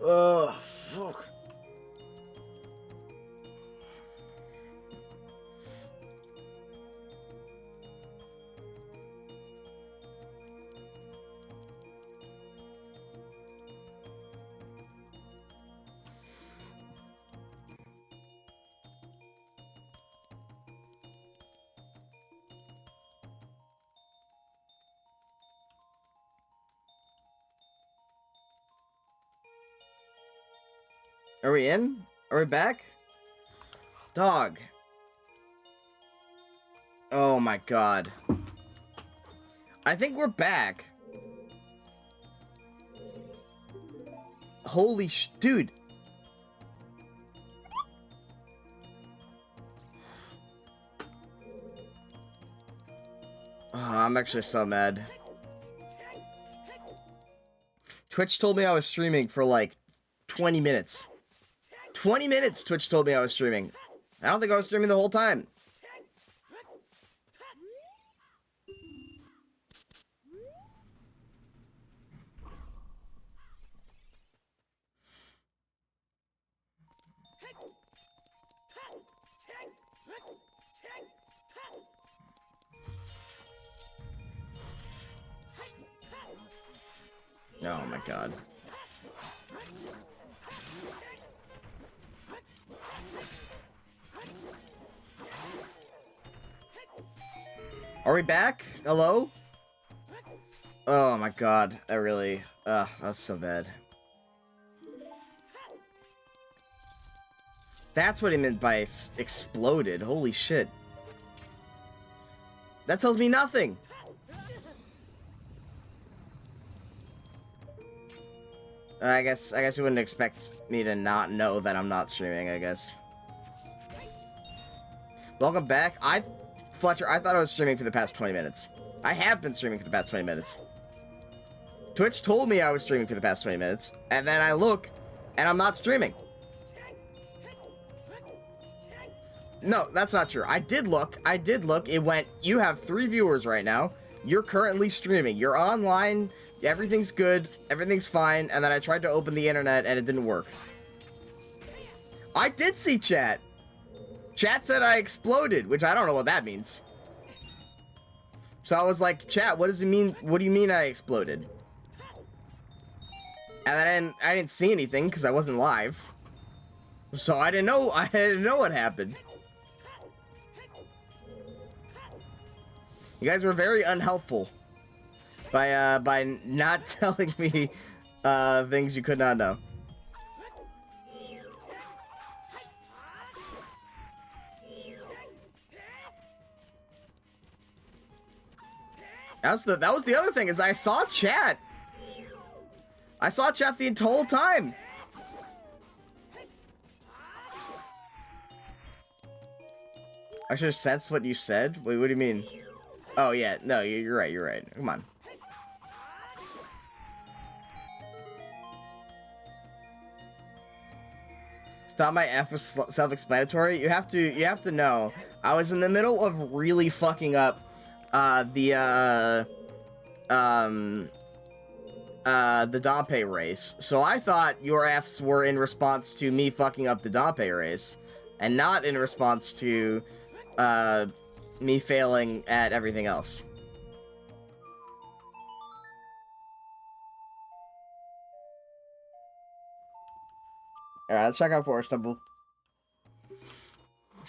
Oh, fuck. Are we in? Are we back? Dog. Oh my god. I think we're back. Holy dude. Oh, I'm actually so mad. Twitch told me I was streaming for like 20 minutes. 20 minutes Twitch told me I was streaming. I don't think I was streaming the whole time. Oh my god. Are we back? Hello? Oh my god, I really... that's so bad. That's what he meant by exploded. Holy shit. That tells me nothing! I guess you wouldn't expect me to not know that I'm not streaming, I guess. Welcome back. Fletcher, I thought I was streaming for the past 20 minutes. I have been streaming for the past 20 minutes. Twitch told me I was streaming for the past 20 minutes, and then I look, and I'm not streaming. No, that's not true. I did look. It went, you have 3 viewers right now. You're currently streaming. You're online. Everything's good. Everything's fine. And then I tried to open the internet, and it didn't work. I did see chat. Chat said I exploded, which I don't know what that means. So I was like, chat, what does it mean? What do you mean I exploded? And then I didn't see anything because I wasn't live. So I didn't know what happened. You guys were very unhelpful by not telling me things you could not know. That was the other thing, is I saw chat. I saw chat the whole time. I should have sensed what you said. Wait, what do you mean? Oh yeah, no, you're right. You're right. Come on. Thought my F was self-explanatory. You have to know. I was in the middle of really fucking up the Dompe race. So I thought your Fs were in response to me fucking up the Dompe race, and not in response to me failing at everything else. Alright, let's check out Forest Temple.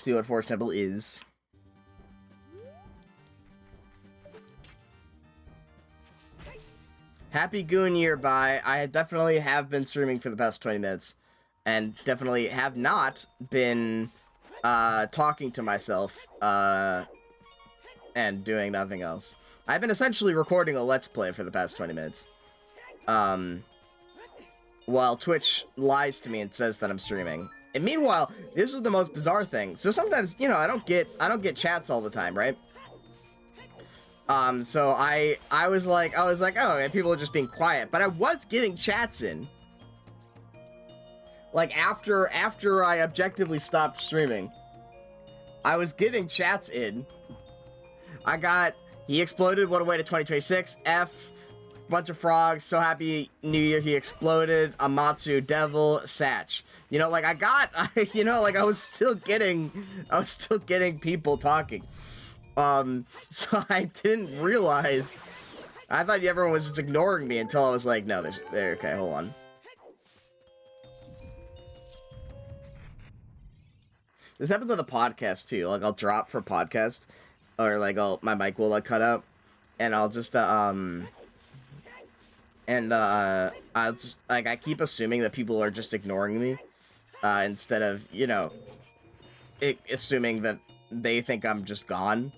See what Forest Temple is. Happy Goon Year by. I definitely have been streaming for the past 20 minutes. And definitely have not been talking to myself and doing nothing else. I've been essentially recording a Let's Play for the past 20 minutes. While Twitch lies to me and says that I'm streaming. And meanwhile, this is the most bizarre thing. So sometimes, you know, I don't get chats all the time, right? So I was like, oh, people are just being quiet, but I was getting chats in. Like after I objectively stopped streaming, I was getting chats in. I got, he exploded, what a way to 2026, F, bunch of frogs. So happy New Year. He exploded. Amatsu, devil, Satch. You know, like you know, like I was still getting people talking. So I didn't realize. I thought everyone was just ignoring me until I was like, no, there. Okay, hold on. This happens on the podcast too. Like I'll drop for podcast, or like my mic will like cut out, and I'll just I'll just like I keep assuming that people are just ignoring me, instead of, you know, assuming that they think I'm just gone.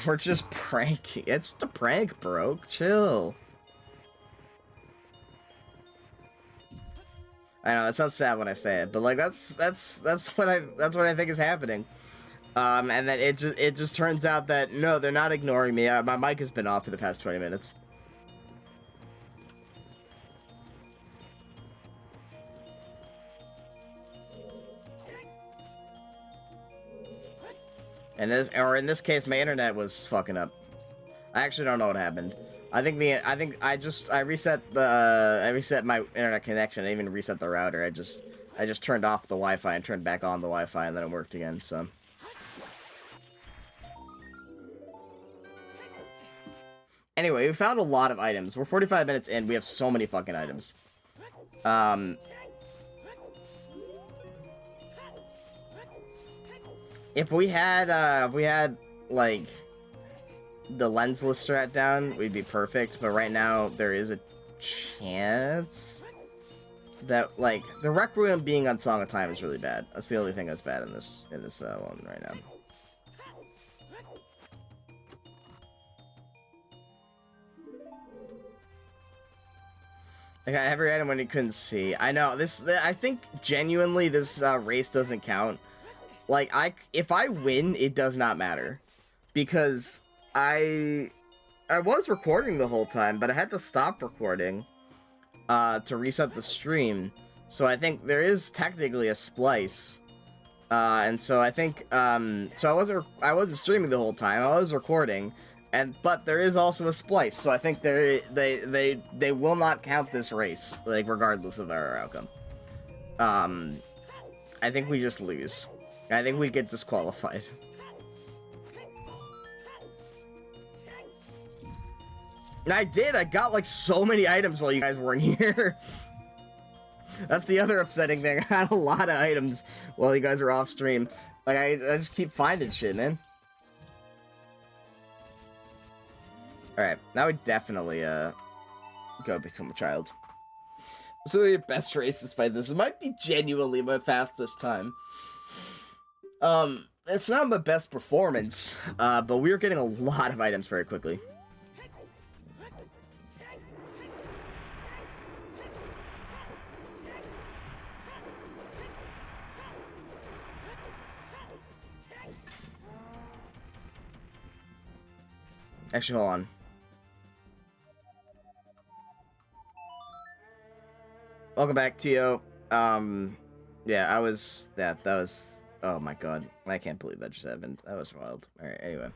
We're just pranking. It's the prank, bro. Chill. I know that sounds sad when I say it, but like that's what I think is happening. And then it just turns out that no, they're not ignoring me. My mic has been off for the past 20 minutes. And in this case, my internet was fucking up. I actually don't know what happened. I reset my internet connection. I even reset the router. I just turned off the Wi-Fi and turned back on the Wi-Fi, and then it worked again. So. Anyway, we found a lot of items. We're 45 minutes in. We have so many fucking items. If we had like the lensless strat down, we'd be perfect. But right now, there is a chance that like the Rec Room being on Song of Time is really bad. That's the only thing that's bad in this one right now. I got every item when you couldn't see. I know this. I think genuinely this race doesn't count. Like if I win, it does not matter, because I was recording the whole time, but I had to stop recording to reset the stream. So I think there is technically a splice, and so I think so I wasn't streaming the whole time. I was recording, but there is also a splice. So I think they will not count this race, like regardless of our outcome. I think we just lose. I think we get disqualified. And I did. I got like so many items while you guys weren't here. That's the other upsetting thing. I had a lot of items while you guys were off stream. Like I just keep finding shit, man. All right, now we definitely go become a child. So your best race despite this. It might be genuinely my fastest time. It's not my best performance, but we were getting a lot of items very quickly. Actually, hold on. Welcome back, Tio. Yeah, that was... Oh my god. I can't believe that just happened. That was wild. Alright, anyway.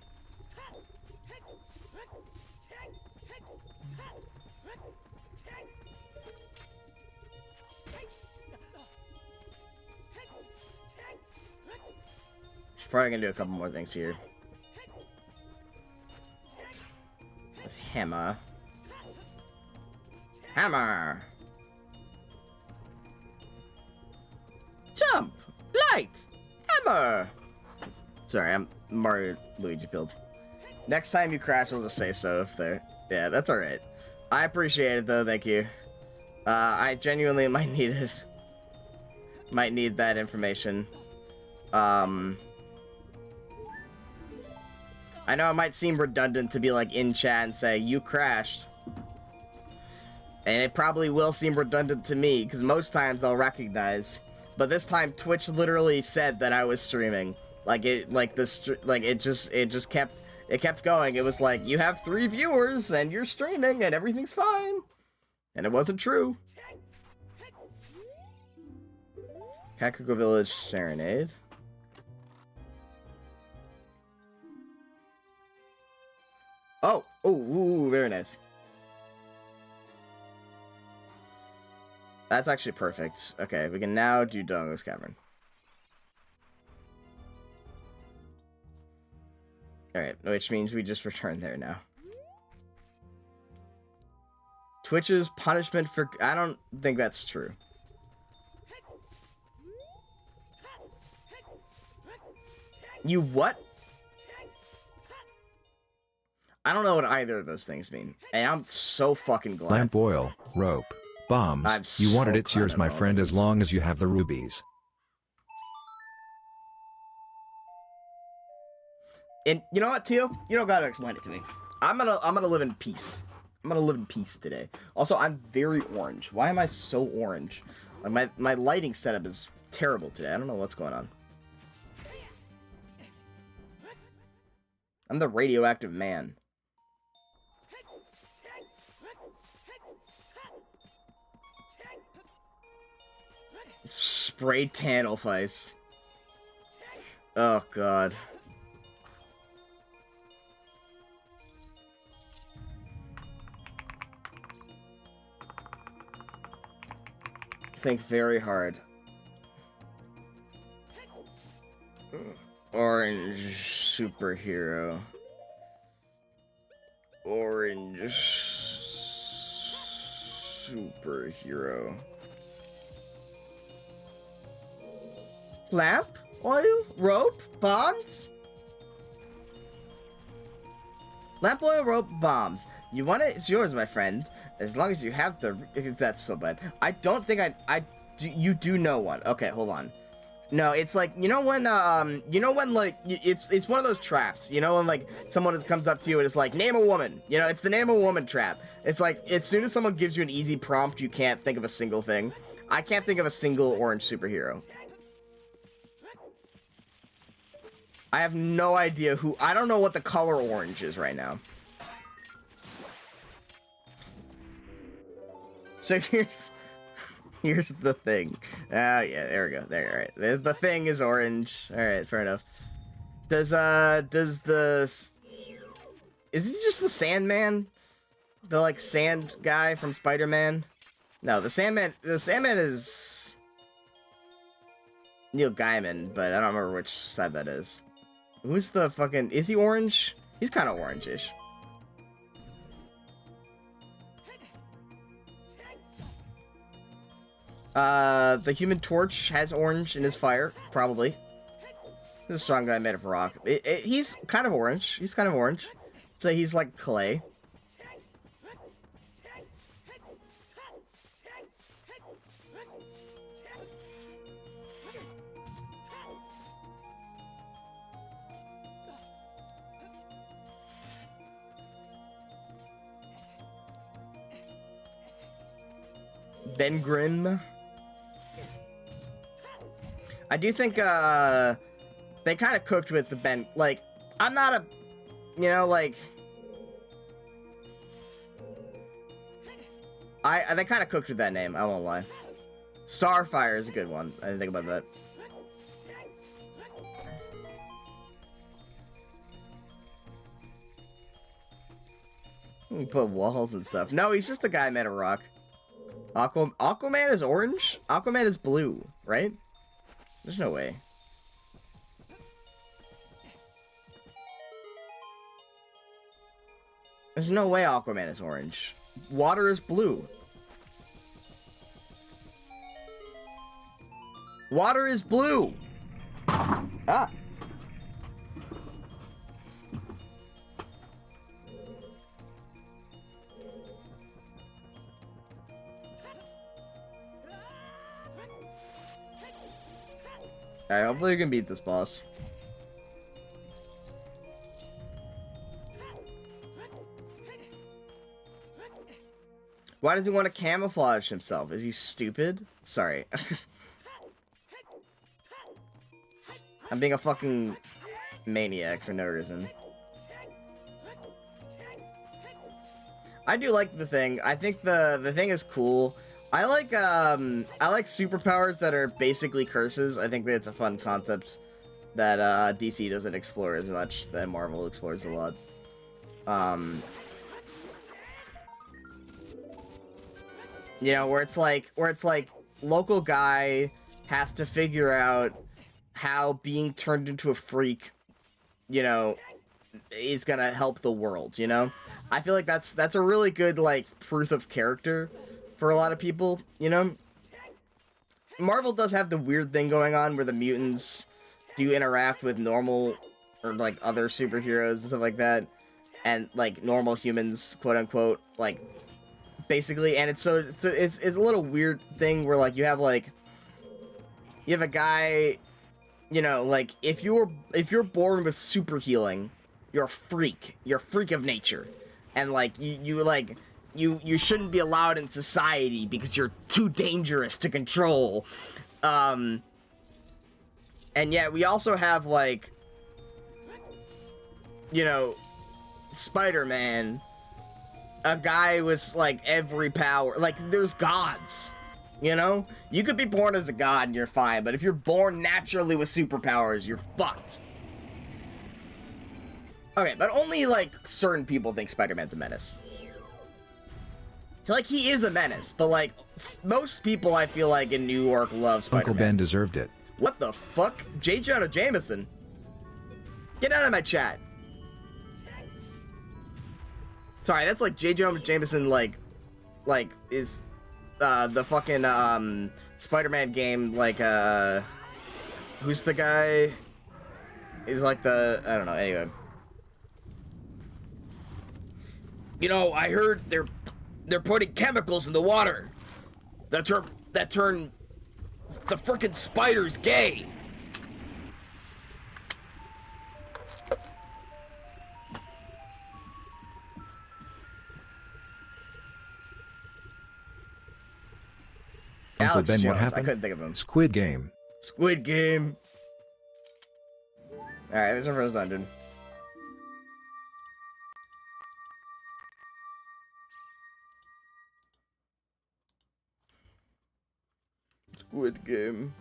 Probably gonna do a couple more things here. With hammer. Hammer! Jump! Light! Hammer! Sorry, I'm Mario Luigi build. Next time you crash, I'll just say so if they're... Yeah, that's alright. I appreciate it though, thank you. I genuinely might need it. Might need that information. I know it might seem redundant to be like in chat and say, you crashed. And it probably will seem redundant to me, because most times I'll recognize. But this time Twitch literally said that I was streaming. It just kept going. It was like, you have 3 viewers and you're streaming and everything's fine. And it wasn't true. Kakugo Village Serenade. Oh, ooh, very nice. That's actually perfect. Okay, we can now do Dongo's Cavern. Alright, which means we just return there now. Twitch's punishment for... I don't think that's true. You what? I don't know what either of those things mean. And I'm so fucking glad. Lamp oil, rope, bombs. You want it, it's yours, my friend, as long as you have the rubies. And you know what, Tio? You don't gotta explain it to me. I'm gonna live in peace. I'm gonna live in peace today. Also, I'm very orange. Why am I so orange? Like my lighting setup is terrible today. I don't know what's going on. I'm the radioactive man. Spray Tannelfice. Oh god. Think very hard. Orange superhero. Orange superhero. Lamp? Oil? Rope? Bombs? Lamp, oil, rope, bombs. You want it? It's yours, my friend. As long as you have the... That's so bad. I don't think you do know one. Okay, hold on. No, it's like, you know when, like, it's one of those traps. You know when, like, someone comes up to you and it's like, name a woman. You know, it's the name a woman trap. It's like, as soon as someone gives you an easy prompt, you can't think of a single thing. I can't think of a single orange superhero. I have no idea who... I don't know what the color orange is right now. So here's the thing. Yeah, there we go. There, all right. The thing is orange. All right, fair enough. Is he just the Sandman? The, like, sand guy from Spider-Man? No, the Sandman is Neil Gaiman, but I don't remember which side that is. Who's the fucking... Is he orange? He's kind of orange-ish. The Human Torch has orange in his fire, probably. He's a strong guy made of rock. He's kind of orange. He's kind of orange. So he's like clay. Ben Grimm. I do think, they kind of cooked with the Ben, like, I'm not a, you know, like, they kind of cooked with that name, I won't lie. Starfire is a good one, I didn't think about that. You can put walls and stuff. No, he's just a guy made of rock. Aquaman is orange? Aquaman is blue, right? There's no way. There's no way Aquaman is orange. Water is blue. Water is blue! Ah! Alright, hopefully we can beat this boss. Why does he want to camouflage himself? Is he stupid? Sorry. I'm being a fucking maniac for no reason. I do like the thing. I think the thing is cool. I like superpowers that are basically curses. I think that it's a fun concept that DC doesn't explore as much, that Marvel explores a lot. You know, where it's like local guy has to figure out how being turned into a freak, you know, is gonna help the world, you know? I feel like that's a really good, like, proof of character for a lot of people, you know? Marvel does have the weird thing going on where the mutants do interact with normal, or, like, other superheroes and stuff like that, and, like, normal humans, quote-unquote, like, basically, and it's a little weird thing where, like, you have a guy, you know, like, if you're born with super healing, you're a freak. You're a freak of nature. And, like, you shouldn't be allowed in society because you're too dangerous to control. And yet we also have, like, you know, Spider-Man, a guy with, like, every power. Like, there's gods, you know? You could be born as a god and you're fine, but if you're born naturally with superpowers, you're fucked. Okay, but only, like, certain people think Spider-Man's a menace. Like, he is a menace, but, like, most people, I feel like, in New York love Spider-Man. Uncle Ben deserved it. What the fuck? J. Jonah Jameson? Get out of my chat. Sorry, that's like J. Jonah Jameson, like, is, the fucking, Spider-Man game, like, who's the guy? He's like the, I don't know, anyway. You know, I heard they're putting chemicals in the water that turn the frickin' spiders gay. Uncle Alex Ben, Jones, what happened? I couldn't think of him. Squid Game. Squid Game. Alright, this is our first dungeon. Squid Game.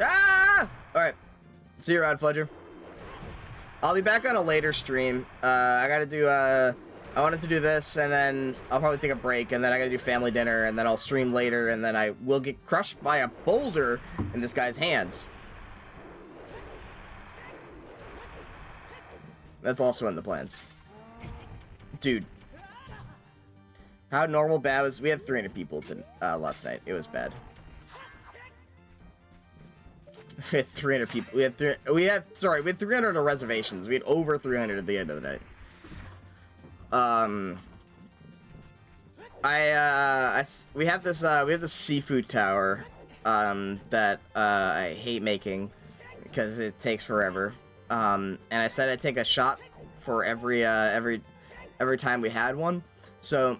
Ah! Alright. See you around, Fledger. I'll be back on a later stream. I gotta do, I wanted to do this, and then I'll probably take a break, and then I gotta do family dinner, and then I'll stream later, and then I will get crushed by a boulder in this guy's hands. That's also in the plans. Dude. How normal bad was... We had 300 people last night. It was bad. We had 300 people. We had 300 on reservations. We had over 300 at the end of the night. We have this seafood tower that I hate making because it takes forever. And I said I'd take a shot for every time we had one, so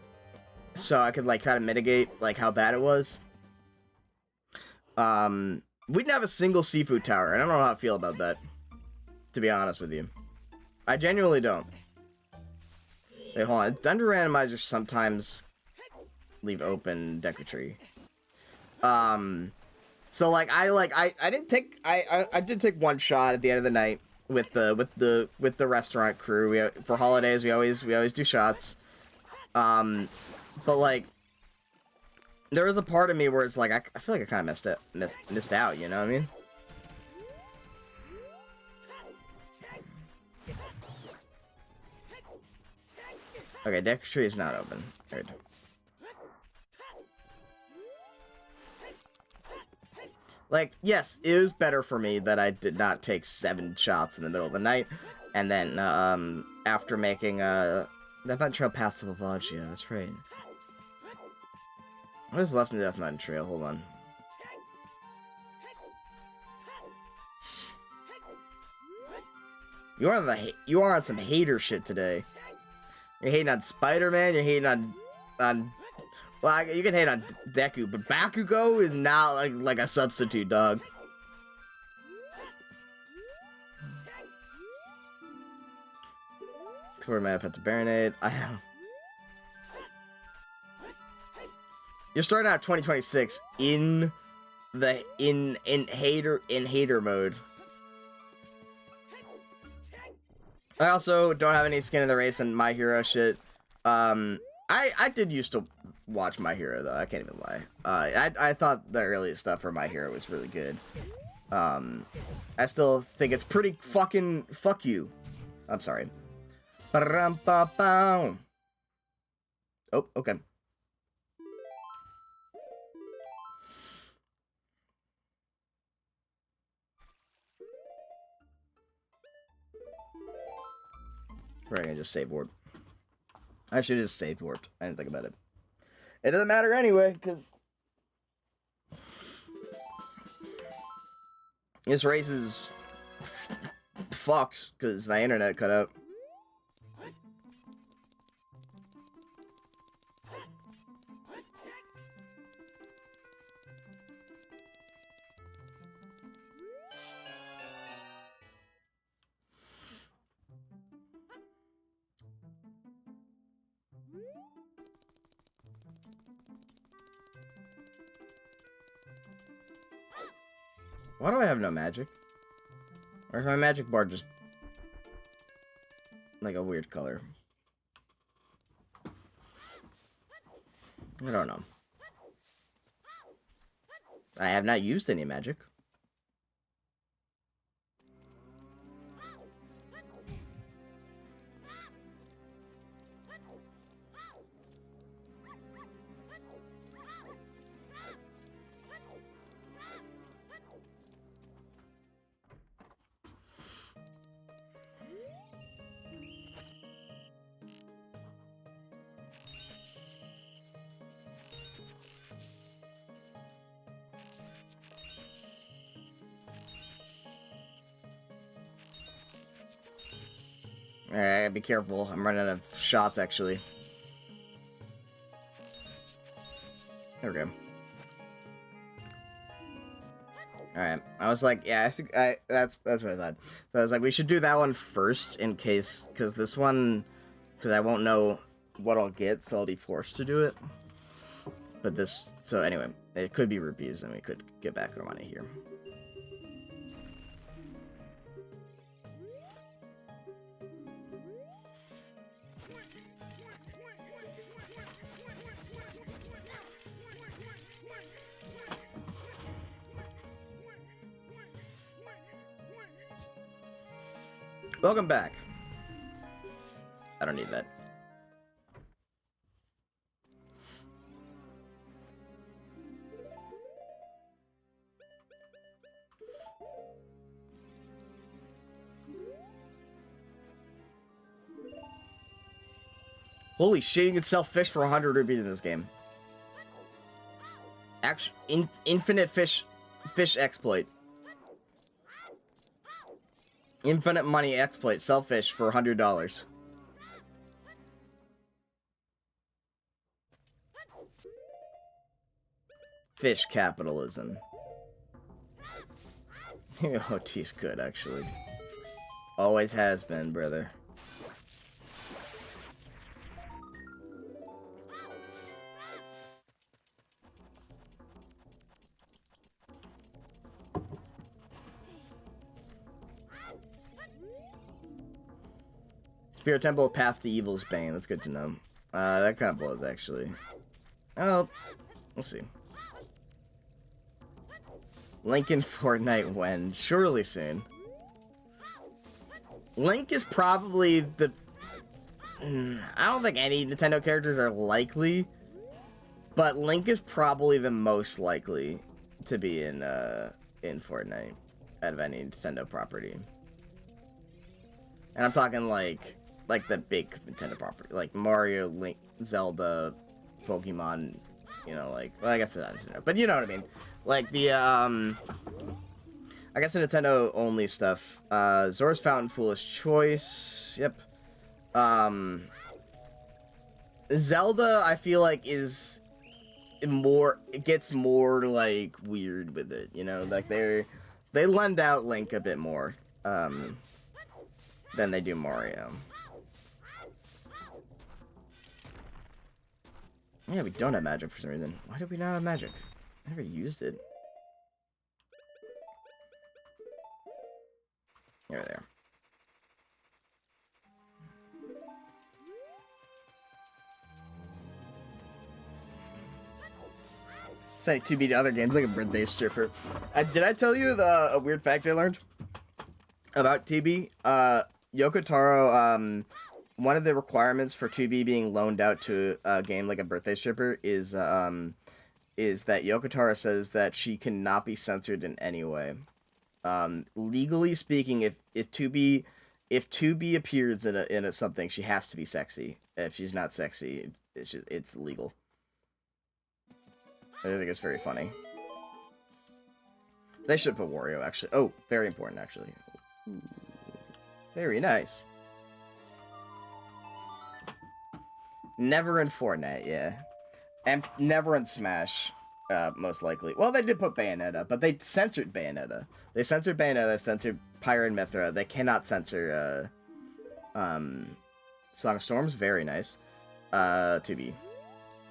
I could, like, kind of mitigate, like, how bad it was. We didn't have a single seafood tower. I don't know how I feel about that, to be honest with you. I genuinely don't. Wait, hold on. Thunder randomizers sometimes leave open Decotree. So, like, I did take one shot at the end of the night with the restaurant crew. For holidays we always do shots. But, like, there was a part of me where it's like I feel like I kind of missed out, you know what I mean? Okay, Decotree is not open. Good. Like, yes, it was better for me that I did not take 7 shots in the middle of the night, and then, after making, that Vent Trail Path to Village, yeah, that's right. What is left in the Death Mountain Trail? Hold on. You are on some hater shit today. You're hating on Spider-Man, you're hating on... Well, you can hate on Deku, but Bakugo is not, like a substitute, dog. Where am I at the Baronade? I have. You're starting out 2026 in the in hater mode. I also don't have any skin in the race and My Hero shit. I did used to watch My Hero though. I can't even lie. I thought the earliest stuff for My Hero was really good. I still think it's pretty fucking fuck you. I'm sorry. Oh, okay. Right, I just save warp. I should have just saved warped. I didn't think about it. It doesn't matter anyway, because this race is fucks because my internet cut out. Why do I have no magic? Or is my magic bar just like a weird color? I don't know. I have not used any magic. Alright, be careful. I'm running out of shots, actually. There we go. Alright, I was like, yeah, I think that's what I thought. So I was like, we should do that one first in case, because this one, because I won't know what I'll get, so I'll be forced to do it. But this, so anyway, it could be rupees, and we could get back our money here. Welcome back. I don't need that. Holy shit, you can sell fish for 100 rupees in this game. Actually, infinite fish exploit. Infinite money exploit. Sell fish for $100. Fish capitalism. OT's good, actually. Always has been, brother. Spirit Temple, Path to Evil's Bane. That's good to know. That kind of blows, actually. Oh, we'll see. Link in Fortnite when? Surely soon. Link is probably the... I don't think any Nintendo characters are likely, but Link is probably the most likely to be in Fortnite out of any Nintendo property. And I'm talking like the big Nintendo property, like Mario, Link, Zelda, Pokemon, you know, like, well, I guess that's Nintendo, but you know what I mean. Like the, I guess the Nintendo only stuff. Zora's Fountain, Foolish Choice. Yep. Zelda, I feel like is more, it gets more like weird with it, you know, like they lend out Link a bit more, than they do Mario. Yeah, we don't have magic for some reason. Why did we not have magic? I never used it. There. It's like 2B to other games, like a birthday stripper. Did I tell you a weird fact I learned about 2B? Yoko Taro, one of the requirements for 2B being loaned out to a game like a birthday stripper is that Yoko Taro says that she cannot be censored in any way. Legally speaking, if 2B appears in a something, she has to be sexy. If she's not sexy, it's legal. I think it's very funny. They should put Wario, actually. Oh, very important, actually. Ooh, very nice. Never in Fortnite, yeah. And never in Smash, most likely. Well, they did put Bayonetta, but they censored Bayonetta. They censored Bayonetta, censored Pyre and Mythra. They cannot censor, Song of Storms, very nice. 2B.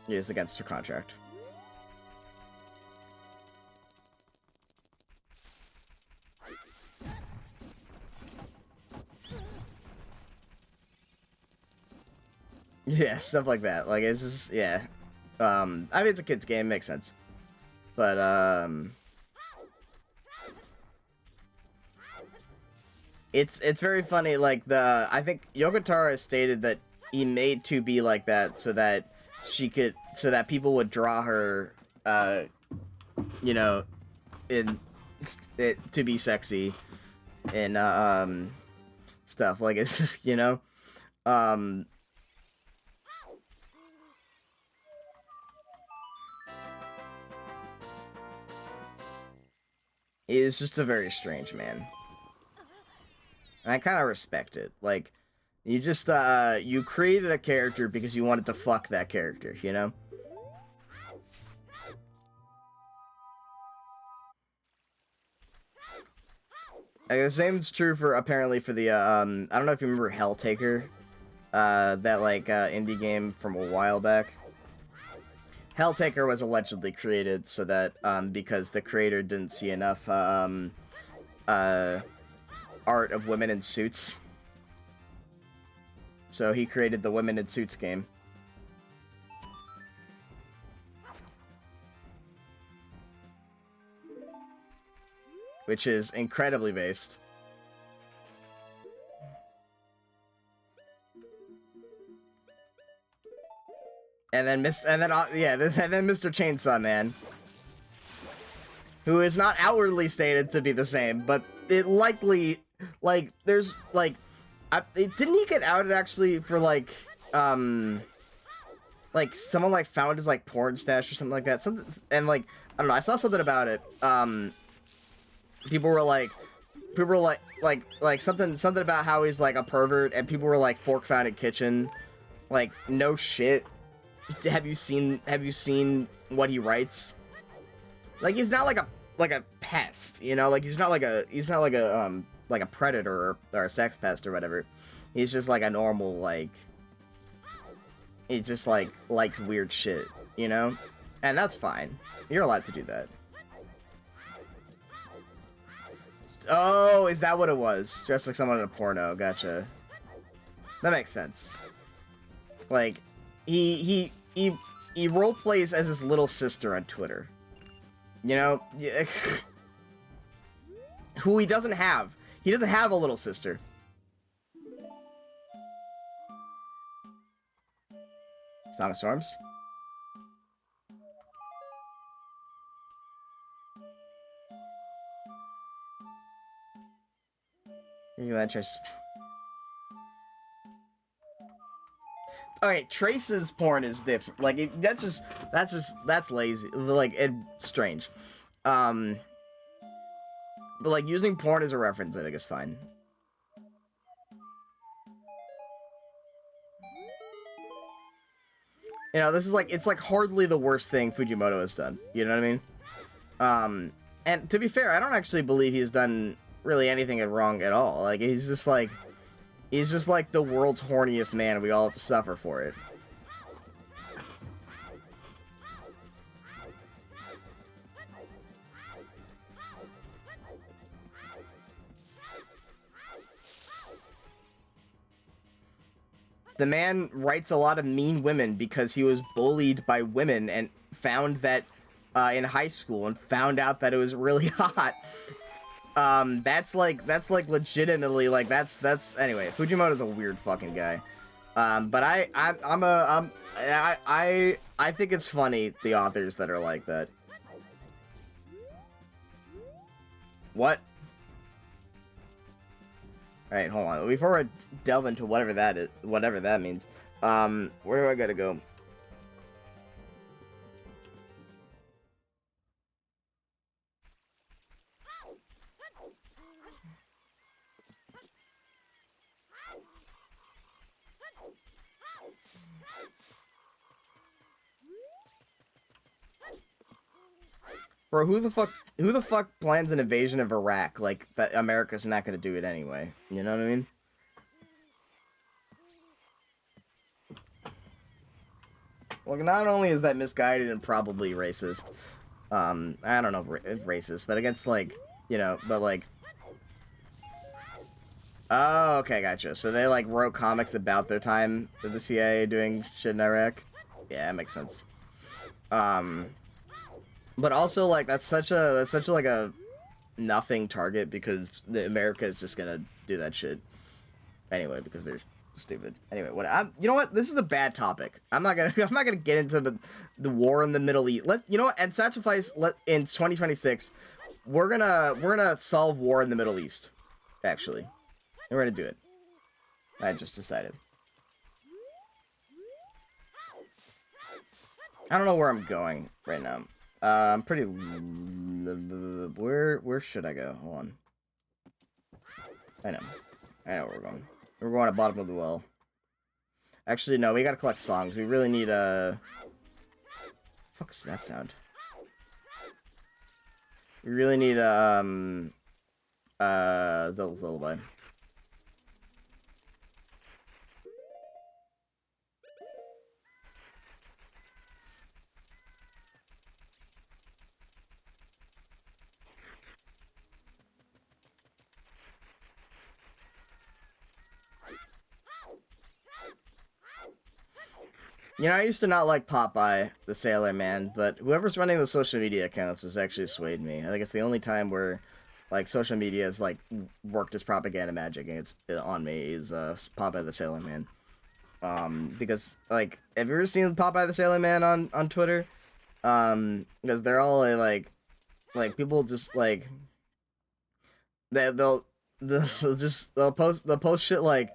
Used against her contract. Yeah, stuff like that. Like, it's just, yeah. I mean, it's a kid's game, makes sense. But, it's very funny, like, I think Yoko Taro has stated that he made 2B like that so that so that people would draw her, you know, to be sexy and, stuff, like, it's, you know, is just a very strange man. And I kind of respect it. Like, you just, you created a character because you wanted to fuck that character, you know? Like, the same is true for, apparently, for the, I don't know if you remember Helltaker, that, like, indie game from a while back. Helltaker was allegedly created so that, because the creator didn't see enough, art of women in suits. So he created the Women in Suits game. Which is incredibly based. And then Mr. Chainsaw Man, who is not outwardly stated to be the same, but it likely, like, there's, like, didn't he get outed, actually, for, like, someone, like, found his, like, porn stash or something like that, and, like, I don't know, I saw something about it, people were like, something about how he's, like, a pervert, and people were like, fork found in kitchen, like, no shit. Have you seen what he writes? Like, he's not like a pest, you know? Like, he's not like a predator or a sex pest or whatever. He's just like a normal, like, he just like likes weird shit, you know? And that's fine. You're allowed to do that. Oh, is that what it was? Dressed like someone in a porno, gotcha. That makes sense. Like, he role plays as his little sister on Twitter. You know, yeah. Who he doesn't have. He doesn't have a little sister. Song of Storms. Okay, Trace's porn is different. Like, that's lazy. Like, it's strange. But, like, using porn as a reference, I think is fine. You know, this is like, it's like hardly the worst thing Fujimoto has done. You know what I mean? And to be fair, I don't actually believe he's done really anything wrong at all. Like, he's just like the world's horniest man, and we all have to suffer for it. The man writes a lot of mean women because he was bullied by women and found that in high school and found out that it was really hot. That's like legitimately like that's anyway. Fujimoto's a weird fucking guy. But I think it's funny the authors that are like that. What? Alright, hold on. Before I delve into whatever that means, where do I gotta go? Bro, who the fuck plans an invasion of Iraq? Like, that America's not gonna do it anyway. You know what I mean? Well, not only is that misguided and probably racist, I don't know, racist, but against, like, you know, but, like... Oh, okay, gotcha. So they, like, wrote comics about their time with the CIA doing shit in Iraq? Yeah, that makes sense. But also, like, that's such a, like, a nothing target because America is just gonna do that shit. Anyway, because they're stupid. Anyway, you know what? This is a bad topic. I'm not gonna get into the war in the Middle East. You know what? And sacrifice in 2026, we're gonna solve war in the Middle East. Actually, and we're gonna do it. I just decided. I don't know where I'm going right now. I'm pretty... Where should I go? Hold on. I know where we're going. We're going at bottom of the well. Actually, no, we gotta collect songs. We really need a... Fuck's that sound? We really need Zelda's Lullaby. You know, I used to not like Popeye, the Sailor Man, but whoever's running the social media accounts has actually swayed me. I think it's the only time where, like, social media has, like, worked as propaganda magic and it's on me is, Popeye the Sailor Man. Because, like, have you ever seen Popeye the Sailor Man on Twitter? Because they're all, like, people just, like, they'll post shit like,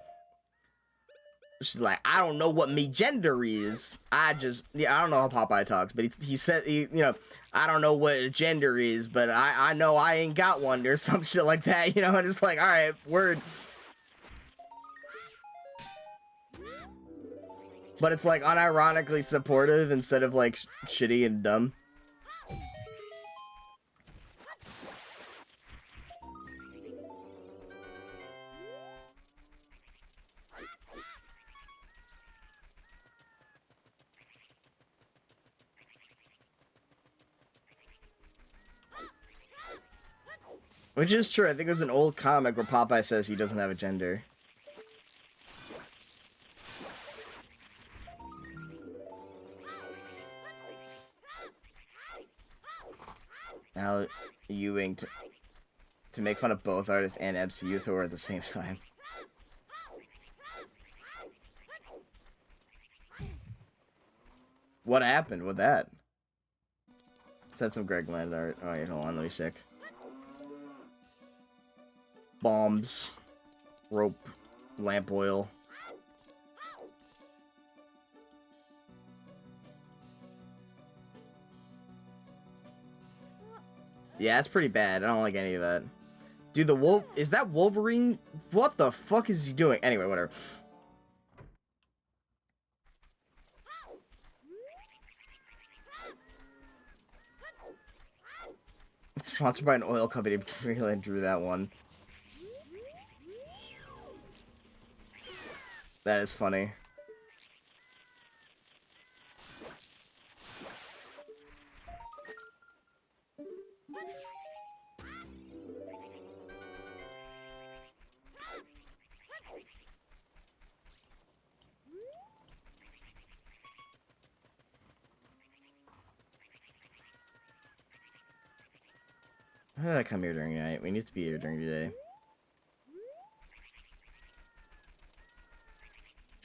she's like, I don't know what me gender is. I don't know how Popeye talks, but he said, you know, I don't know what a gender is, but I know I ain't got one or some shit like that, you know, and it's like, alright, word. But it's like unironically supportive instead of like shitty and dumb. Which is true. I think there's an old comic where Popeye says he doesn't have a gender. Now, Ewing to make fun of both artists and MCU Thor at the same time. What happened with that? Said some Greg Land art. Oh, wait, hold on, let me check. Bombs, rope, lamp oil. Yeah, it's pretty bad. I don't like any of that. Dude, the wolf... Is that Wolverine? What the fuck is he doing? Anyway, whatever. Sponsored by an oil company. Really drew that one. That is funny. How did I come here during the night? We need to be here during the day.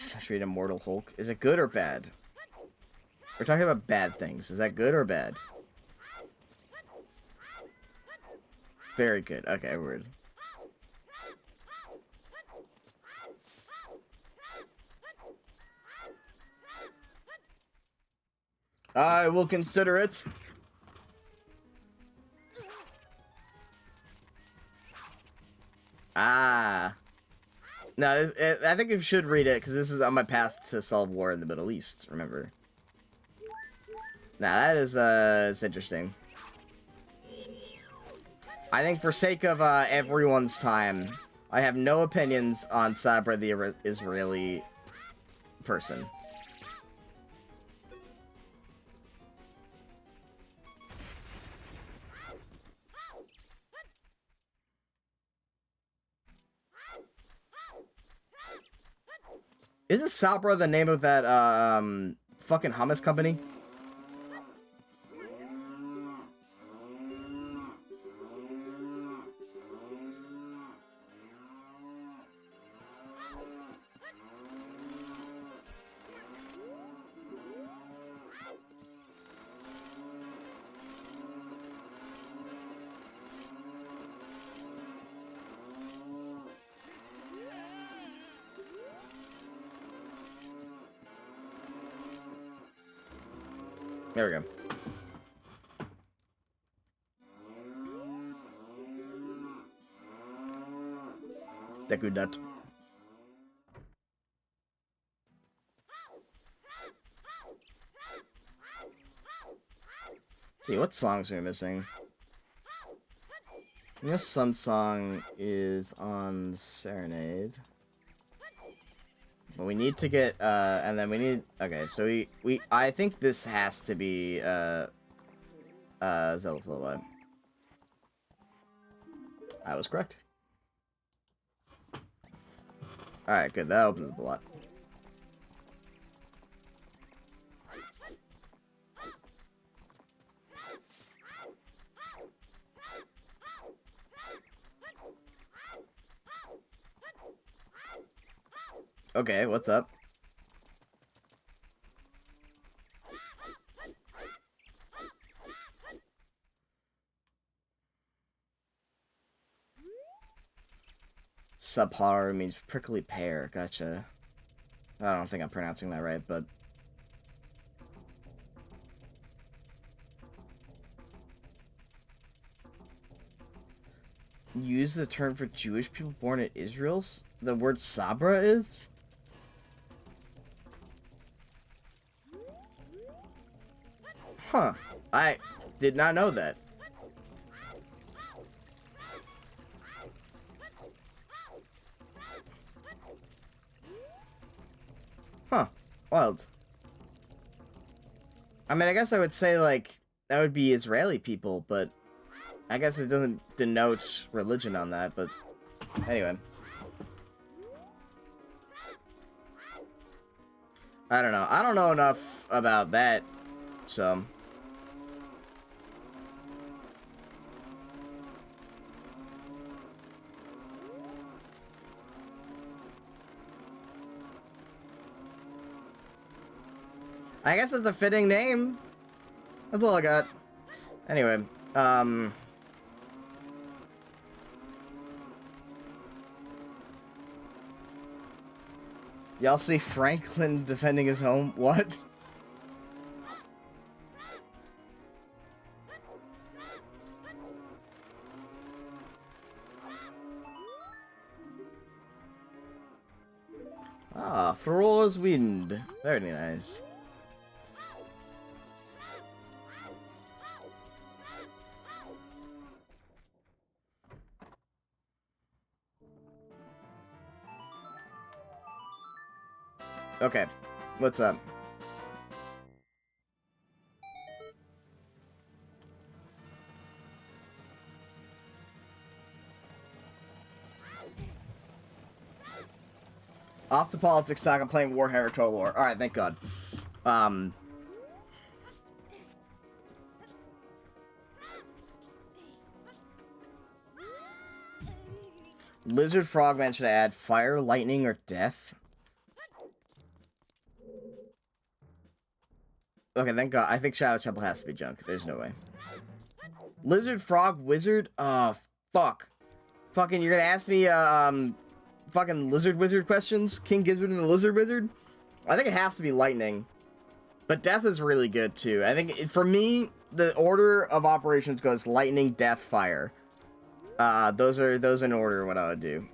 Saturate Immortal Hulk. Is it good or bad? We're talking about bad things. Is that good or bad? Very good. Okay, word. I will consider it. Ah. No, I think you should read it, because this is on my path to solve war in the Middle East, remember. Now, that is, it's interesting. I think for sake of, everyone's time, I have no opinions on Sabra, the Israeli person. Isn't Sabra the name of that, fucking hummus company? There we go. Deku Nut. See, what songs are we missing? This Sun Song is on Serenade. But we need to get, and then we need, okay, so I think this has to be, Zelda. I was correct. Alright, good, that opens up a lot. Okay, what's up? Subhar means prickly pear, gotcha. I don't think I'm pronouncing that right, but... Use the term for Jewish people born in Israel's? The word Sabra is? Huh. I did not know that. Huh. Wild. I mean, I guess I would say, like, that would be Israeli people, but I guess it doesn't denote religion on that, but anyway. I don't know. I don't know enough about that, so... I guess it's a fitting name. That's all I got. Anyway, y'all see Franklin defending his home? What? Ah, Faro's Wind. Very nice. Okay, what's up? Off the politics talk, I'm playing Warhammer Total War. Alright, thank God. Lizard Frogman should I add fire, lightning, or death? Okay, thank God. I think Shadow Temple has to be junk. There's no way. Lizard, Frog, Wizard? Oh, fuck. Fucking, you're gonna ask me, fucking Lizard Wizard questions? King Gizzard and the Lizard Wizard? I think it has to be lightning. But death is really good, too. I think, for me, the order of operations goes lightning, death, fire. Those in order what I would do.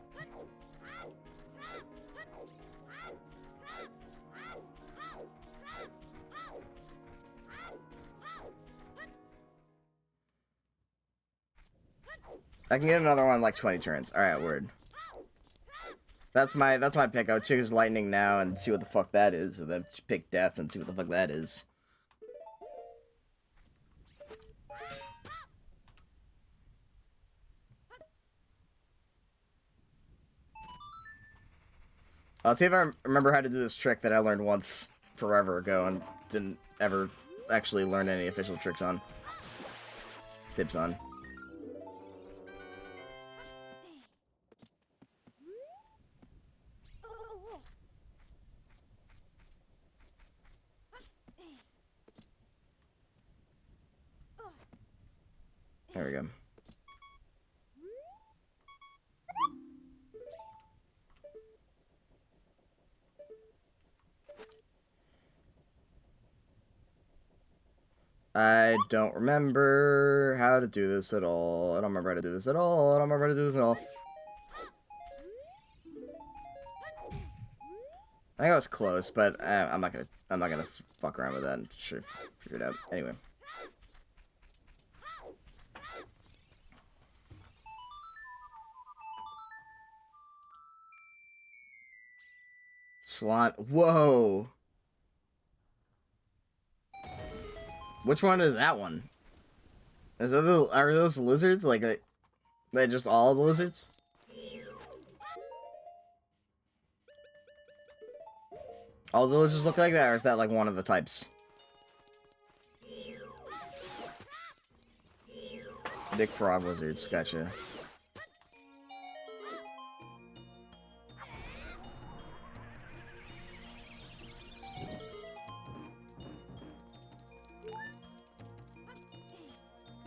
I can get another one in like 20 turns. Alright, word. That's my pick. I would choose lightning now and see what the fuck that is. And then pick death and see what the fuck that is. I'll see if I remember how to do this trick that I learned once forever ago and didn't ever actually learn any official tricks on. Tips on. There we go. I don't remember how to do this at all. I don't remember how to do this at all. I don't remember how to do this at all. I think I was close, but I'm not gonna fuck around with that and sure figure it out. Anyway. Slot. Whoa. Which one is that one? Are those lizards? Like, they just all the lizards? All the lizards look like that, or is that like one of the types? Big frog lizards, gotcha.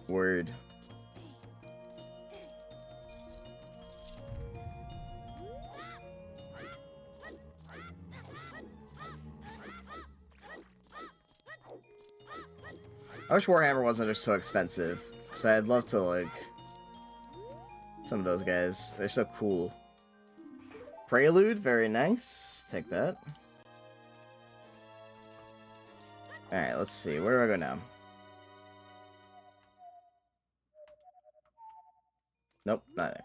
Word. I wish Warhammer wasn't just so expensive, because I'd love to, like, some of those guys. They're so cool. Prelude, very nice. Take that. Alright, let's see. Where do I go now? Nope, not there.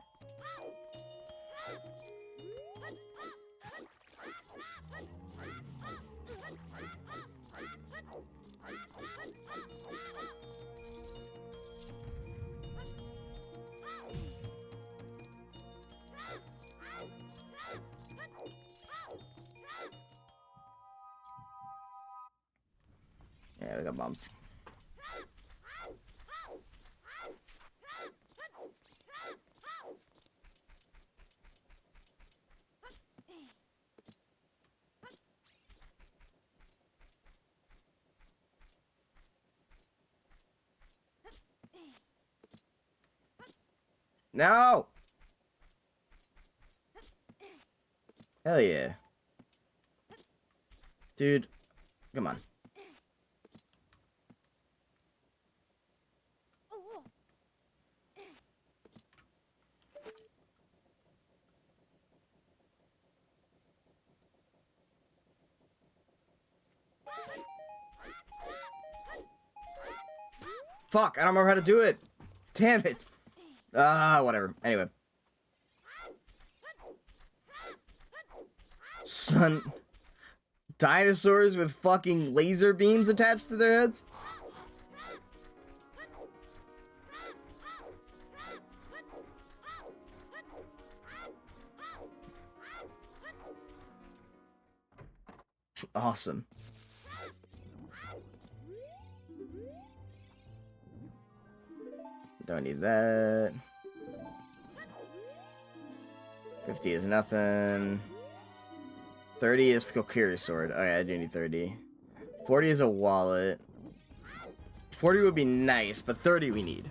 Yeah, we got bombs. No! Hell yeah. Dude, come on. Fuck, I don't remember how to do it. Damn it. Whatever. Anyway. Son. Dinosaurs with fucking laser beams attached to their heads? Awesome. Don't need that. 50 is nothing. 30 is the Kokiri sword. Okay, I do need 30. 40 is a wallet. 40 would be nice, but 30 we need.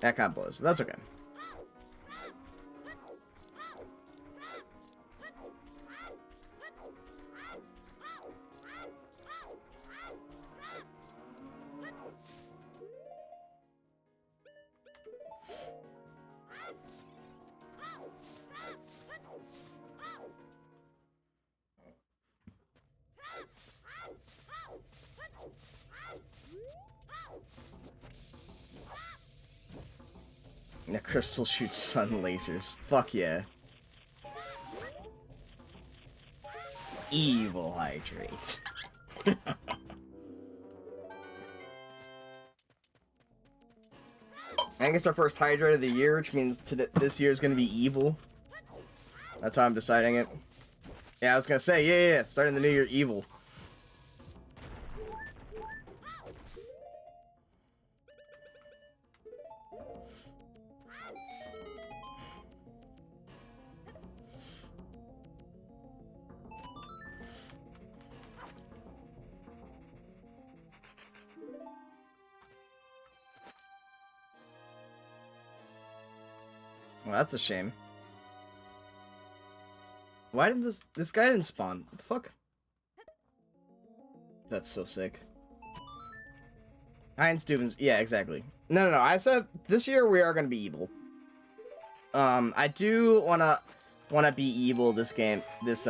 That kind of blows. That's okay. The crystal shoots sun lasers. Fuck yeah. Evil hydrate. I think it's our first hydrate of the year, which means this year is going to be evil. That's how I'm deciding it. Yeah, I was going to say, yeah. Starting the new year, evil. Well, that's a shame. Why did this guy didn't spawn? What the fuck? That's so sick. Heinz Dubens. Yeah, exactly. No. I said this year we are gonna be evil. I do wanna be evil this game. This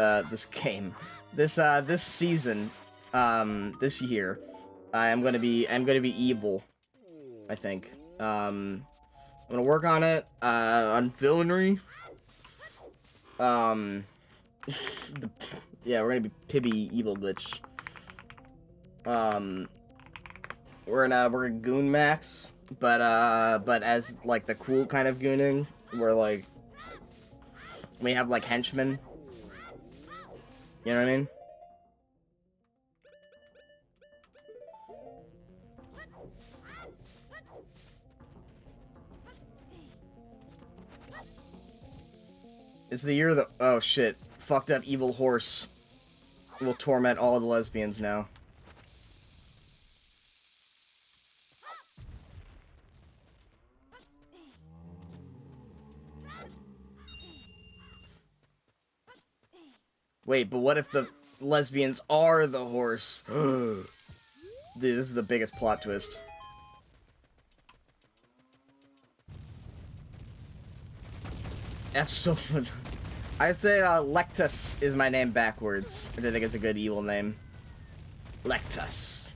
season. This year. I'm gonna be evil. I think. I'm gonna work on it. On villainy. Yeah, we're gonna be Pibby evil glitch. We're gonna goon max, but as like the cool kind of gooning, where like we have like henchmen. You know what I mean? It's the year that... Oh, shit. Fucked up evil horse will torment all the lesbians now. Wait, but what if the lesbians are the horse? Dude, this is the biggest plot twist. That's so fun. I say Lectus is my name backwards. I think it's a good evil name. Lectus.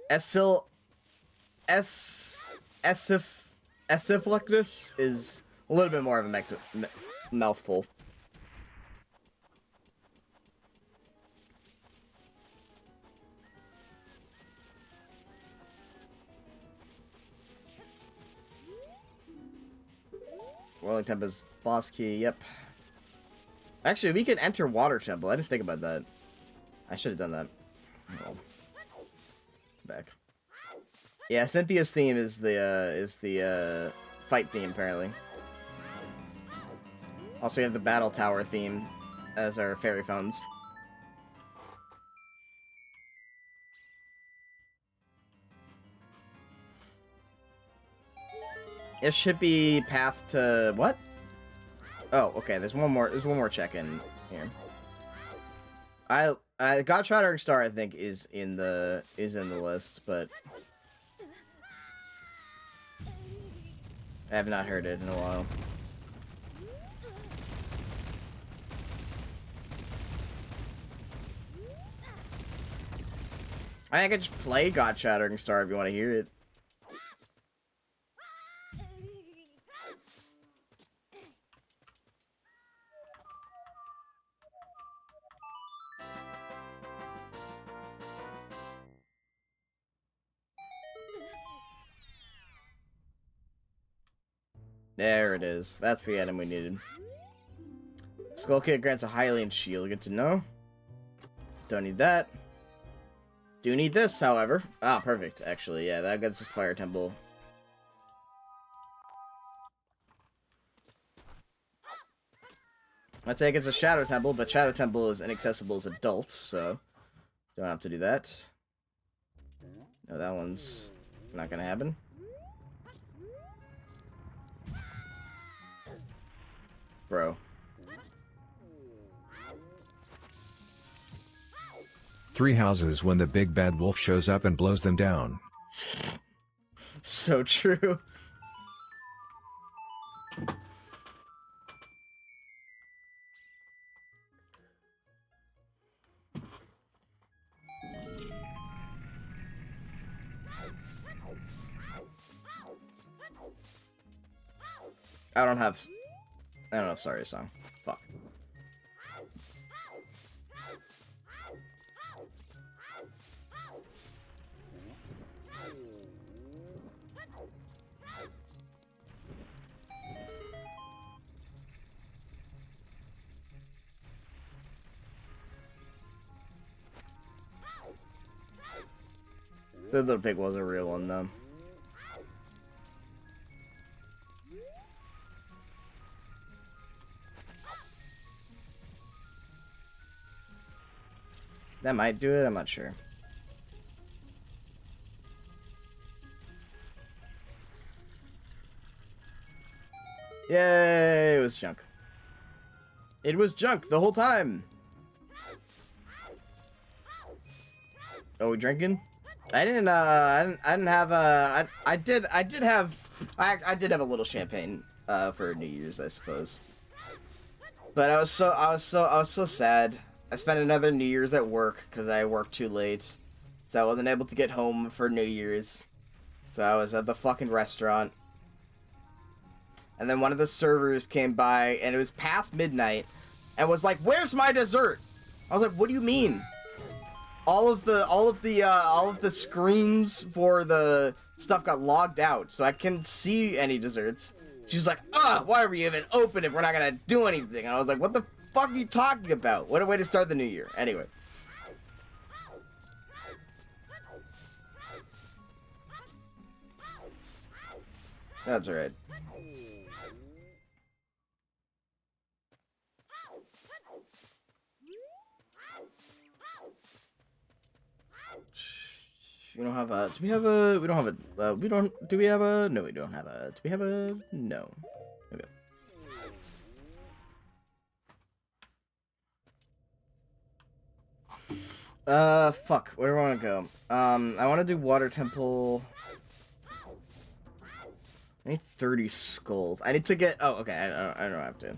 Esiflectus is a little bit more of a mouthful. Whirling Tempest boss key, yep. Actually, we could enter Water Temple. I didn't think about that. I should have done that. Oh. Back. Yeah, Cynthia's theme is the fight theme, apparently. Also, we have the Battle Tower theme as our fairy phones. It should be path to what? Oh, okay. There's one more check-in here. God Shattering Star I think is in the list, but I have not heard it in a while. I could just play God Shattering Star if you want to hear it. There it is. That's the item we needed. Skull Kid grants a Hylian shield. Good to know. Don't need that. Do need this, however. Ah, perfect, actually. Yeah, that gets us Fire Temple. I'd say it gets a Shadow Temple, but Shadow Temple is inaccessible as adults, so don't have to do that. No, that one's not gonna happen. Bro. 3 houses when the big bad wolf shows up and blows them down. So true. I don't have sorry song. Fuck. The little pig was a real one, though. That might do it, I'm not sure. Yay, it was junk. It was junk the whole time. Oh, we drinking? I didn't have I did have a little champagne for New Year's, I suppose. But I was so sad. I spent another New Year's at work because I worked too late. So I wasn't able to get home for New Year's. So I was at the fucking restaurant. And then one of the servers came by and it was past midnight and was like, "Where's my dessert?" I was like, "What do you mean?" All of the screens for the stuff got logged out, so I couldn't see any desserts. She's like, "Ah, why are we even open if we're not gonna do anything?" And I was like, "What the fuck are you talking about? What a way to start the new year." Anyway. That's alright. We don't have a, do we have a, we don't have a, we don't, do we have a, no we don't have a, do we have a, no. Okay. Fuck, where do I want to go? I want to do Water Temple. I need 30 skulls. I need to get, oh, okay, I don't have to.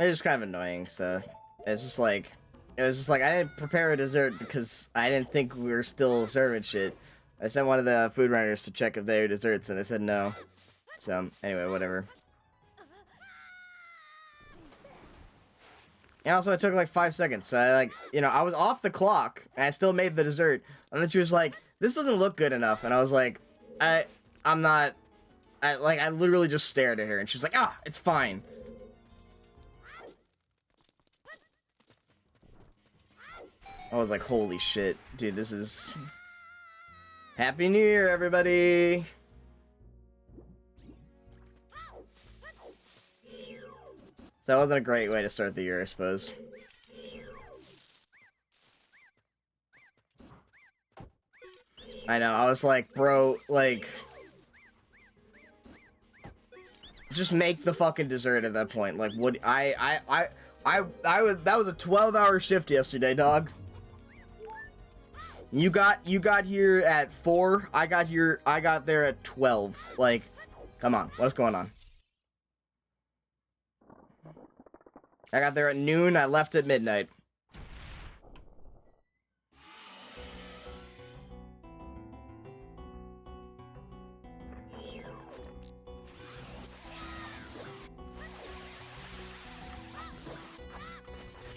It's just kind of annoying, so it's just like, it was just like, I didn't prepare a dessert because I didn't think we were still serving shit. I sent one of the food runners to check if they were desserts, and they said no. So, anyway, whatever. And also, it took like 5 seconds, so I, like, you know, I was off the clock, and I still made the dessert, and then she was like, "This doesn't look good enough," and I was like, I'm not, I literally just stared at her, and she was like, "Ah, it's fine." I was like, holy shit, dude, this is... Happy New Year, everybody! So that wasn't a great way to start the year, I suppose. I know, I was like, bro, like... Just make the fucking dessert at that point. Like, what, that was a 12-hour shift yesterday, dog. You got here at 4, I got there at 12. Like, come on, what's going on? I got there at noon, I left at midnight.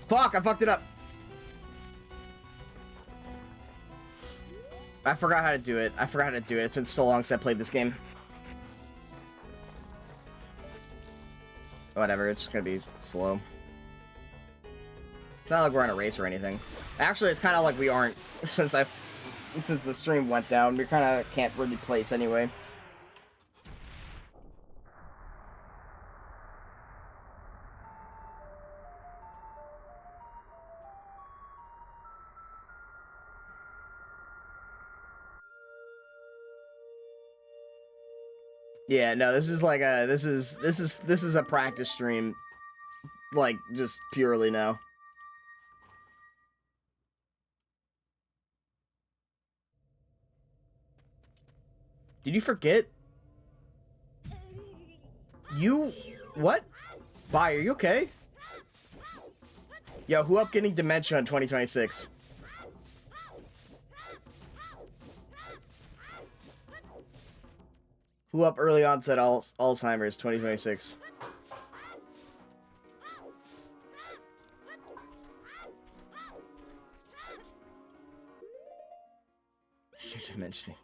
Fuck, I fucked it up. I forgot how to do it. It's been so long since I played this game. Whatever, it's just gonna be slow. It's not like we're on a race or anything. Actually, it's kind of like we aren't, since the stream went down. We kind of can't really place anyway. Yeah, no, this is like a this is a practice stream, like just purely now. Did you forget? You what? Bye, are you okay? Yo, who up getting dementia in 2026? Who up early onset Alzheimer's 2026? You're dimensioning.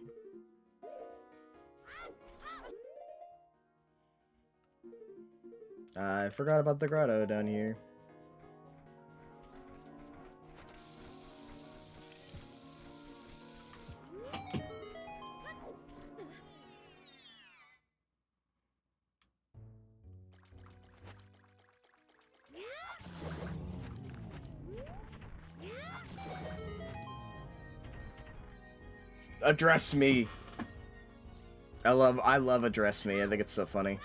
I forgot about the grotto down here. Address me. I love address me. I think it's so funny.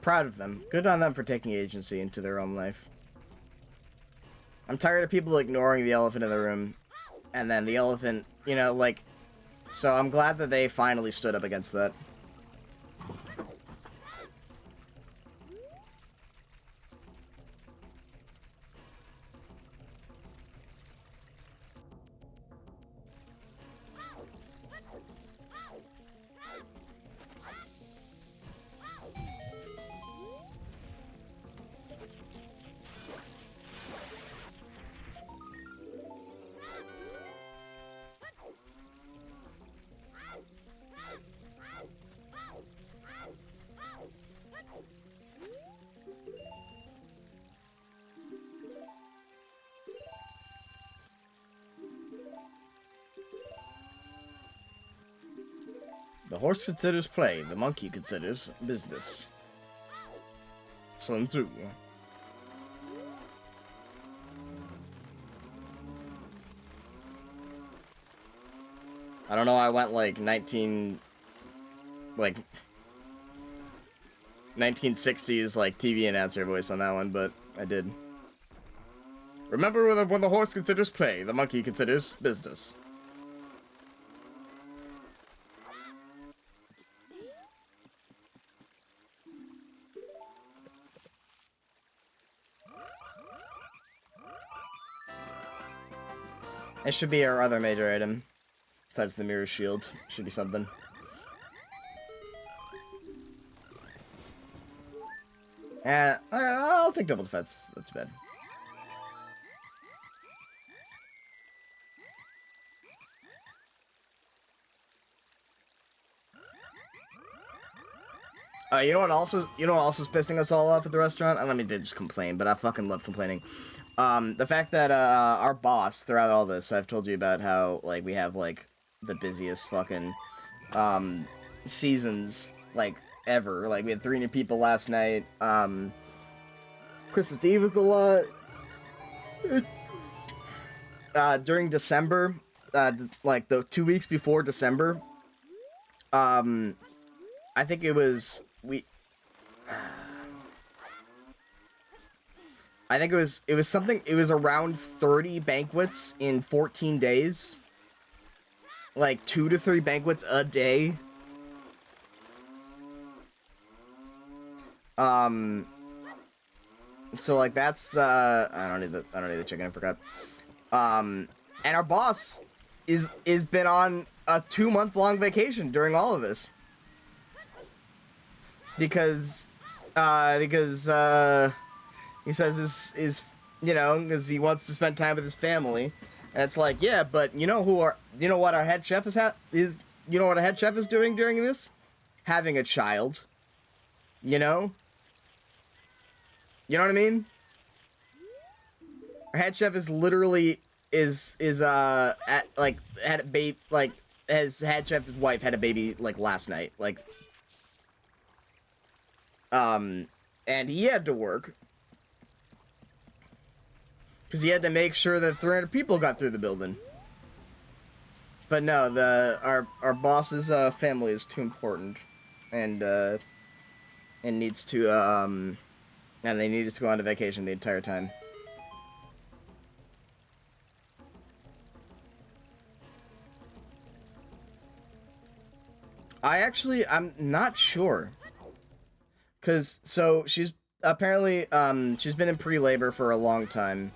Proud of them. Good on them for taking agency into their own life. I'm tired of people ignoring the elephant in the room. And then the elephant, you know, like... So I'm glad that they finally stood up against that. The horse considers play, the monkey considers business. Sun Tzu. I don't know, I went like 1960s like TV announcer voice on that one, but I did. Remember when the horse considers play, the monkey considers business. It should be our other major item. Besides the mirror shield. Should be something. I'll take double defense. That's bad. You know what also is pissing us all off at the restaurant? I mean, they just complain, but I fucking love complaining. The fact that our boss throughout all this, I've told you about how like we have like the busiest fucking seasons like ever. Like we had 300 people last night. Christmas Eve was a lot. During December, like the 2 weeks before December, I think it was I think it was around 30 banquets in 14 days. Like 2 to 3 banquets a day. So like that's the I don't need the chicken, I forgot. And our boss is been on a 2-month-long vacation during all of this. Because he says is you know, because he wants to spend time with his family. And it's like, yeah, but you know what our head chef you know what our head chef is doing during this? Having a child. You know? You know what I mean? Our head chef is literally his head chef's wife had a baby like last night, like and he had to work because he had to make sure that 300 people got through the building. But no, our boss's family is too important, and needs to and they needed to go on vacation the entire time. I'm not sure. Cause so she's apparently she's been in pre-labor for a long time.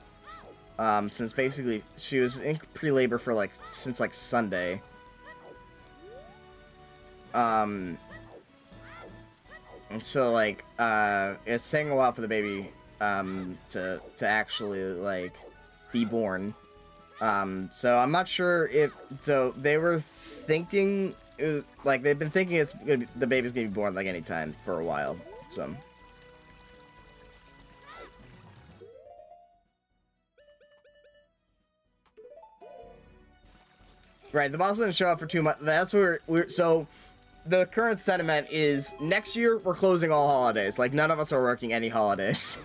Since basically she was in pre-labor for since Sunday. And so it's taking a while for the baby to actually be born. So I'm not sure they were thinking it was they've been thinking the baby's gonna be born any time for a while. So right, the boss didn't show up for 2 months. That's where so the current sentiment is next year we're closing all holidays. None of us are working any holidays.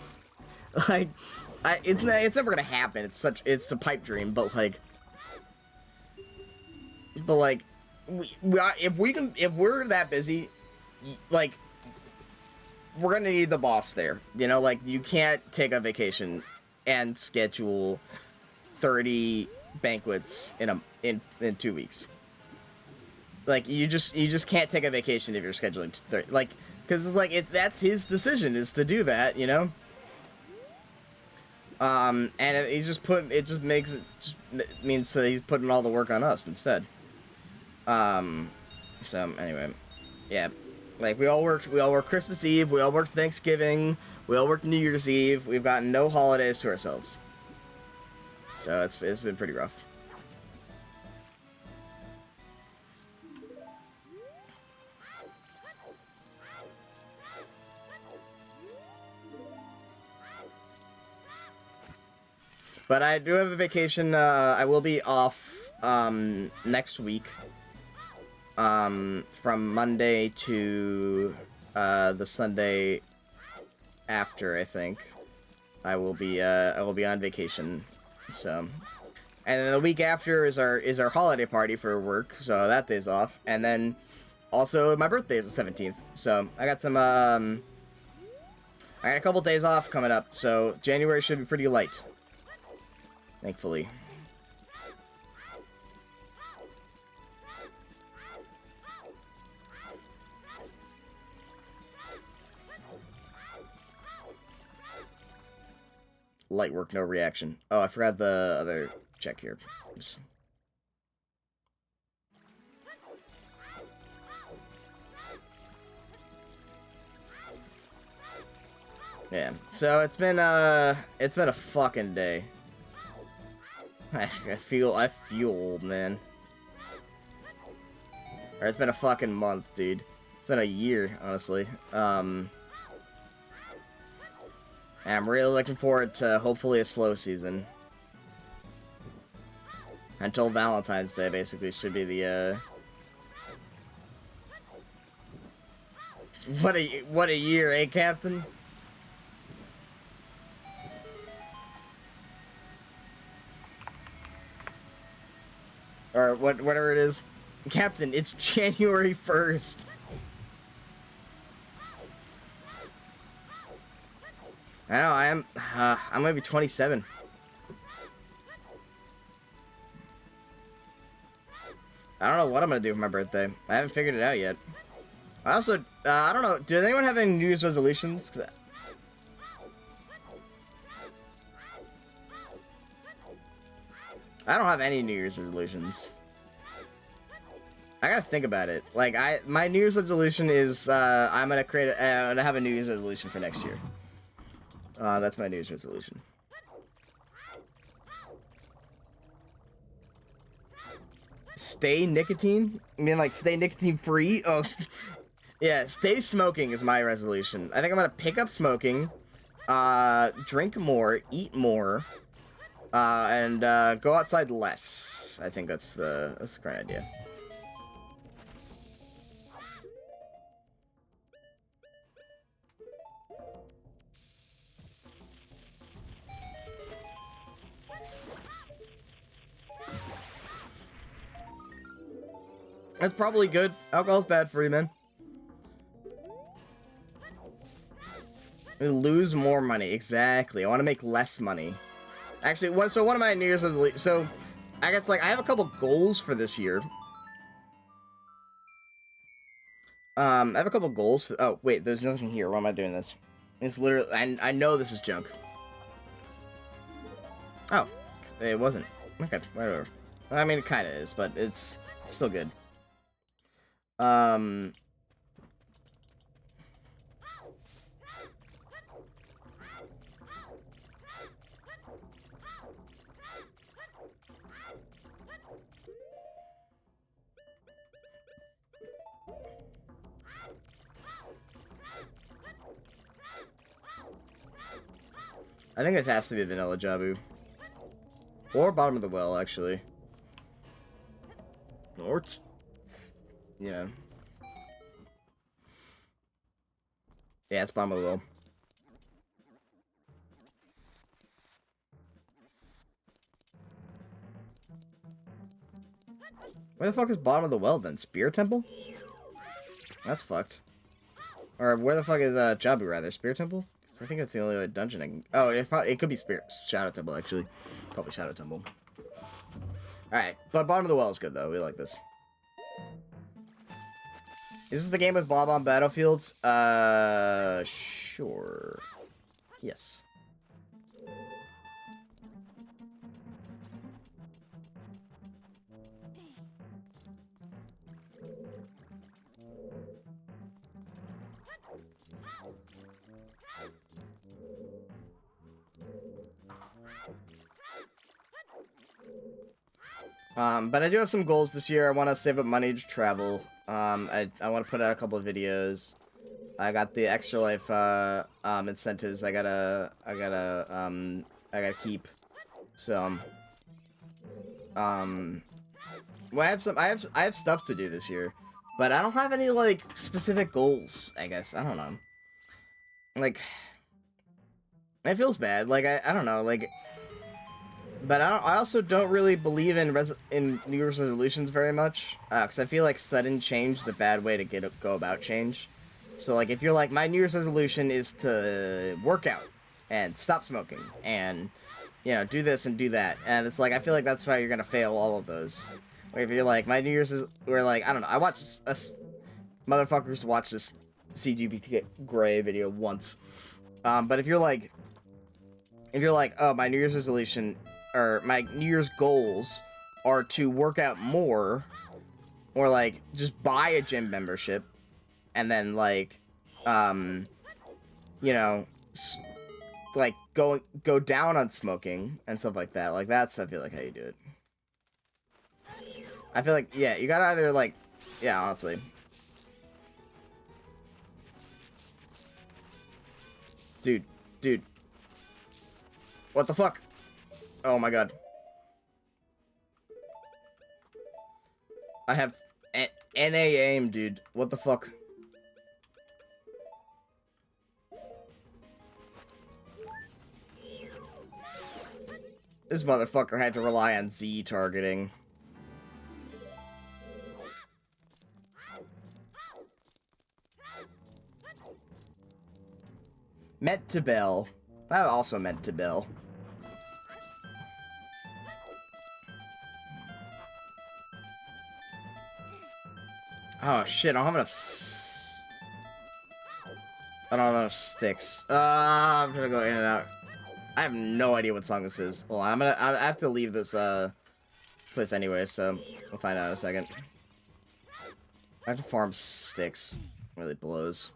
It's never gonna happen. It's a pipe dream, but if we're that busy, we're gonna need the boss there. You know, you can't take a vacation and schedule 30 banquets in 2 weeks. You just can't take a vacation if you're scheduling 30. Because it's that's his decision is to do that. You know. And he's just means that he's putting all the work on us instead. So anyway, yeah, we all work Christmas Eve, we all work Thanksgiving, we all work New Year's Eve. We've got no holidays to ourselves. So it's been pretty rough. But I do have a vacation. I will be off next week. From Monday to the Sunday after, I think. I will be on vacation. So, and then the week after is our holiday party for work. So that day's off, and then also my birthday is the 17th. So I got a couple days off coming up. So January should be pretty light. Thankfully. Light work, no reaction. Oh, I forgot the other check here. Oops. Yeah. So it's been a fucking day. I feel old, man. Or it's been a fucking month, dude. It's been a year, honestly. And I'm really looking forward to hopefully a slow season. Until Valentine's Day, basically, should be the, What a year, eh, Captain? Or whatever it is. Captain, it's January 1st. I know, I'm gonna be 27. I don't know what I'm gonna do for my birthday. I haven't figured it out yet. I also, I don't know, does anyone have any New Year's resolutions? I don't have any New Year's resolutions. I gotta think about it. Like, my New Year's resolution is, I'm gonna have a New Year's resolution for next year. That's my New Year's resolution. Stay nicotine? You mean, like, stay nicotine free? Oh, yeah, stay smoking is my resolution. I think I'm gonna pick up smoking, drink more, eat more, and, go outside less. I think that's the correct idea. That's probably good. Alcohol's bad for you, man. Lose more money. Exactly. I want to make less money. Actually, one of my New Year's resolutions... So, I guess, like, I have a couple goals for this year. I have a couple goals for... Oh, wait. There's nothing here. Why am I doing this? It's literally... I know this is junk. Oh. It wasn't. Okay. Whatever. I mean, it kind of is, but it's still good. I think this has to be Vanilla Jabu. Or Bottom of the Well, actually. Or... Yeah. Yeah, it's Bottom of the Well. Where the fuck is Bottom of the Well, then? Spear Temple? That's fucked. Or where the fuck is, Jabu, rather? Spear Temple? I think that's the only other dungeon I can... Oh, it could be Shadow Temple, actually. Probably Shadow Temple. Alright, but Bottom of the Well is good, though. We like this. Is this the game with Bob on Battlefields? Sure. Yes. But I do have some goals this year. I want to save up money to travel. I want to put out a couple of videos. I got the Extra Life, incentives I gotta keep. So, well, I have stuff to do this year, but I don't have any, like, specific goals, I guess. I don't know. Like, it feels bad. Like, I don't know, like... But I also don't really believe in New Year's resolutions very much, because I feel like sudden change is a bad way to go about change. So, like, if you're like, my New Year's resolution is to work out, and stop smoking, and, you know, do this and do that, and it's like, I feel like that's why you're gonna fail all of those. Or if you're like, my New Year's is, or like, I don't know, I watched motherfuckers watch this CGBT Gray video once. But if you're like, oh, my New Year's resolution... or my New Year's goals are to work out more, or like just buy a gym membership, and then like, you know, like go down on smoking and stuff like that. Like that's, I feel like, how you do it. I feel like, yeah, you gotta either like, yeah, honestly. Dude. What the fuck? Oh my god. I have NA aim, dude. What the fuck? This motherfucker had to rely on Z targeting. Meant to Bell. That also meant to Bell. Oh shit, I don't have enough I don't have enough sticks. I'm gonna go in and out. I have no idea what song this is. Well, I have to leave this place anyway, so we'll find out in a second. I have to farm sticks. Really blows.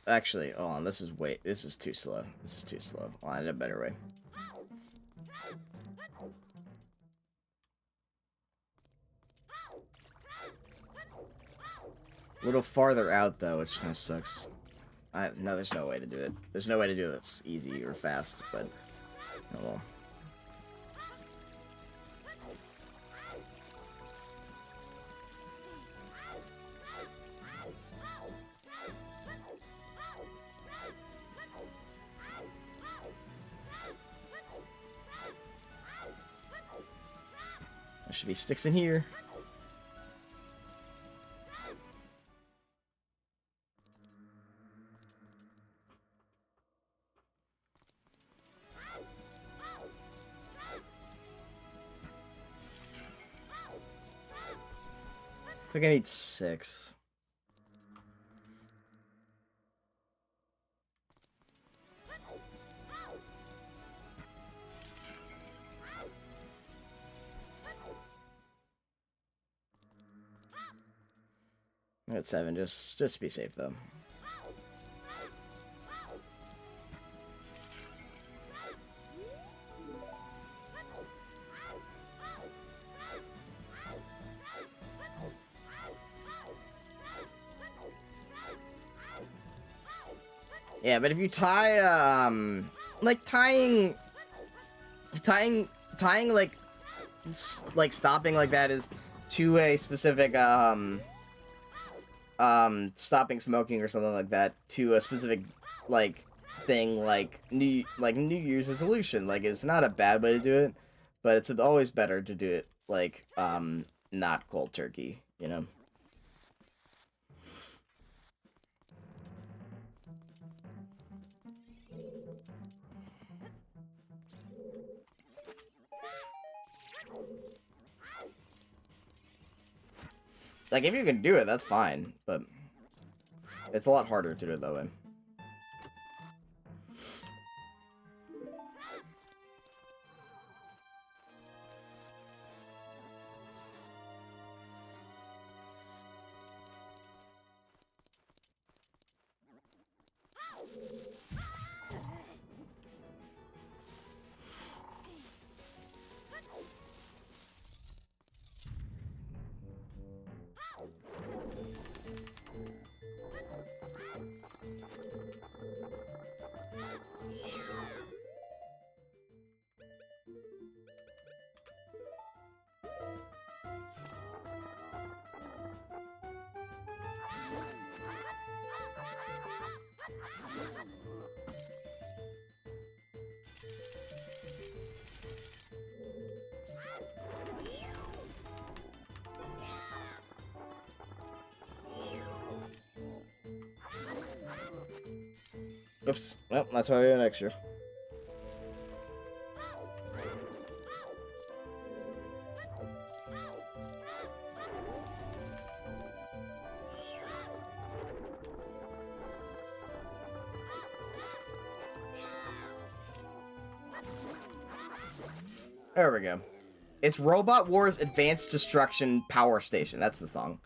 Actually, hold on. This is too slow. This is too slow. I'll find a better way. A little farther out, though, which kind of sucks. No, there's no way to do it. There's no way to do this easy or fast, but oh well. There should be sticks in here. I think I need 6. I got 7, just to be safe though. Yeah, but if you tie, like tying, like stopping like that is to a specific, stopping smoking or something like that to a specific, like, thing, like New Year's resolution. Like, it's not a bad way to do it, but it's always better to do it, like, not cold turkey, you know? Like, if you can do it, that's fine, but it's a lot harder to do it that way. Oops. Well, that's why we have an extra. There we go. It's Robot Wars Advanced Destruction Power Station. That's the song.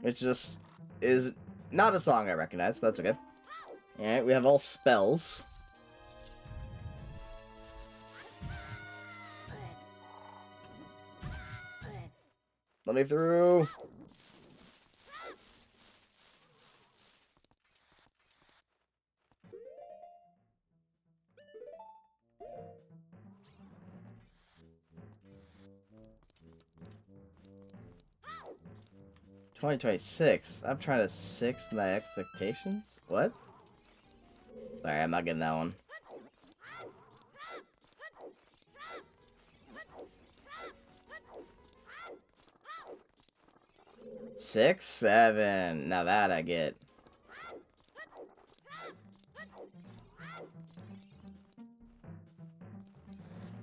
It just is not a song I recognize, but that's okay. Alright, we have all spells. Let me through. 2026. I'm trying to six my expectations. What? Sorry, I'm not getting that one. Six, 7. Now that I get.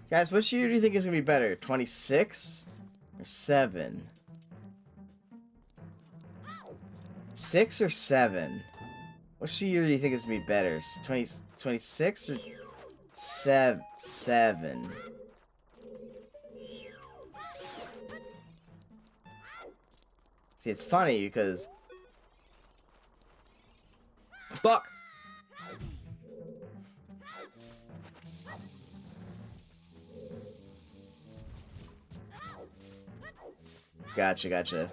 Guys, which year do you think is gonna be better? 26 or 7? 6 or 7? Which year do you think is gonna be better? 26 or 7? See, it's funny because... Fuck! Gotcha.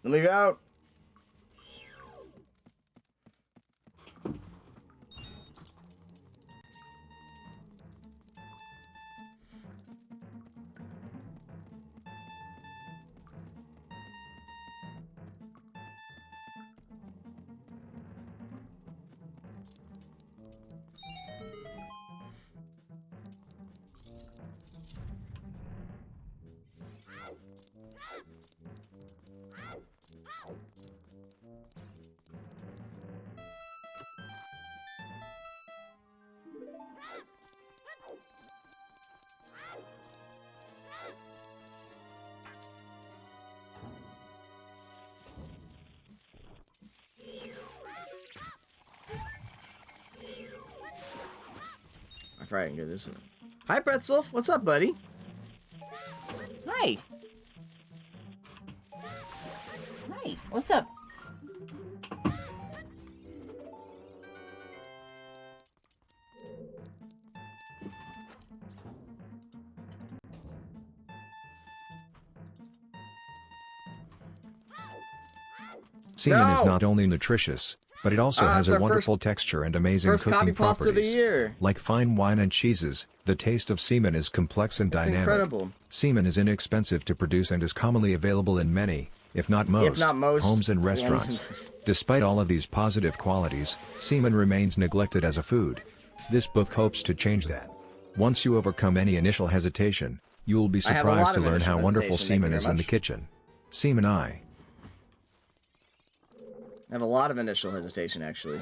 Let me go. I probably can get this. Hi, Pretzel. What's up, buddy? Hi. Hi. What's up? Semen is not only nutritious, but it also has a wonderful texture and amazing cooking properties. Of the year. Like fine wine and cheeses, the taste of semen is complex and dynamic. Incredible. Semen is inexpensive to produce and is commonly available in many, if not most, homes and restaurants. Despite all of these positive qualities, semen remains neglected as a food. This book hopes to change that. Once you overcome any initial hesitation, you will be surprised to learn how wonderful semen is in the kitchen. Semen I have a lot of initial hesitation, actually.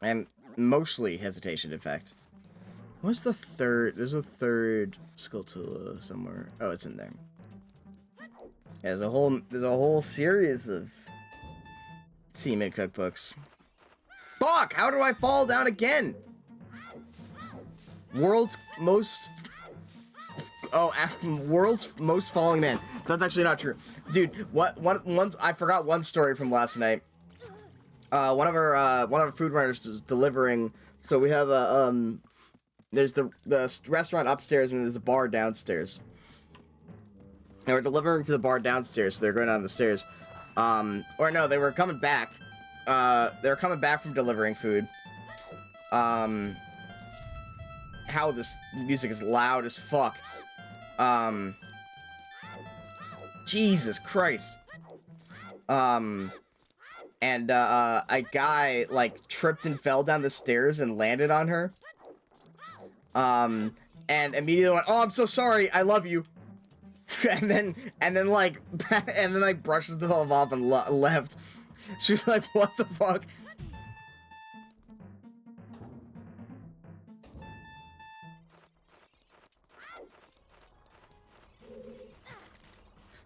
And mostly hesitation, in fact. What's the third? There's a third Skulltula somewhere. Oh, it's in there. Yeah, there's a whole series of semen cookbooks. Fuck! How do I fall down again? World's most falling man. That's actually not true, dude. Once I forgot one story from last night. One of our food runners is delivering. So we have there's the restaurant upstairs and there's a bar downstairs. And we're delivering to the bar downstairs. So they're going down the stairs. Or no, they were coming back. They were coming back from delivering food. How this music is loud as fuck. Jesus Christ. And a guy like tripped and fell down the stairs and landed on her. And immediately went, "Oh, I'm so sorry. I love you." and then brushed himself off and left. She was like, "What the fuck?"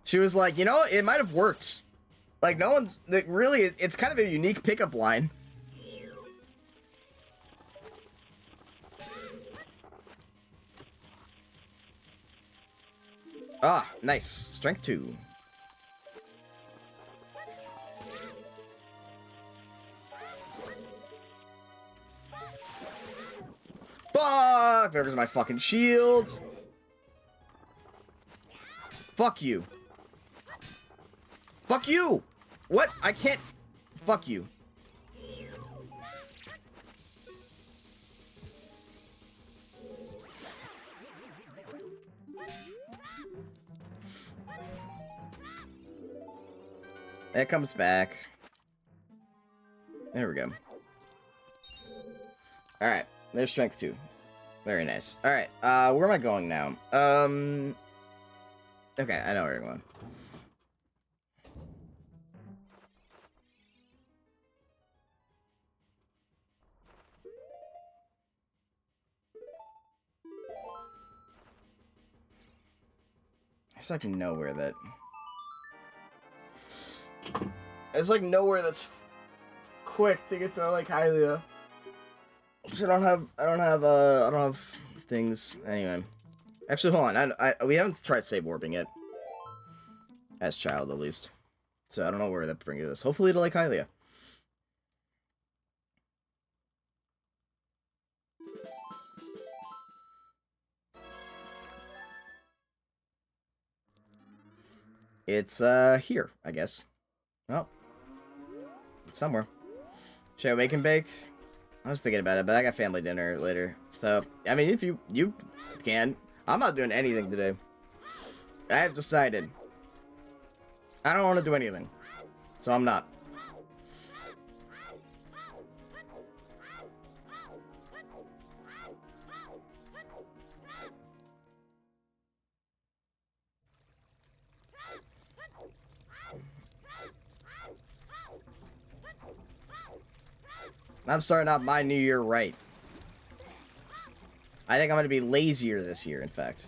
She was like, "You know, it might have worked. Like, no one's... Like, really, it's kind of a unique pickup line." Ah, nice. Strength 2. Fuck! There's my fucking shield. Fuck you. Fuck you! What? I can't... Fuck you. It comes back. There we go. Alright. There's strength 2. Very nice. Alright. Where am I going now? Okay, I know where I'm going. It's like nowhere that... It's like nowhere that's quick to get to like Hylia. I don't have things. Anyway. Actually, hold on. We haven't tried save warping yet. As child, at least. So I don't know where that brings us. Hopefully to like Hylia. It's, here, I guess. Well, it's somewhere. Should I wake and bake? I was thinking about it, but I got family dinner later. So, I mean, if you can. I'm not doing anything today. I have decided. I don't want to do anything. So I'm not. I'm starting out my new year right. I think I'm going to be lazier this year, in fact.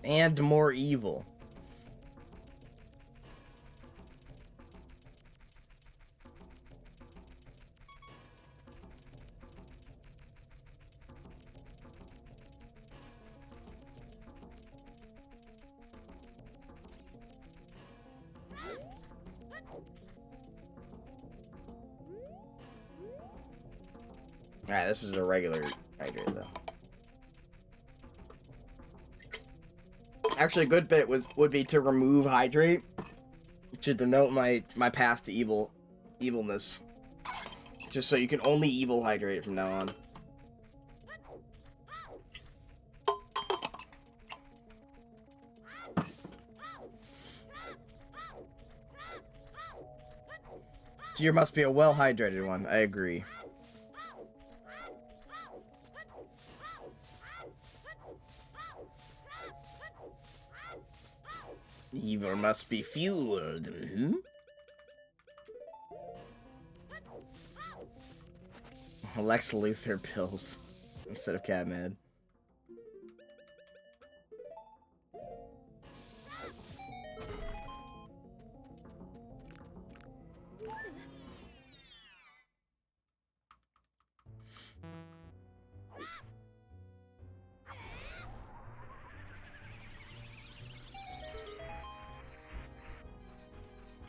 And more evil. Alright, this is a regular hydrate, though. Actually, a good bit would be to remove hydrate to denote my path to evilness. Just so you can only evil hydrate from now on. So you must be a well-hydrated one. I agree. Evil must be fueled. Mm-hmm. Lex Luthor build instead of Catman.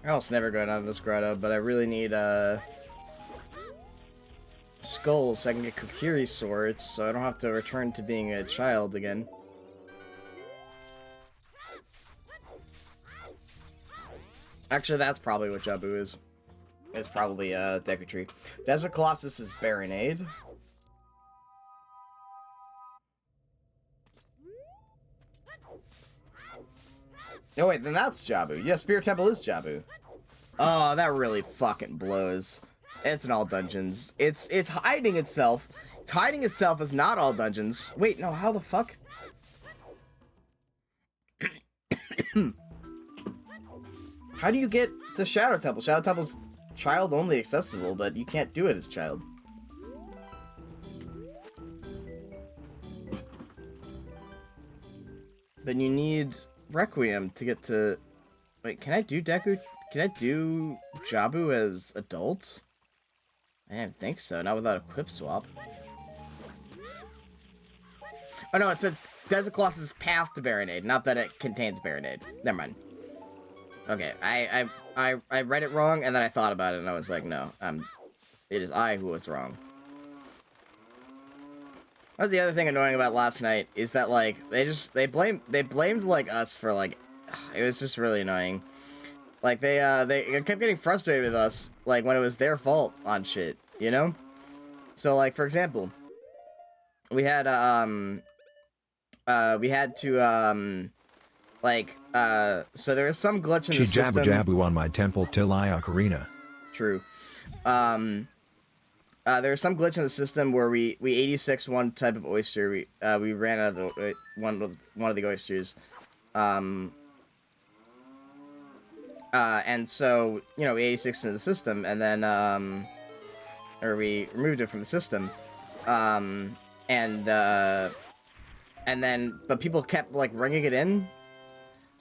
I almost never go down this grotto, but I really need skulls so I can get Kokiri swords, so I don't have to return to being a child again. Actually, that's probably what Jabu is. It's probably Deku Tree. Desert Colossus is Baronade. Oh wait, then that's Jabu. Yeah, Spirit Temple is Jabu. Oh, that really fucking blows. It's in all dungeons. It's hiding itself. It's hiding itself as not all dungeons. Wait, no, how the fuck? How do you get to Shadow Temple? Shadow Temple's child only accessible, but you can't do it as child. Then you need Requiem to get to... Wait, can I do Deku? Can I do Jabu as adult? I didn't think so. Not without a equip swap. Oh no, it said Desert Colossus' path to Baronade, not that it contains Baronade. Never mind. Okay, I read it wrong, and then I thought about it, and I was like, no, it is I who was wrong. That was the other thing annoying about last night, is that, like, they blamed, like, us for, like, it was just really annoying. Like, they kept getting frustrated with us, like, when it was their fault on shit, you know? So, like, for example, we had to, so there was some glitch in the system. She jabbu on my temple till I Ocarina. True. There was some glitch in the system where we 86 one type of oyster. We ran out of the one of the oysters. And so, you know, we 86 into the system, and then, or we removed it from the system. And then, but people kept, like, ringing it in.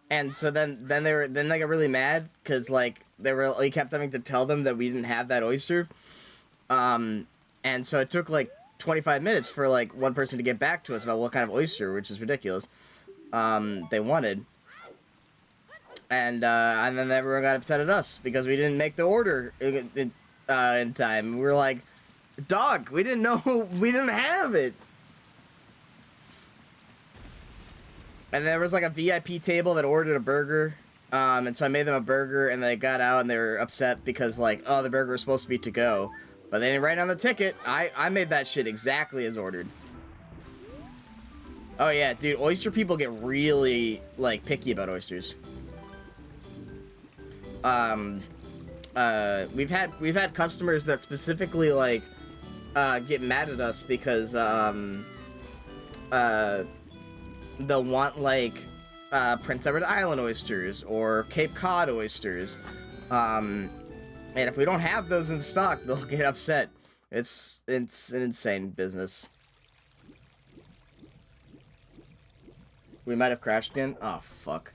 And so then they got really mad, because, like, we kept having to tell them that we didn't have that oyster. And so it took, like, 25 minutes for, like, one person to get back to us about what kind of oyster, which is ridiculous, they wanted. And then everyone got upset at us because we didn't make the order in time. We were like, dog, we didn't know, we didn't have it. And there was, like, a VIP table that ordered a burger. And so I made them a burger, and they got out and they were upset because, like, oh, the burger was supposed to be to go. But they didn't write on the ticket. I made that shit exactly as ordered. Oh yeah, dude, oyster people get really, like, picky about oysters. We've had customers that specifically, like, get mad at us because, they'll want, like, Prince Edward Island oysters or Cape Cod oysters. And if we don't have those in stock, they'll get upset. It's an insane business. We might have crashed again. Oh, fuck.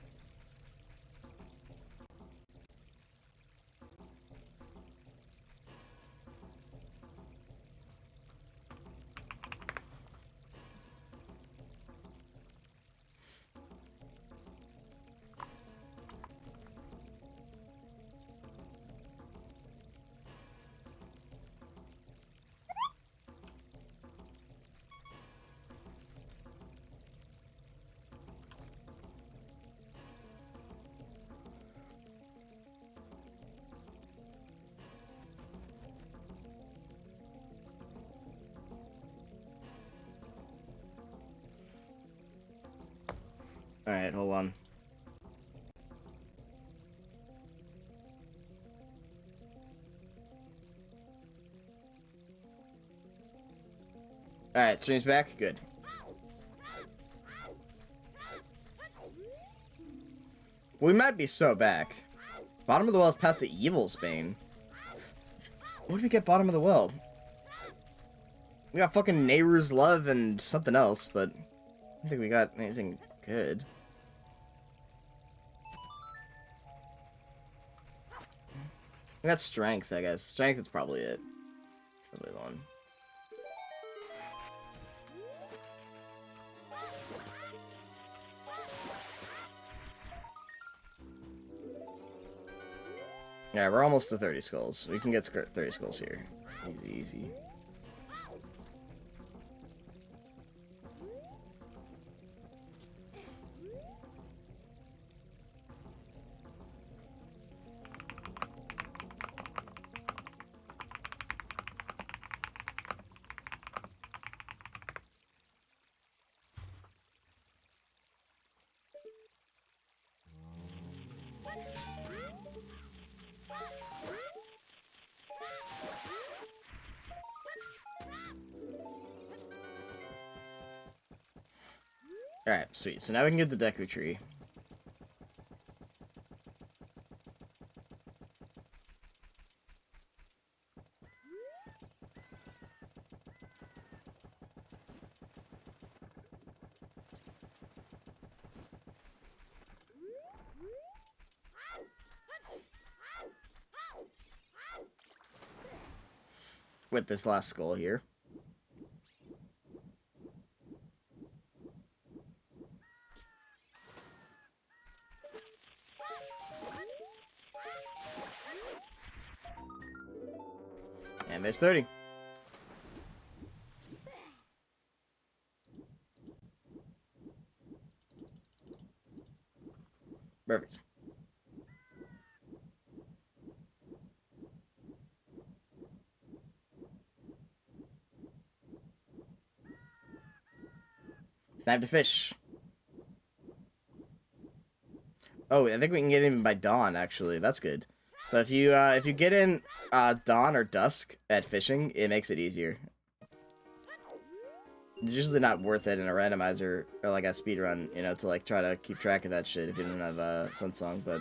Alright, hold on. Alright, stream's back? Good. We might be so back. Bottom of the Well's path to Evil's Bane. What did we get bottom of the well? We got fucking Nehru's Love and something else, but I don't think we got anything good. We got Strength, I guess. Strength is probably it. Probably the one. Yeah, we're almost to 30 skulls. We can get 30 skulls here. Easy, easy. Alright, sweet. So now we can get the Deku Tree. With this last skull here. And there's 30. Perfect. Time to fish. Oh, I think we can get in by dawn, actually. That's good. So if you get in dawn or dusk at fishing, it makes it easier. It's usually not worth it in a randomizer or like a speed run, you know, to like try to keep track of that shit if you don't have Sunsong, but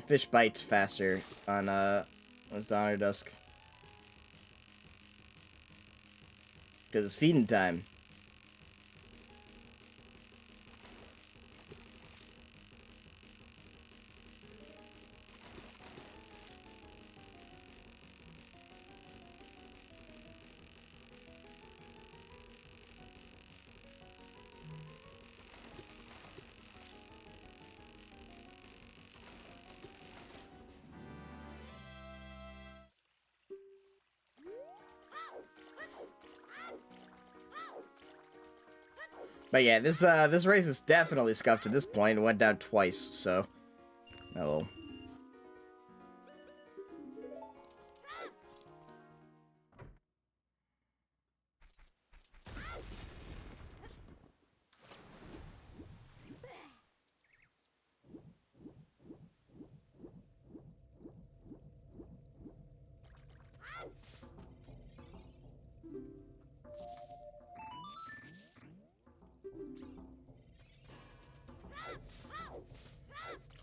fish bite faster on it's dawn or dusk. Because it's feeding time. But yeah, this race is definitely scuffed at this point. It went down twice, so oh well.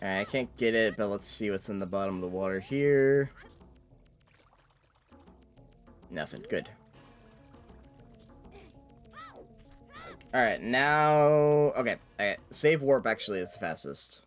Alright, I can't get it, but let's see what's in the bottom of the water here. Nothing. Good. Alright, now... Okay, alright. Save warp actually is the fastest.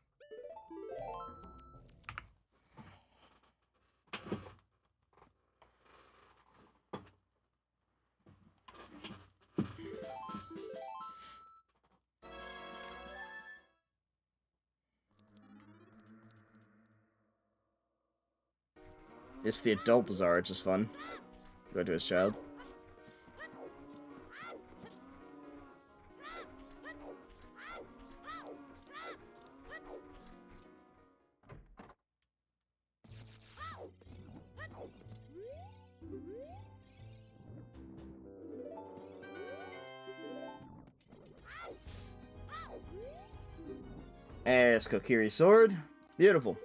It's the adult bazaar, which is fun. Go to his child. There's Kokiri's sword. Beautiful.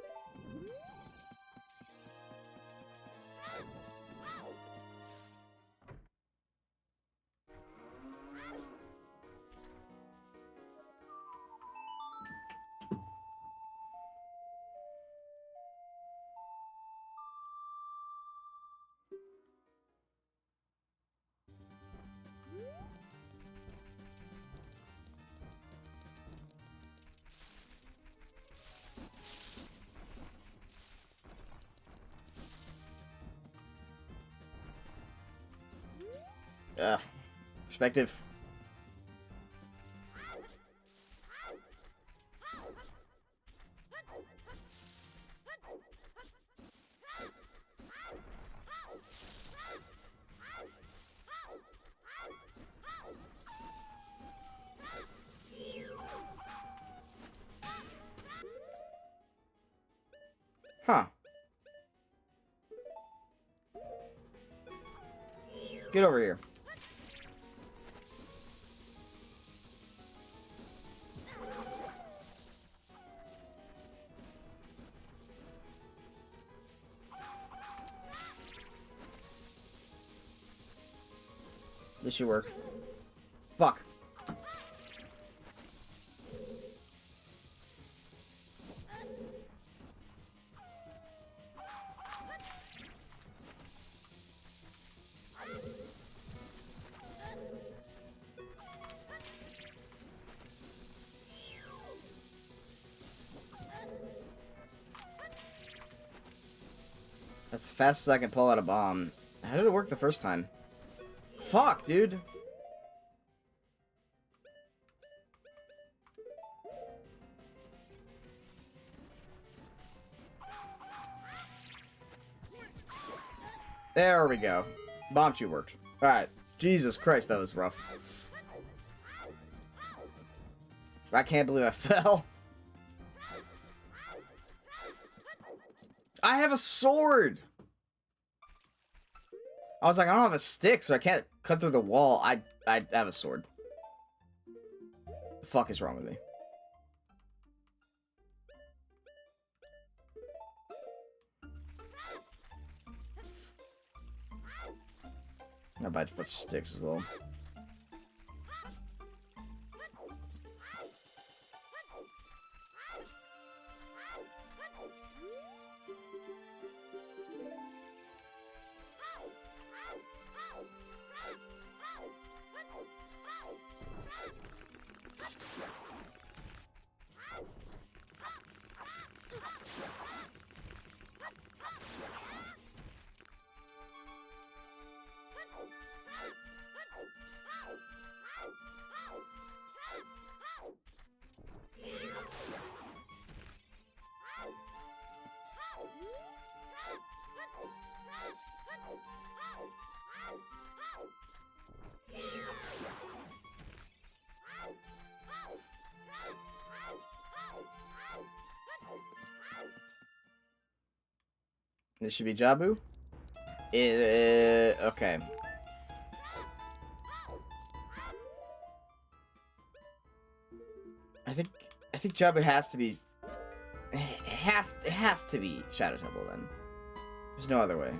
Perspective. Huh. Get over here. This should work. Fuck. That's the fastest I can pull out a bomb. How did it work the first time? Fuck, dude. There we go. Bomb shoot worked. Alright. Jesus Christ, that was rough. I can't believe I fell. I have a sword! I was like, I don't have a stick, so I can't cut through the wall. I have a sword. The fuck is wrong with me? I buy a bunch of sticks as well. This should be Jabu. Okay. I think Jabu has to be. It has to be Shadow Temple then. There's no other way.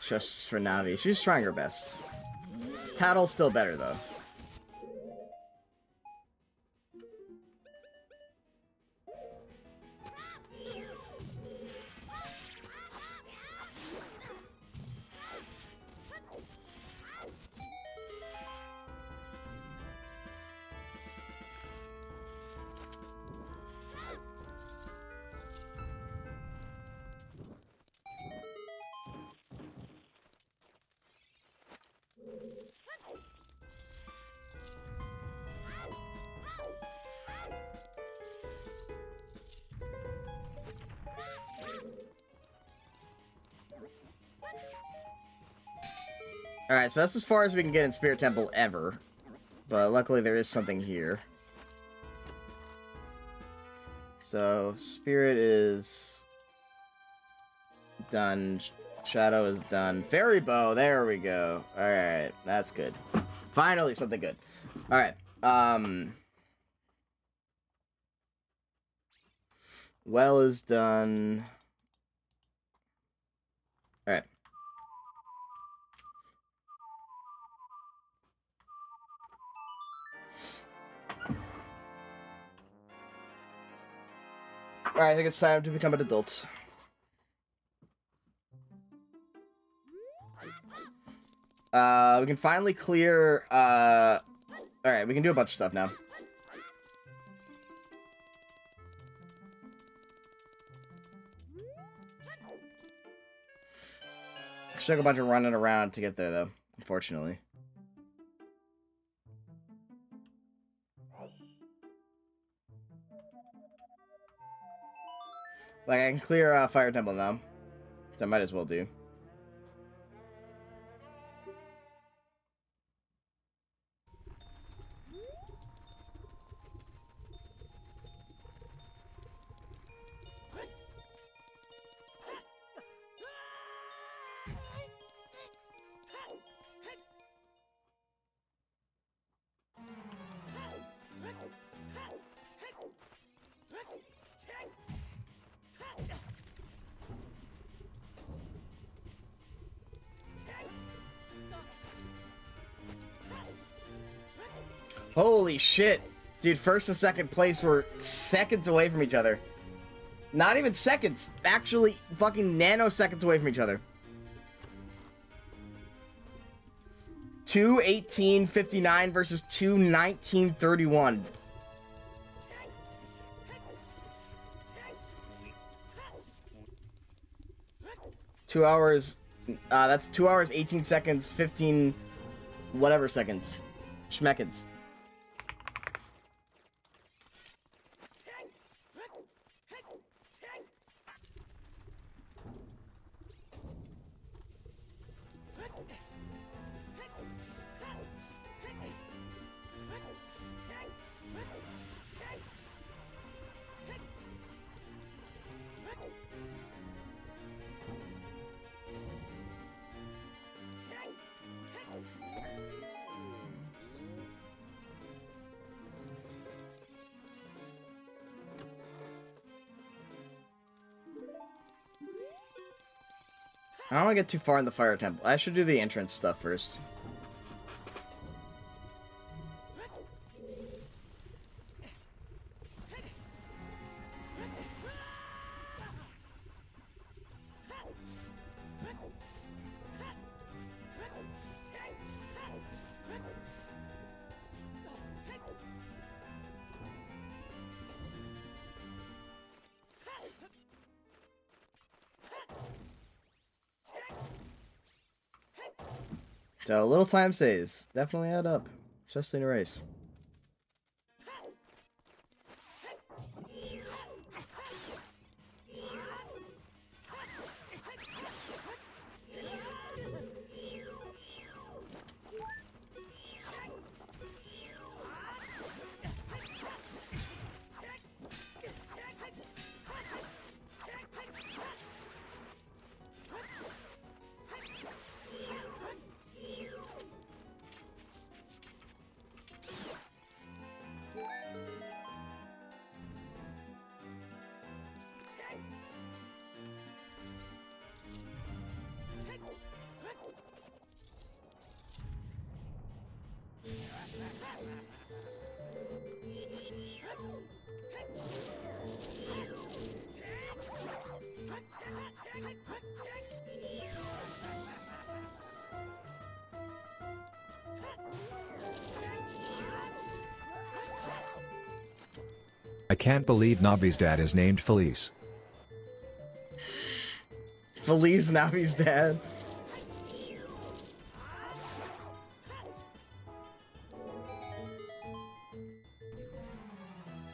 Just for Navi. She's trying her best. Tattle's still better, though. Alright, so that's as far as we can get in Spirit Temple ever. But luckily there is something here. So, Spirit is done. Shadow is done. Fairy Bow, there we go. Alright, that's good. Finally, something good. Alright, Well is done. Alright. Alright, I think it's time to become an adult. We can finally clear, Alright, we can do a bunch of stuff now. Took a bunch of running around to get there, though, unfortunately. Like, I can clear Fire Temple now. So I might as well do. Holy shit. Dude, first and second place were seconds away from each other. Not even seconds. Actually, fucking nanoseconds away from each other. 2:18:59 versus 2:19:31. Two hours That's 2 hours, 18 seconds, 15 whatever seconds. Schmeckens. I don't want to get too far in the fire temple. I should do the entrance stuff first. So, little time saves. Definitely add up. Especially in a race. I can't believe Navi's dad is named Felice. Felice Navi's dad.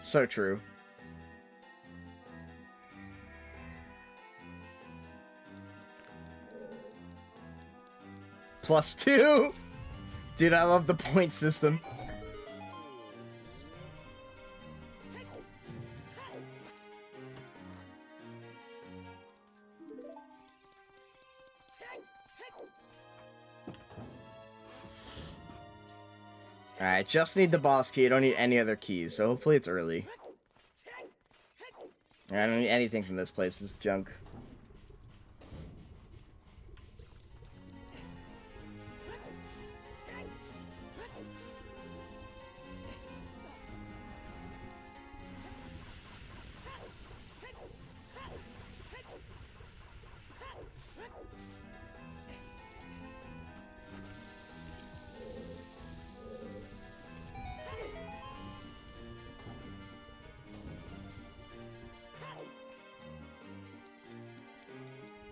So true. +2! Dude, I love the point system. Alright, just need the boss key. I don't need any other keys, so hopefully it's early. I don't need anything from this place. This is junk.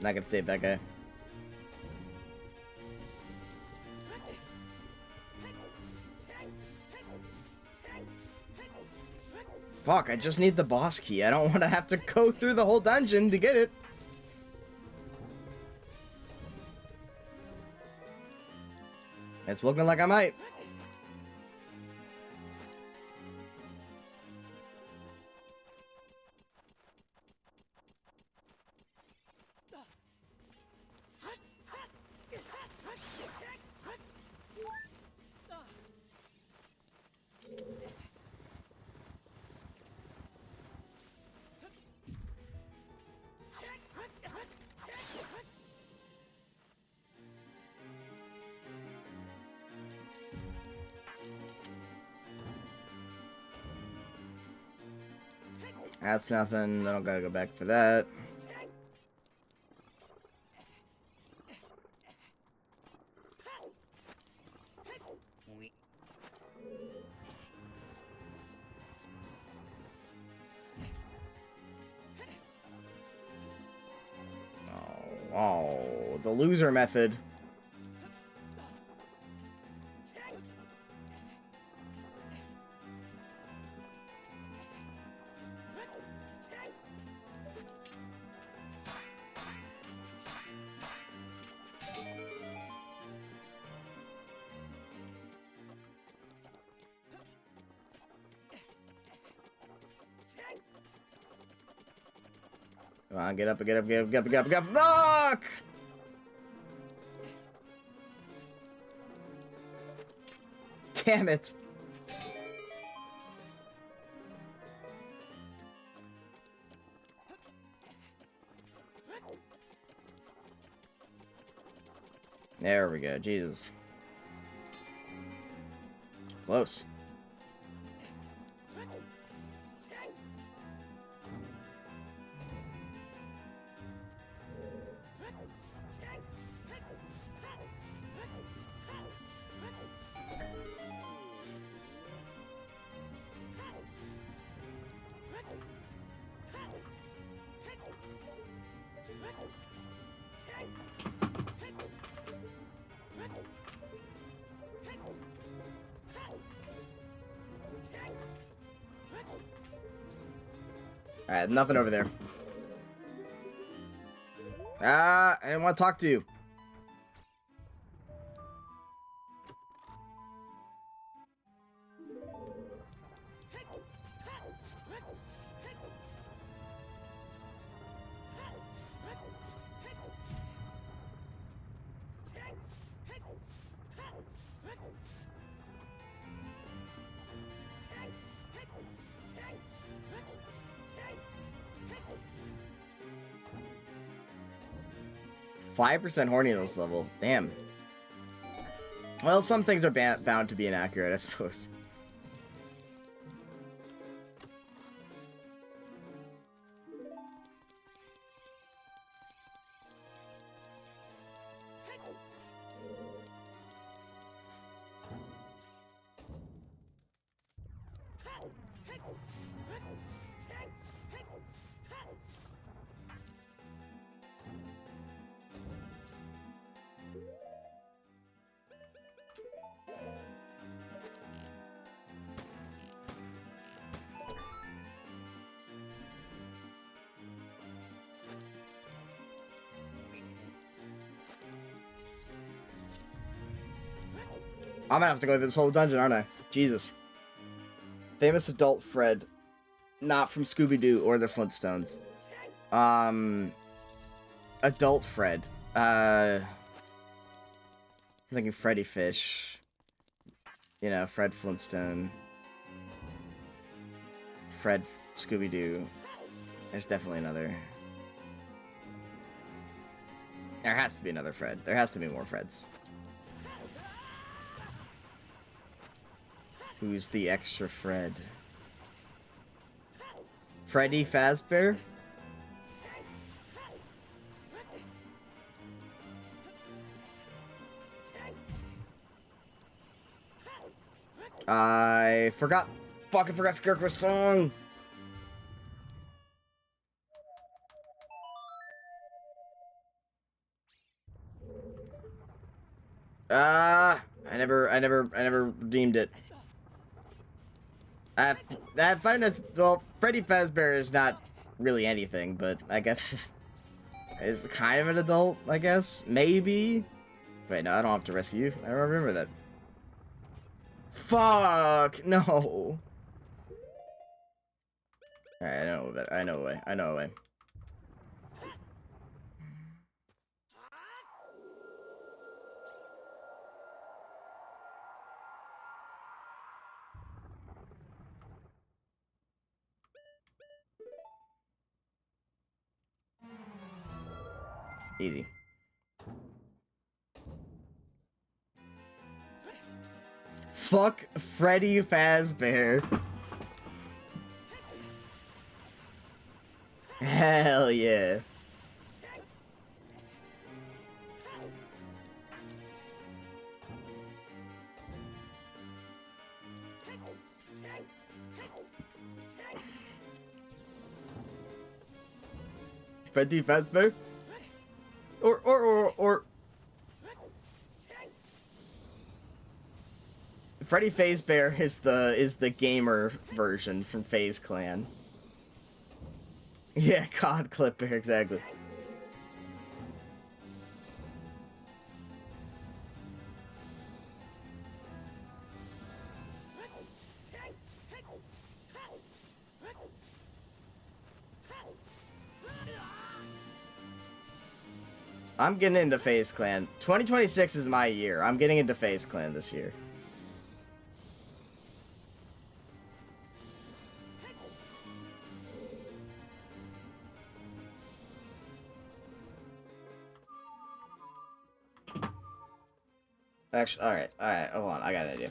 Not gonna save that guy. Fuck, I just need the boss key. I don't want to have to go through the whole dungeon to get it. It's looking like I might. That's nothing. I don't gotta go back for that. Oh, the loser method. Come on, get up, get up, get up, get up, get up, get up. Fuck! Damn it. There we go, Jesus. Close. Alright, nothing over there. I didn't want to talk to you. %5 horny in this level. Damn. Well, some things are bound to be inaccurate, I suppose. I'm gonna have to go through this whole dungeon, aren't I? Jesus. Famous adult Fred. Not from Scooby-Doo or the Flintstones. Adult Fred. I'm thinking Freddy Fish. You know, Fred Flintstone. Fred Scooby-Doo. There's definitely another. There has to be another Fred. There has to be more Freds. Who's the extra Fred? Freddy Fazbear? I forgot. Fucking forgot Scarecrow's song. I never redeemed it. I find this, well, Freddy Fazbear is not really anything, but I guess is kind of an adult, I guess. Maybe. Wait, no, I don't have to rescue you. I remember that. Fuck! No! Alright, I know better. I know a way. I know a way. Easy. Fuck Freddy Fazbear. Hell yeah. Freddy Fazbear? Or Freddy Fazbear is the gamer version from FaZe Clan. Yeah, COD Clip Bear, exactly. I'm getting into FaZe Clan. 2026 is my year. I'm getting into FaZe Clan this year. Actually, alright, hold on, I got an idea.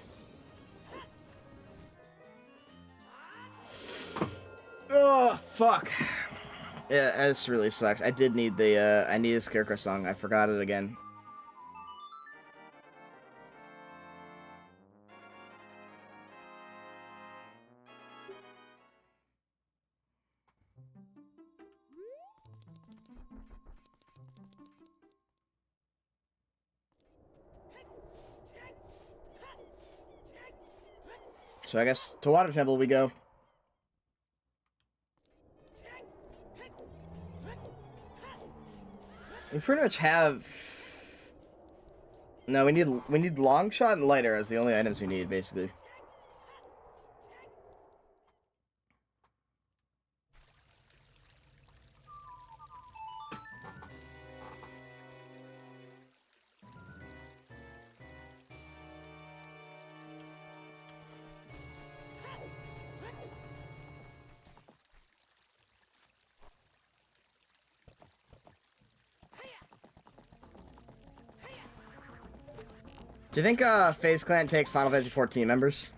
Oh, fuck. Yeah, this really sucks. I did need the, I need a Scarecrow song. I forgot it again. So I guess to Water Temple we go. We pretty much have... No, we need long shot and lighter as the only items we need, basically. Do you think FaZe Clan takes Final Fantasy 14 members?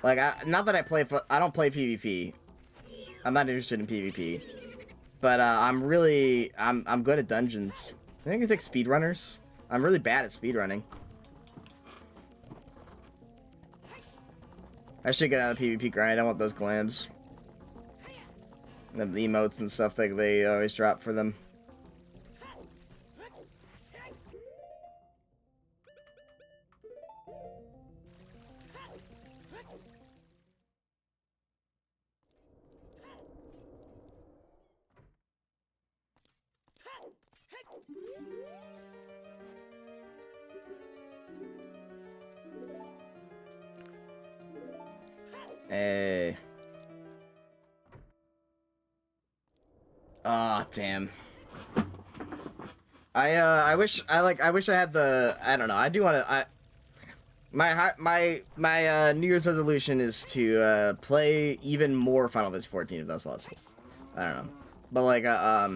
Like, not that I don't play PvP. I'm not interested in PvP. But I'm good at dungeons. I think you take speedrunners. I'm really bad at speedrunning. I should get on a PvP grind. I want those glams. And the emotes and stuff that they always drop for them. Hey. Ah, oh, damn. I wish I had the, I don't know. I do want to my New Year's resolution is to play even more Final Fantasy 14 if that's possible. I don't know. But like I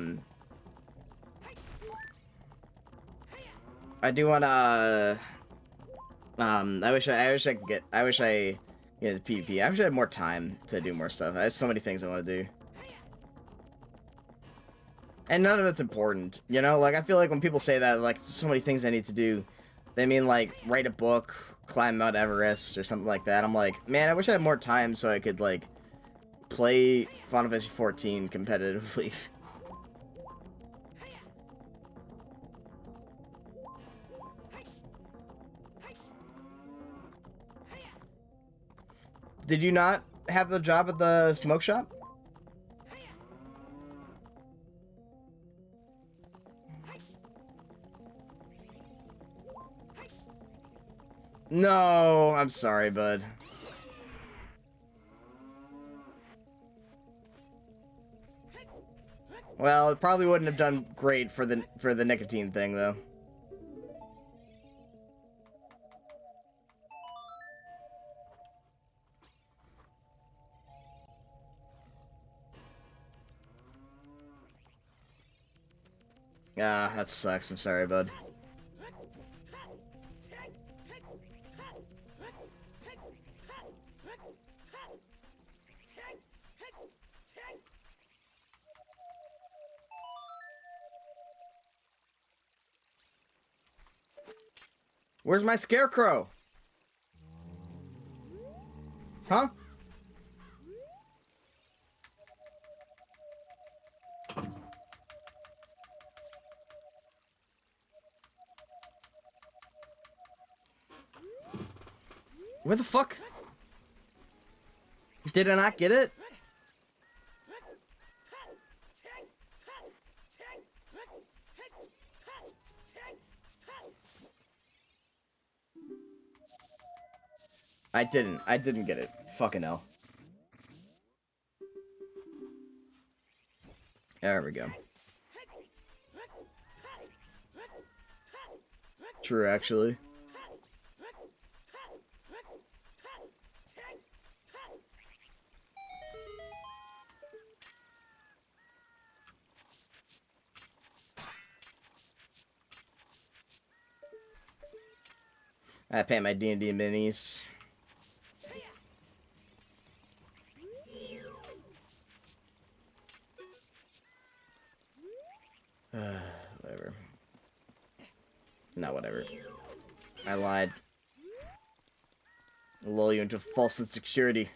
do want to I wish I could get the PvP. I wish I had more time to do more stuff. I have so many things I want to do. And none of it's important, you know? Like, I feel like when people say that, like, so many things I need to do, they mean, like, write a book, climb Mount Everest, or something like that. I'm like, man, I wish I had more time so I could, like, play Final Fantasy 14 competitively. Did you not have the job at the smoke shop? No, I'm sorry, bud. Well, it probably wouldn't have done great for the nicotine thing, though. Ah, that sucks. I'm sorry, bud. Where's my scarecrow? Huh? Where the fuck? Did I not get it? I didn't get it. Fucking hell. There we go. True, actually. I pay my D&D minis. Whatever. Not whatever. I lied. I'll lull you into false insecurity.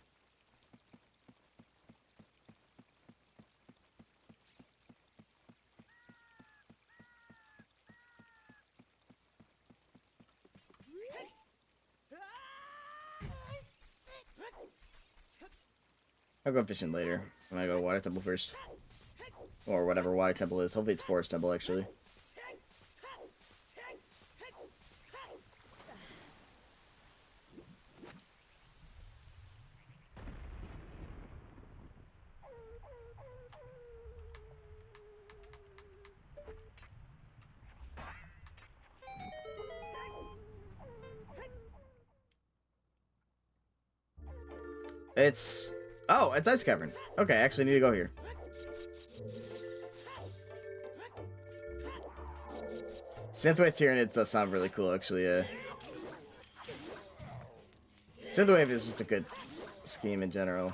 I'll go fishing later. I'm gonna go to Water Temple first. Or whatever Water Temple is. Hopefully it's Forest Temple, actually. It's... Oh, it's Ice Cavern. Okay, I actually need to go here. Synthwave Tyranids does sound really cool, actually, yeah. Synthwave is just a good scheme in general.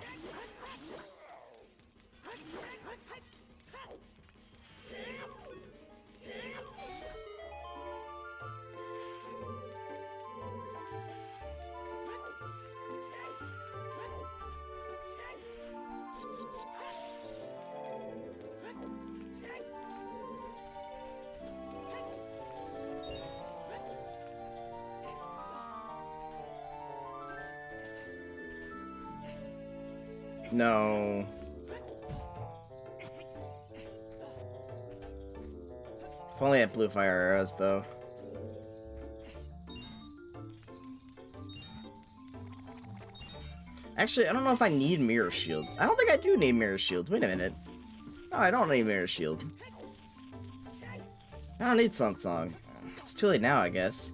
No. If only I had blue fire arrows, though. Actually, I don't know if I need Mirror Shield. I don't think I do need Mirror Shield. Wait a minute. No, I don't need Mirror Shield. I don't need Sun Song. It's too late now, I guess.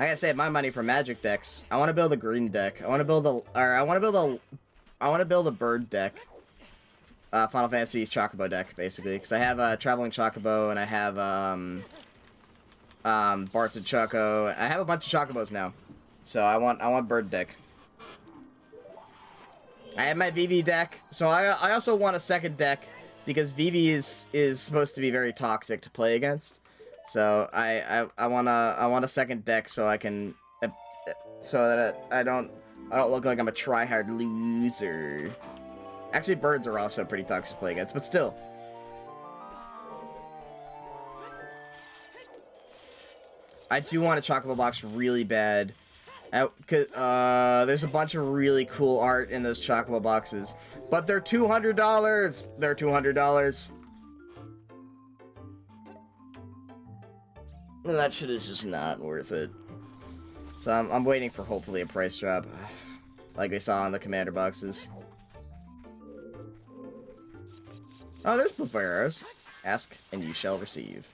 I gotta save my money for magic decks. I want to build a green deck. I want to build a bird deck. Final Fantasy Chocobo deck, basically, because I have a Traveling Chocobo and I have Barts and Choco. I have a bunch of Chocobos now, so I want bird deck. I have my VV deck, so I also want a second deck because VV is supposed to be very toxic to play against. So I want a second deck so I can so that I don't look like I'm a try-hard loser. Actually, birds are also pretty toxic to play against, but still. I do want a Chocobo box really bad. There's a bunch of really cool art in those Chocobo boxes, but they're $200. They're $200. And that shit is just not worth it. So I'm waiting for hopefully a price drop, like I saw on the commander boxes. Oh, there's blue fire arrows. Ask and you shall receive.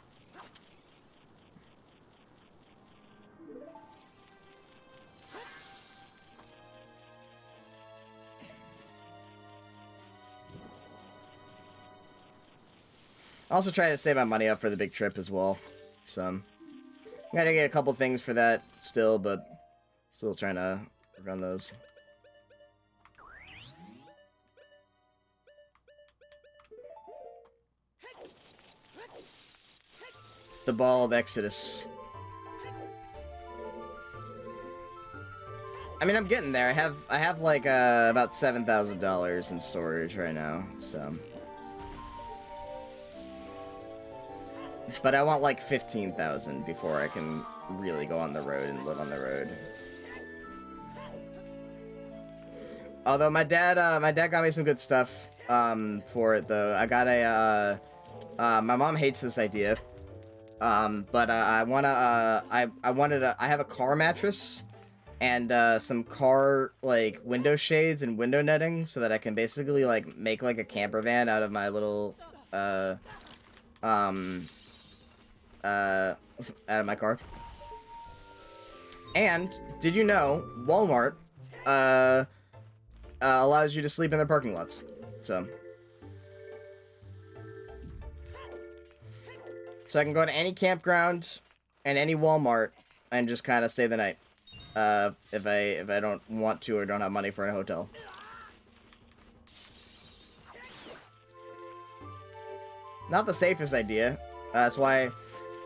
I also try to save my money up for the big trip as well. So I'm gonna get a couple things for that still, but still trying to run those. The Ball of Exodus. I mean, I'm getting there. I have like about $7,000 in storage right now, so. But I want like 15,000 before I can really go on the road and live on the road. Although my dad got me some good stuff for it though. I got a my mom hates this idea. But I have a car mattress and some car like window shades and window netting so that I can basically like make like a camper van out of my little out of my car. And did you know Walmart allows you to sleep in their parking lots? So I can go to any campground and any Walmart and just kind of stay the night. If I don't want to or don't have money for a hotel. Not the safest idea. That's why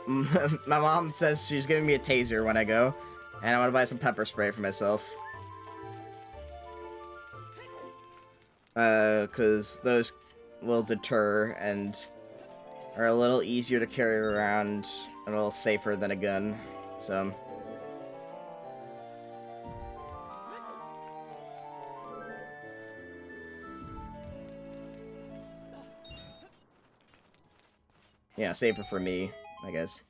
my mom says she's giving me a taser when I go. And I want to buy some pepper spray for myself. Because those will deter and are a little easier to carry around, a little safer than a gun, so. Yeah, safer for me, I guess.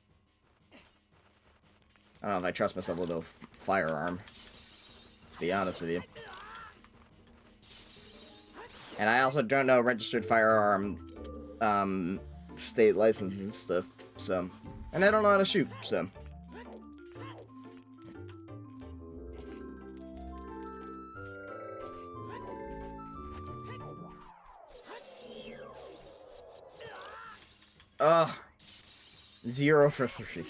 I don't know if I trust myself with a firearm, to be honest with you. And I also don't know registered firearm, state licenses and stuff, so. And I don't know how to shoot, so. Ugh. 0 for 3.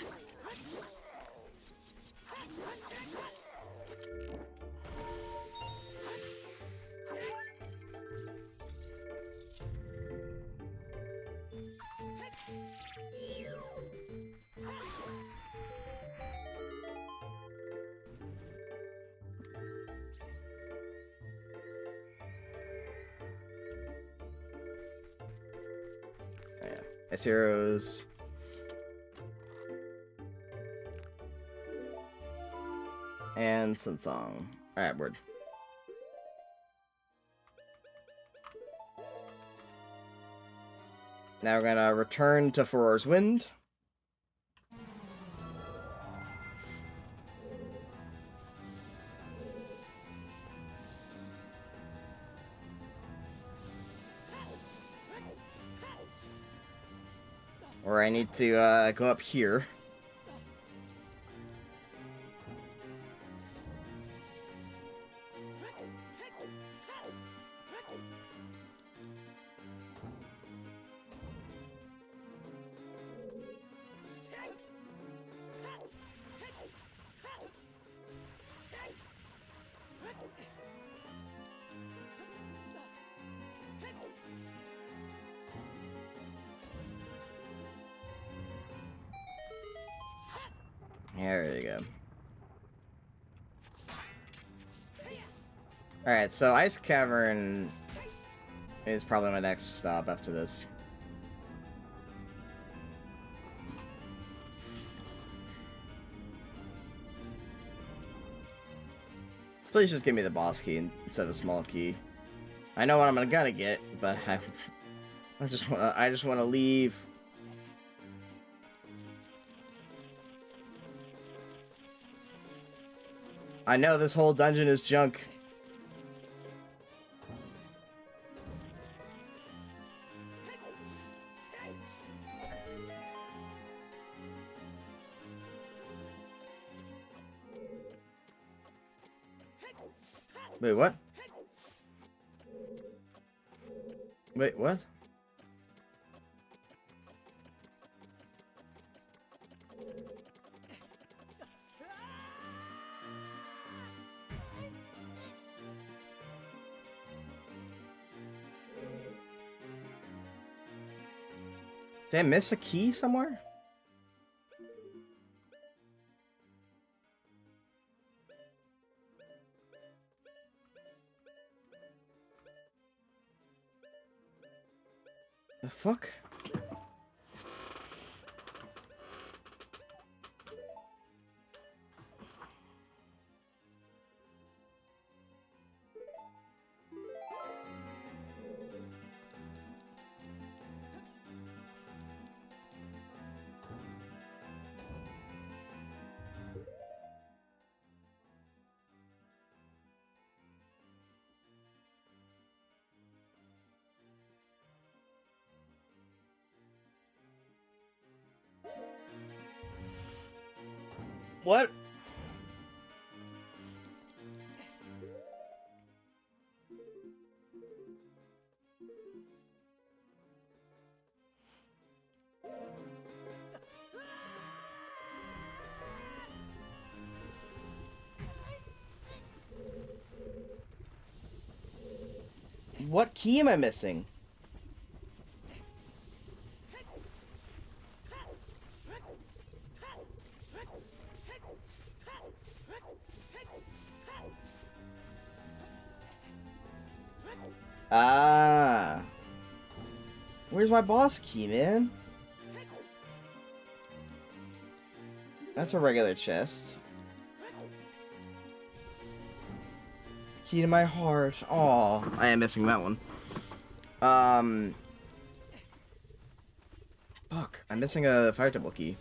Ice Heroes. And Sunsong. Alright, word. Now we're gonna return to Furor's Wind. Where I need to go up here. There you go. Alright, so Ice Cavern is probably my next stop after this. Please just give me the boss key instead of a small key. I know what I'm gonna get, but I just wanna leave. I know this whole dungeon is junk. Wait, what? Wait, what? Did I miss a key somewhere? The fuck? What? What key am I missing? Ah. Where's my boss key, man? That's a regular chest. Key to my heart. Aw, I am missing that one. Fuck, I'm missing a fire temple key.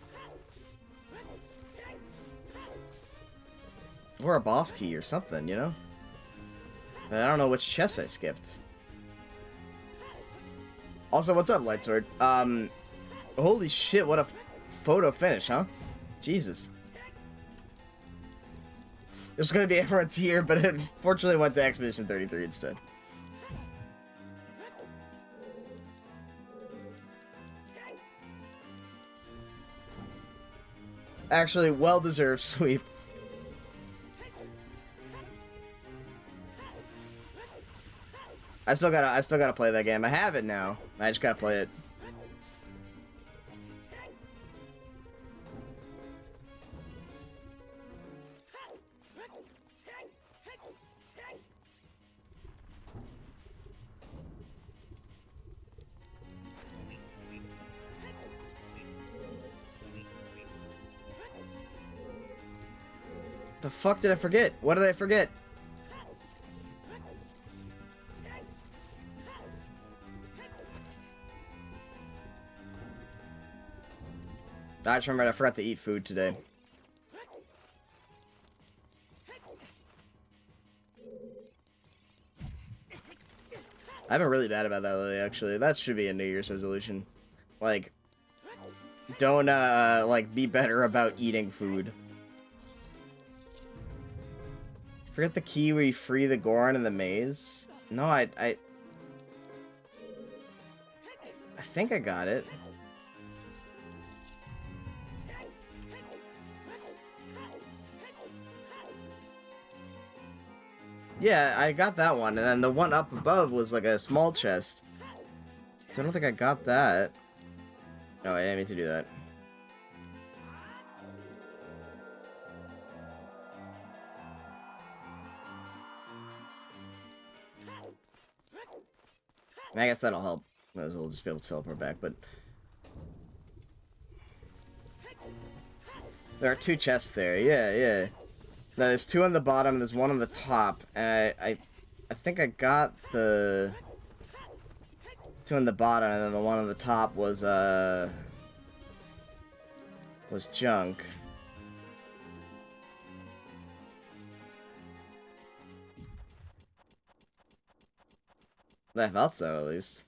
Or a boss key or something, you know? But I don't know which chest I skipped. Also, what's up, Lightsword? Holy shit, what a photo finish, huh? Jesus. There's gonna be everyone's here, but it unfortunately went to Expedition 33 instead. Actually, well-deserved sweep. I still gotta play that game. I have it now. I just gotta play it. The fuck did I forget? What did I forget? I just remembered I forgot to eat food today. I've been really bad about that lately, actually. That should be a New Year's resolution. Like, don't, like, be better about eating food. Forget the key where you free the Goron in the maze? No, I think I got it. Yeah, I got that one, and then the one up above was like a small chest. So I don't think I got that. No, I didn't mean to do that. I guess that'll help. Might as well just be able to teleport back, but... There are two chests there, yeah. No, there's two on the bottom, and there's one on the top, and I think I got the two on the bottom, and then the one on the top was junk. I thought so, at least.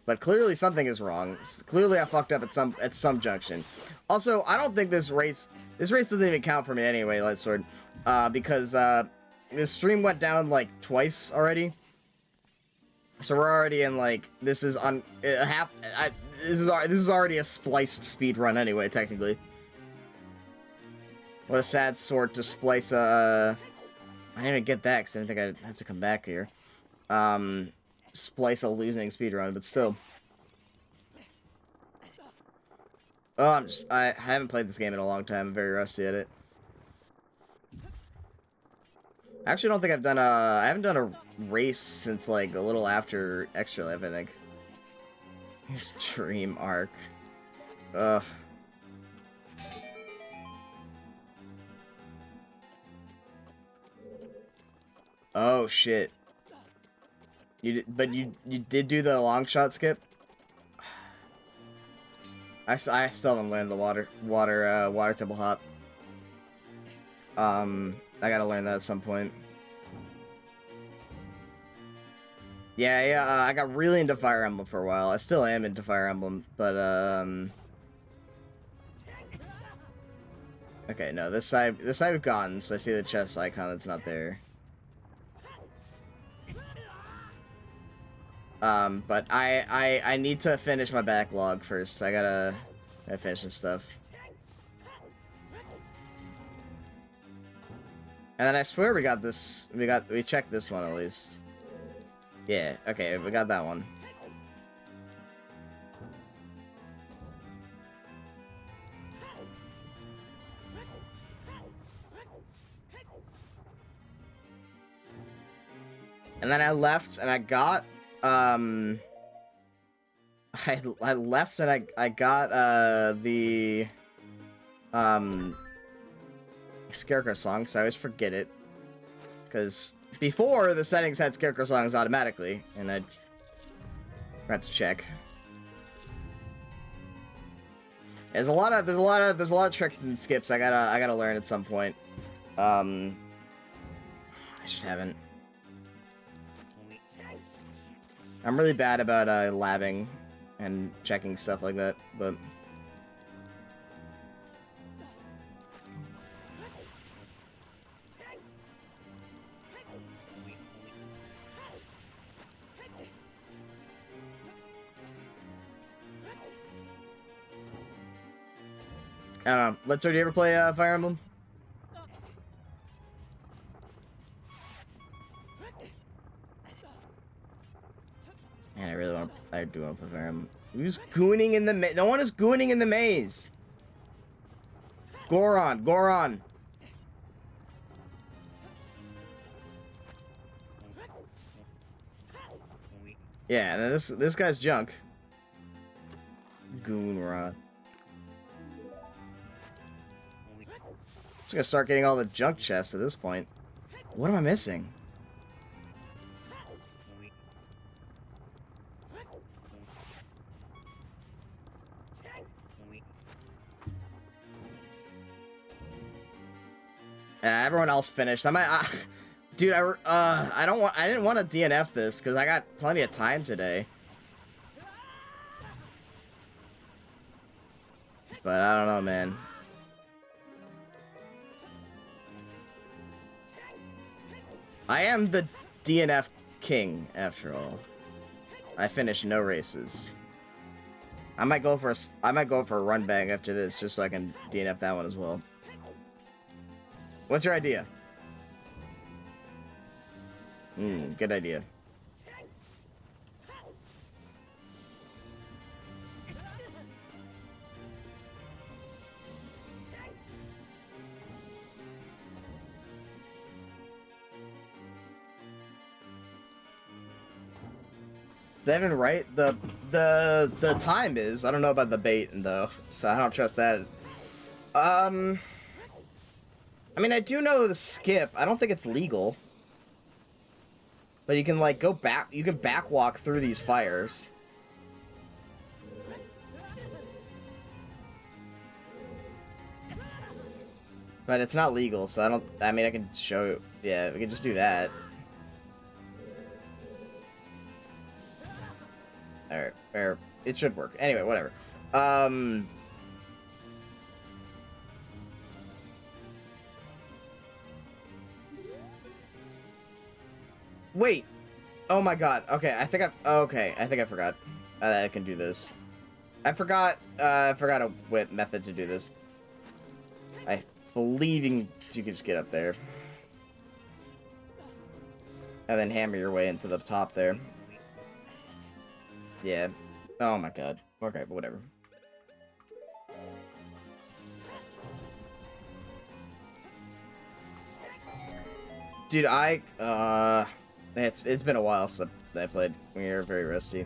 But clearly something is wrong. Clearly I fucked up at some junction. Also, I don't think this race doesn't even count for me anyway, Lightsword. Because this stream went down like twice already. So we're already in like this is already a spliced speed run anyway, technically. What a sad sort to splice I didn't even get that because I didn't think I'd have to come back here. Splice a losing speedrun, but still. Oh, I haven't played this game in a long time. I'm very rusty at it. I actually don't think I haven't done a race since like a little after Extra Life, I think. His dream arc. Ugh. Oh shit. But you did do the long shot skip? I still haven't learned the water temple hop. I gotta learn that at some point. Yeah, I got really into Fire Emblem for a while. I still am into Fire Emblem, but, okay, no, this side we've gone, so I see the chest icon that's not there. But I need to finish my backlog first. I gotta finish some stuff. And then I swear we got this, we checked this one at least. Yeah, okay, we got that one. And then I left and I got, I left and I got, the, Scarecrow songs, so I always forget it. Because before, the settings had Scarecrow songs automatically, and I forgot to check. There's a lot of tricks and skips I gotta learn at some point. I just haven't. I'm really bad about labbing and checking stuff like that, but I don't know. Let's. Do you ever play Fire Emblem? Man, I really want. I do want to play Fire Emblem. Who's gooning in the maze? No one is gooning in the maze. Goron. Yeah, and then this guy's junk. Goonron. Just gonna start getting all the junk chests at this point. What am I missing? Everyone else finished. I might, dude. I didn't want to DNF this because I got plenty of time today. But I don't know, man. I am the DNF king, after all. I finished no races. I might go for a run bag after this, just so I can DNF that one as well. What's your idea? Good idea. Is that even right? The time is. I don't know about the bait though, so I don't trust that. I mean, I do know the skip. I don't think it's legal. But you can like go back. You can backwalk through these fires. But it's not legal, so I don't. I mean, I can show you. Yeah, we can just do that. Or it should work. Anyway, whatever. Wait. Oh my god. Okay, I think I forgot. I can do this. I forgot a method to do this. I believe you can just get up there. And then hammer your way into the top there. Yeah. Oh my god. Okay, but whatever. Dude, it's been a while since I played. We are very rusty.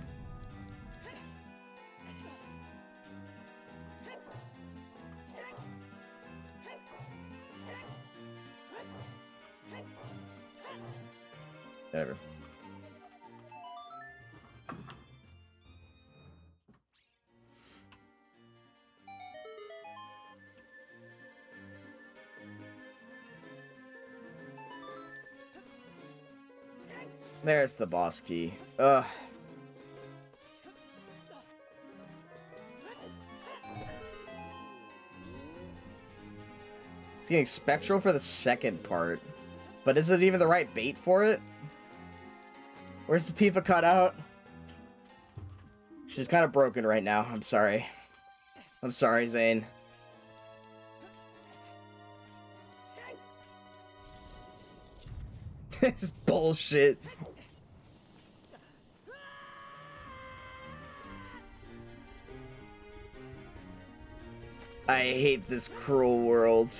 Whatever. There's the boss key. Ugh. It's getting spectral for the second part. But is it even the right bait for it? Where's the Tifa cutout? She's kind of broken right now. I'm sorry. I'm sorry, Zane. This bullshit. I hate this cruel world.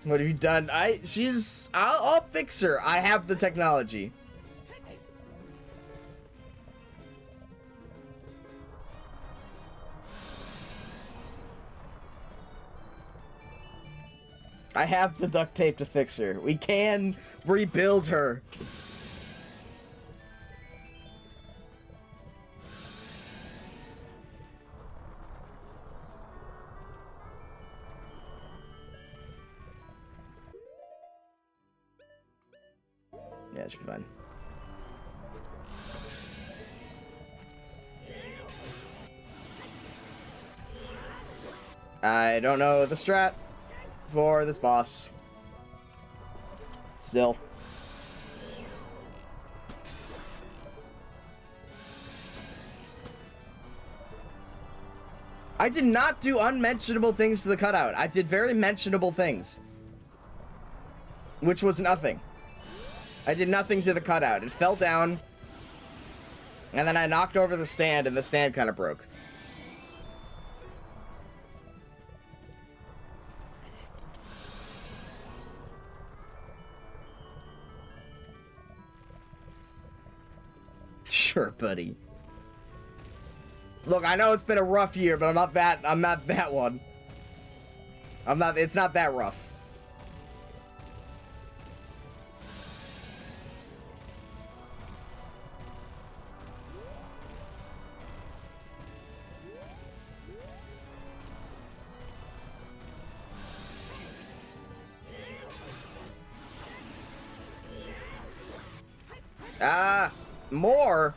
What have you done? I'll fix her. I have the technology. I have the duct tape to fix her. We can rebuild her. Yeah, it should be fine. I don't know the strat for this boss. Still. I did not do unmentionable things to the cutout. I did very mentionable things. Which was nothing. I did nothing to the cutout. It fell down. And then I knocked over the stand, and the stand kind of broke. Sure, buddy. Look, I know it's been a rough year, but I'm not that one. It's not that rough. More?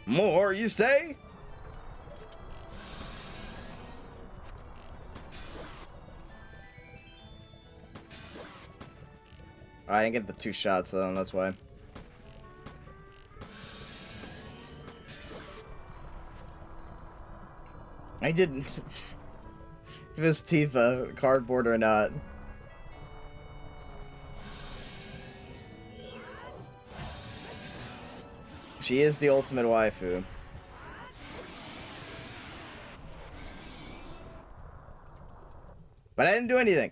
More, you say? I didn't get the 2 shots though, that's why. I didn't. If it's Tifa, cardboard or not. She is the ultimate waifu. But I didn't do anything.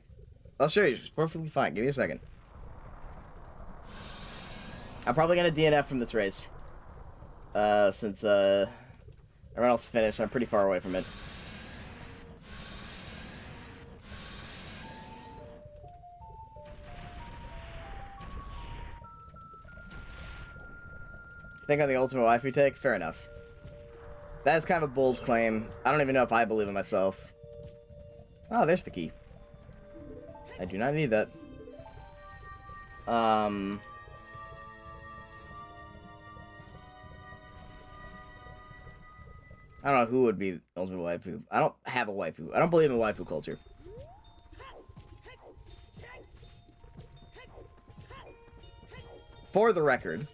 I'll show you. It's perfectly fine. Give me a second. I'm probably gonna DNF from this race. Since everyone else finished, I'm pretty far away from it. Think on the ultimate waifu take? Fair enough. That is kind of a bold claim. I don't even know if I believe in myself. Oh, there's the key. I do not need that. I don't know who would be the ultimate waifu. I don't have a waifu. I don't believe in waifu culture. For the record.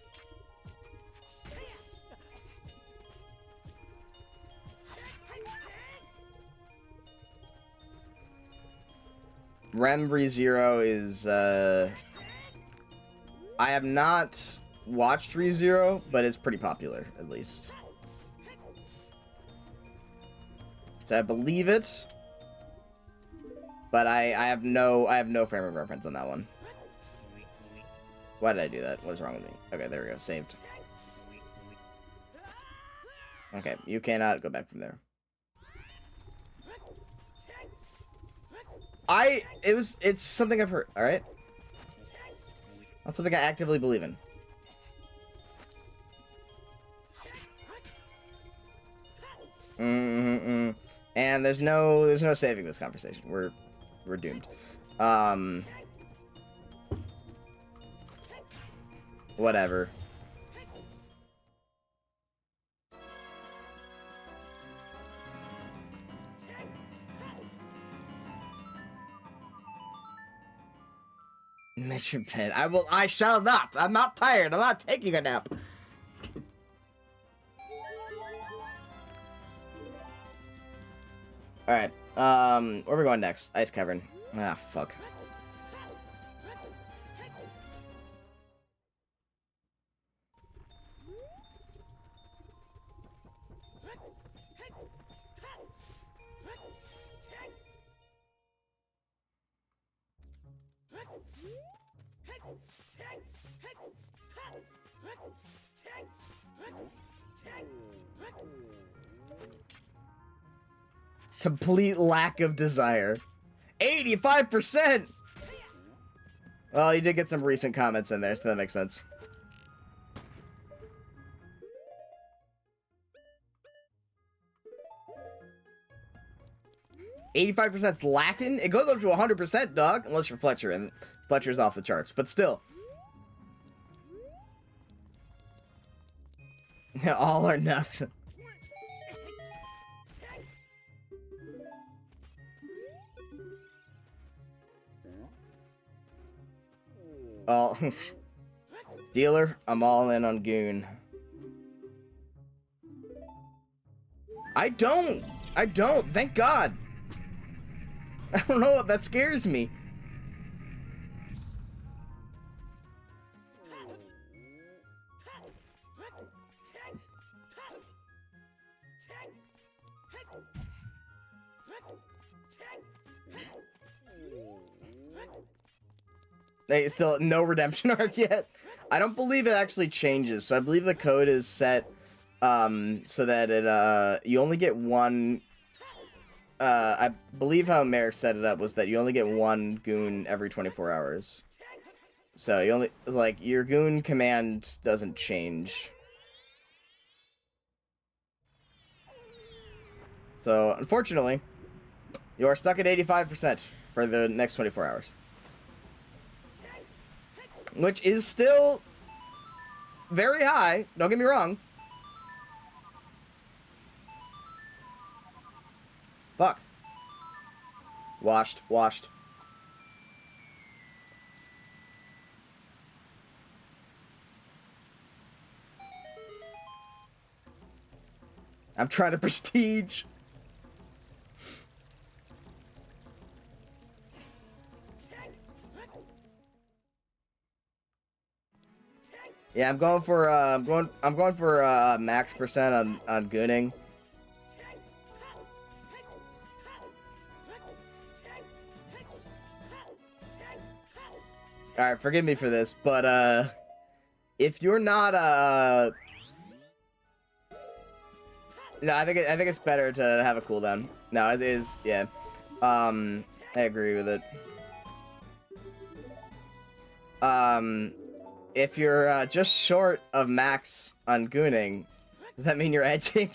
ReZero is, I have not watched ReZero, but it's pretty popular, at least. So I believe it, but I have no frame of reference on that one. Why did I do that? What is wrong with me? Okay, there we go. Saved. Okay, you cannot go back from there. It's something I've heard, alright? That's something I actively believe in. And there's no saving this conversation. We're doomed. Whatever. Metro Pen. I shall not. I'm not tired. I'm not taking a nap. Alright. Where are we going next? Ice Cavern. Ah, fuck. Complete lack of desire. 85%! Well, you did get some recent comments in there, so that makes sense. $85%'s lacking? It goes up to 100%, dog. Unless you're Fletcher, and Fletcher's off the charts. But still. All or nothing. Oh. Dealer, I'm all in on Goon. I don't. Thank God. I don't know. That scares me. They still no redemption arc yet. I don't believe it actually changes. So I believe the code is set so that it you only get one. I believe how Merrick set it up was that you only get one goon every 24 hours. So you only, like, your goon command doesn't change. So unfortunately, you are stuck at 85% for the next 24 hours. Which is still very high, don't get me wrong. Fuck. Washed. I'm trying to prestige. Yeah, I'm going for max percent on gooning. All right, forgive me for this, but if you're not no, I think it's better to have a cooldown. No, it is, yeah. I agree with it. If you're just short of max on gooning, does that mean you're edging?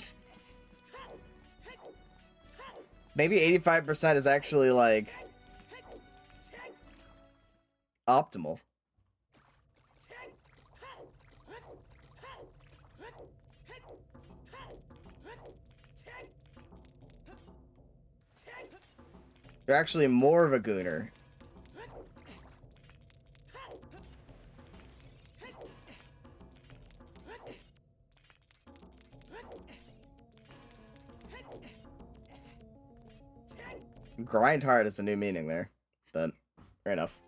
Maybe 85% is actually, like, optimal. You're actually more of a gooner. Grind hard is a new meaning there, but fair enough.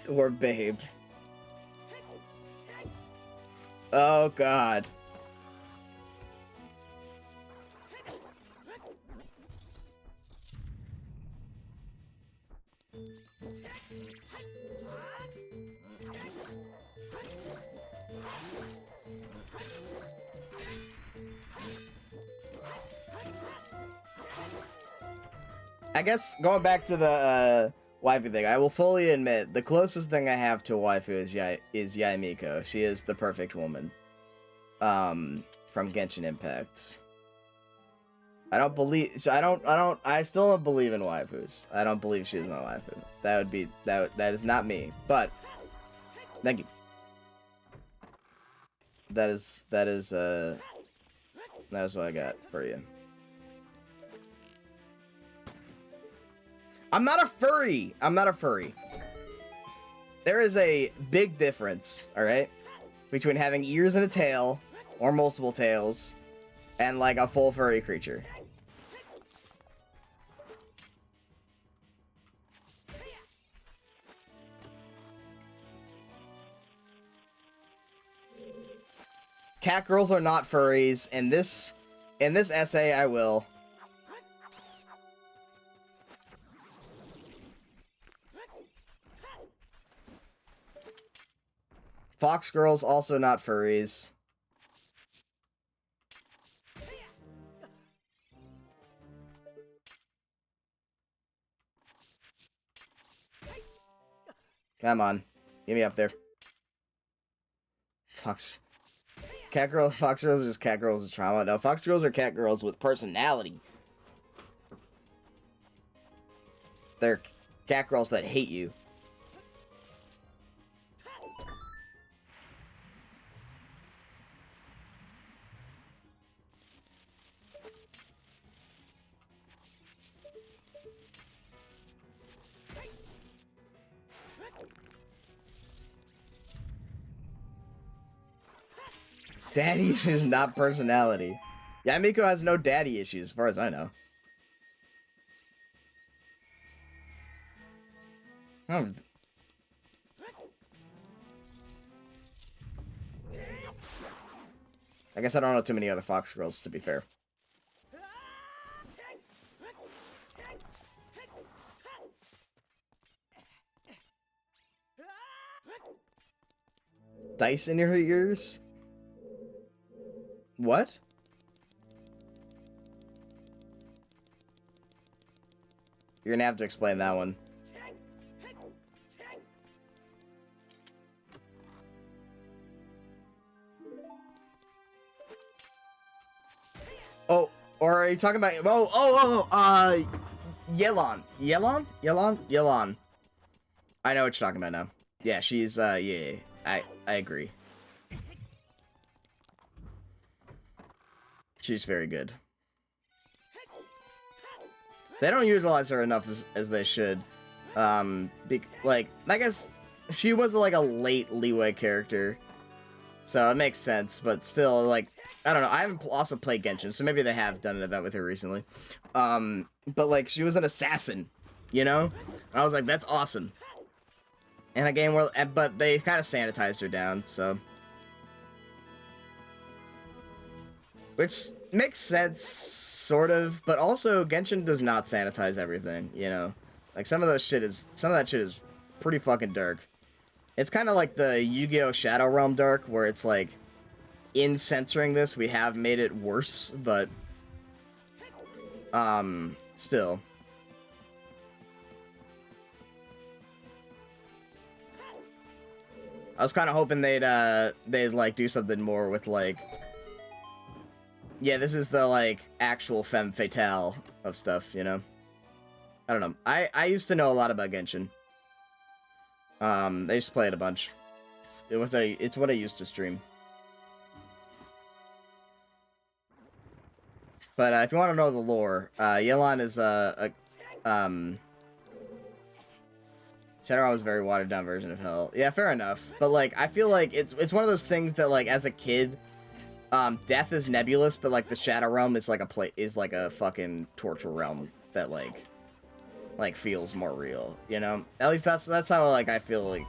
Or babe. Oh, God. I guess going back to the waifu thing, I will fully admit the closest thing I have to a waifu is Yaemiko. She is the perfect woman. From Genshin Impact. I still don't believe in waifus. I don't believe she's my waifu. That is not me. But thank you. That is what I got for you. I'm not a furry. I'm not a furry. There is a big difference, all right, between having ears and a tail, or multiple tails, and like a full furry creature. Cat girls are not furries. In this essay, I will. Fox girls also not furries. Come on. Get me up there. Fox girls are just cat girls with trauma. No, fox girls are cat girls with personality. They're cat girls that hate you. Daddy issues, not personality. Yeah, Miko has no daddy issues, as far as I know. Oh. I guess I don't know too many other fox girls, to be fair. Dice in your ears? What? You're gonna have to explain that one. Oh, or are you talking about... Yelan. I know what you're talking about now. Yeah, she's, yeah, I agree. She's very good. They don't utilize her enough as they should. Like, I guess she was like a late leeway character, so it makes sense. But still, like, I don't know. I haven't also played Genshin, so maybe they have done an event with her recently. But like, she was an assassin, you know? I was like, that's awesome. In a game where, but they kind of sanitized her down, so. Which makes sense, sort of, but also Genshin does not sanitize everything, you know? Like, some of that shit is pretty fucking dark. It's kind of like the Yu-Gi-Oh! Shadow Realm dark, where it's like, in censoring this, we have made it worse, but, still. I was kind of hoping they'd like, do something more with, like... Yeah, this is the, like, actual femme fatale of stuff, you know? I don't know. I used to know a lot about Genshin. I used to play it a bunch. It's what I used to stream. But, if you want to know the lore, Yelan is, Shadowrun was a very watered down version of Hell. Yeah, fair enough. But, like, I feel like it's one of those things that, like, as a kid... Death is nebulous, but like the Shadow Realm is like a fucking torture realm that like like feels more real, you know? At least that's how like I feel like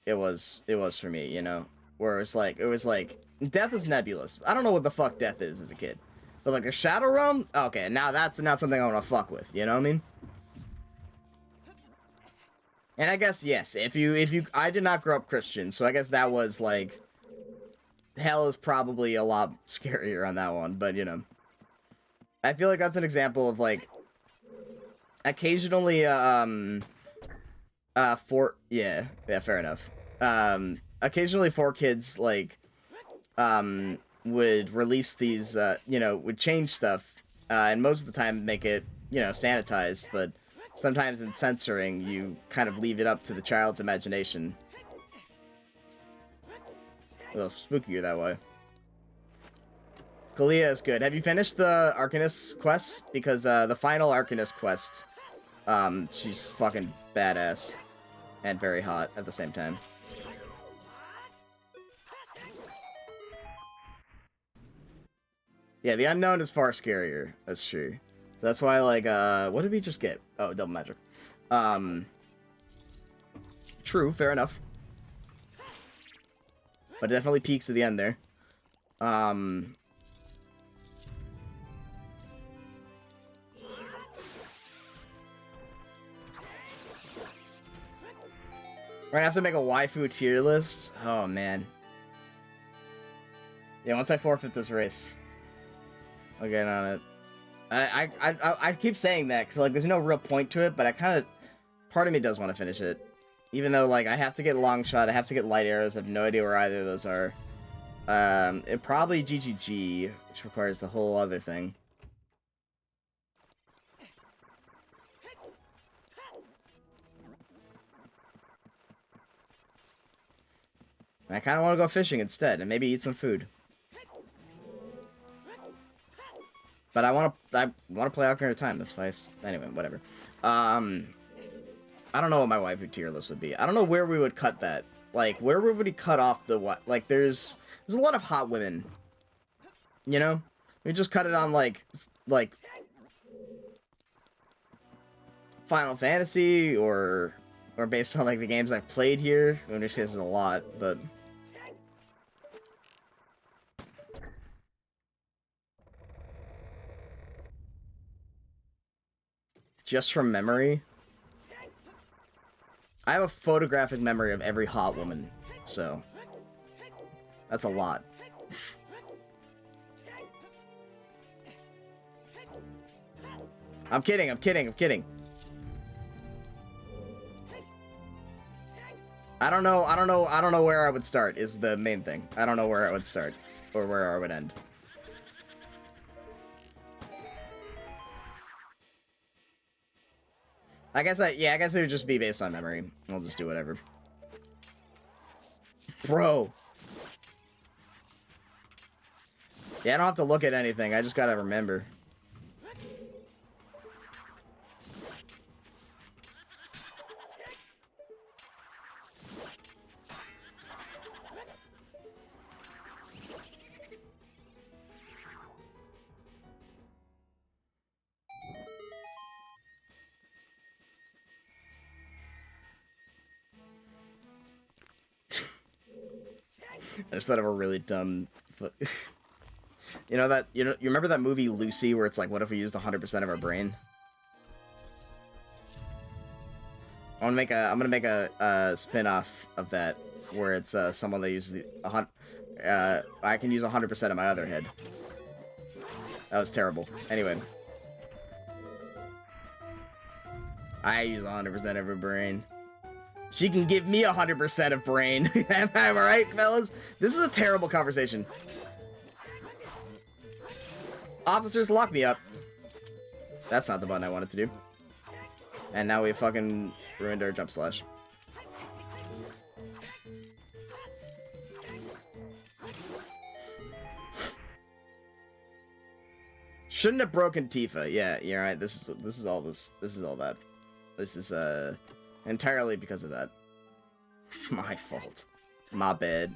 it was for me, you know? Where it was like death is nebulous. I don't know what the fuck death is as a kid. But like the Shadow Realm, okay, now that's not something I want to fuck with, you know what I mean? And I guess yes, if you I did not grow up Christian, so I guess that was like hell is probably a lot scarier on that one, but you know. I feel like that's an example of like occasionally fair enough. Occasionally 4Kids like would release these you know, would change stuff and most of the time make it, you know, sanitized, but sometimes in censoring you kind of leave it up to the child's imagination. A little spookier that way. Kalia is good. Have you finished the Arcanist quest? Because the final Arcanist quest, she's fucking badass and very hot at the same time. Yeah, the unknown is far scarier. That's true. So that's why, like, what did we just get? Oh, double magic. True, fair enough. But it definitely peaks at the end there. We're gonna have to make a waifu tier list. Oh man. Yeah, once I forfeit this race, I'll get on it. I keep saying that because like there's no real point to it, but I kind of, part of me does want to finish it, even though like I have to get long shot, I have to get light arrows. I have no idea where either of those are. It probably GGG, which requires the whole other thing. And I kind of want to go fishing instead, and maybe eat some food. But I want to play Ocarina of Time. That's why. Anyway, whatever. I don't know what my waifu tier list would be. I don't know where we would cut that. Like, where would we cut off the what? Like, there's a lot of hot women. You know, we just cut it on like Final Fantasy or based on like the games I've played here. In which case, is a lot, but. Just from memory, I have a photographic memory of every hot woman, so that's a lot. I'm kidding. I don't know where I would start is the main thing. I don't know where I would start or where I would end. I guess it would just be based on memory. I'll just do whatever. Bro. Yeah, I don't have to look at anything. I just gotta remember. I just thought of a really dumb... You know, you remember that movie Lucy where it's like, what if we used 100% of our brain? I'm gonna make a spin-off of that where it's someone that uses I can use 100% of my other head. That was terrible. Anyway. I use 100% of her brain. She can give me 100% of brain. Am I right, fellas? This is a terrible conversation. Officers, lock me up. That's not the button I wanted to do. And now we fucking ruined our jump slash. Shouldn't have broken Tifa. Yeah, you're right. This is all that. This is entirely because of that. My fault. My bad.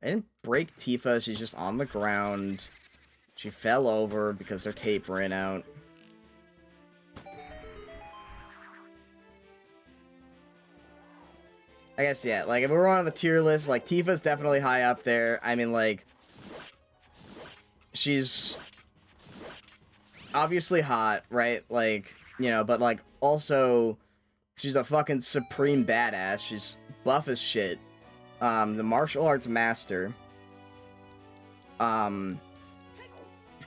I didn't break Tifa. She's just on the ground. She fell over because her tape ran out. I guess, yeah, like, if we're on the tier list, like, Tifa's definitely high up there. I mean, like, she's obviously hot, right? Like, you know, but, like, also, she's a fucking supreme badass. She's buff as shit. The martial arts master.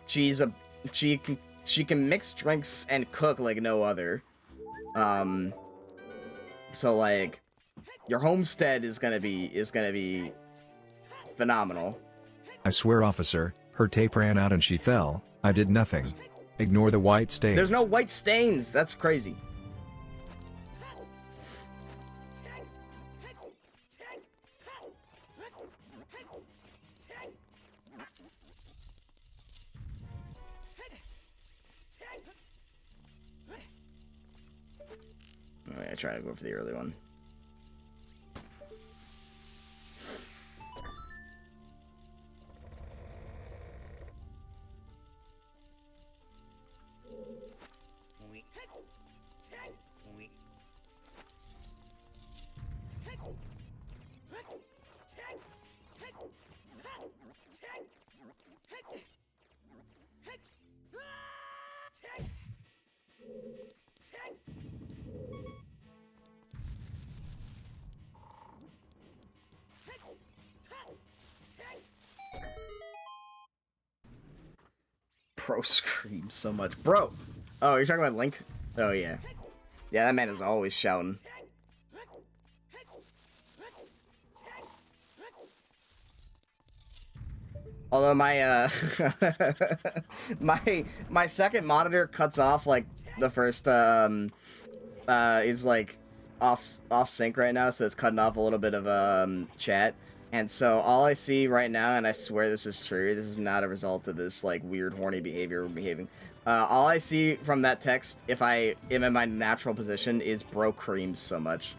She can mix drinks and cook like no other. So, like, your homestead is gonna be phenomenal. I swear, officer, her tape ran out and she fell. I did nothing. Ignore the white stains. There's no white stains. That's crazy. I try to go for the early one. Bro screams so much. Bro! Oh, you're talking about Link? Oh, yeah. Yeah, that man is always shouting. Although my, my second monitor cuts off, like, the first, is, like, off sync right now, so it's cutting off a little bit of, chat. And so all I see right now, and I swear this is true, this is not a result of this, like, weird, horny behavior we're behaving. All I see from that text, if I am in my natural position, is bro creams so much.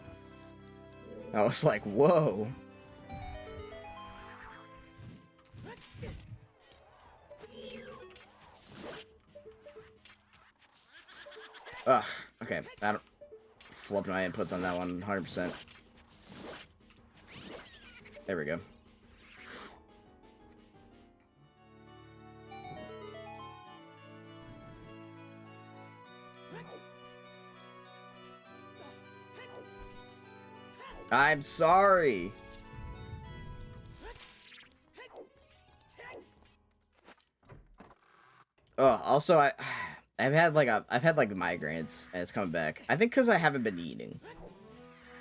I was like, whoa. Ugh, okay, I don't... Flubbed my inputs on that one, 100%. There we go. I'm sorry. Oh, also I've had like migraines and it's coming back. I think because I haven't been eating.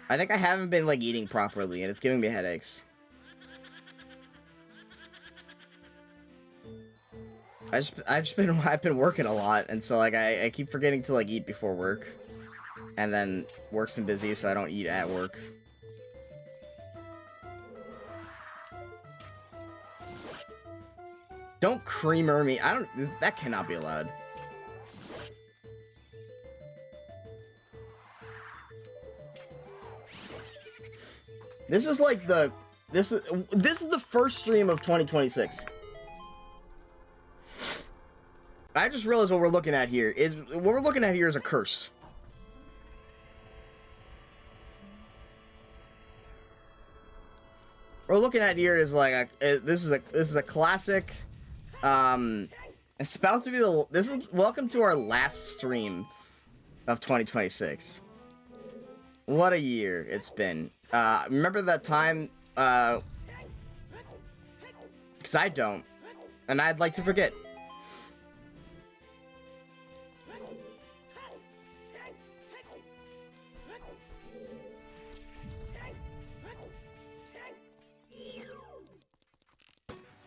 I think I haven't been like eating properly and it's giving me headaches. I've been working a lot, and so like I keep forgetting to like eat before work, and then work's been busy, so I don't eat at work. Don't creamer me. That cannot be allowed. This is like this is the first stream of 2026. I just realized what we're looking at here is a curse. What we're looking at here is like this is a classic. It's about to be welcome to our last stream of 2026. What a year it's been. Remember that time? Because I don't, and I'd like to forget.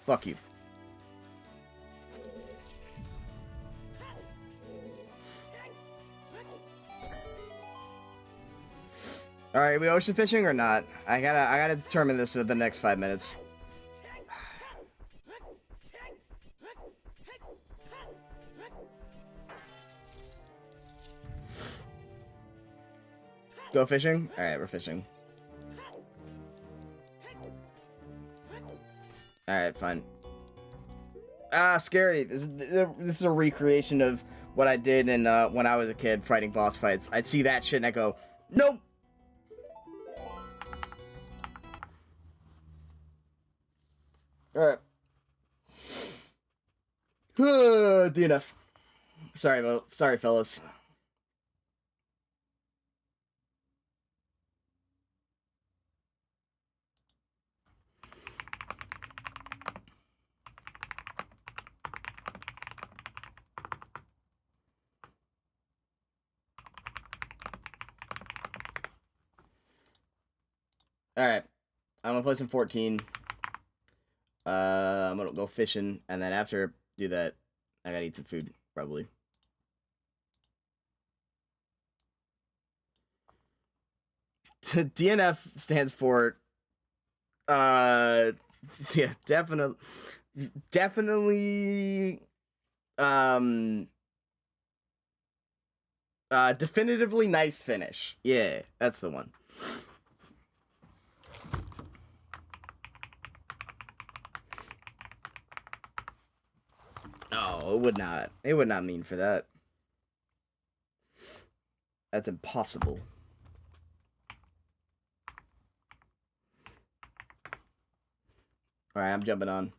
Fuck you. Alright, we ocean fishing or not? I gotta determine this within the next 5 minutes. Go fishing? Alright, we're fishing. Alright, fine. Ah, scary. This is a recreation of what I did in when I was a kid fighting boss fights. I'd see that shit and I go, nope. Alright. DNF. Sorry, fellas. Alright. I'm gonna play some 14. I'm gonna go fishing, and then after I do that, I gotta eat some food, probably. DNF stands for yeah, definitely definitively nice finish. Yeah, that's the one. No, it would not. It would not mean for that. That's impossible. Alright, I'm jumping on.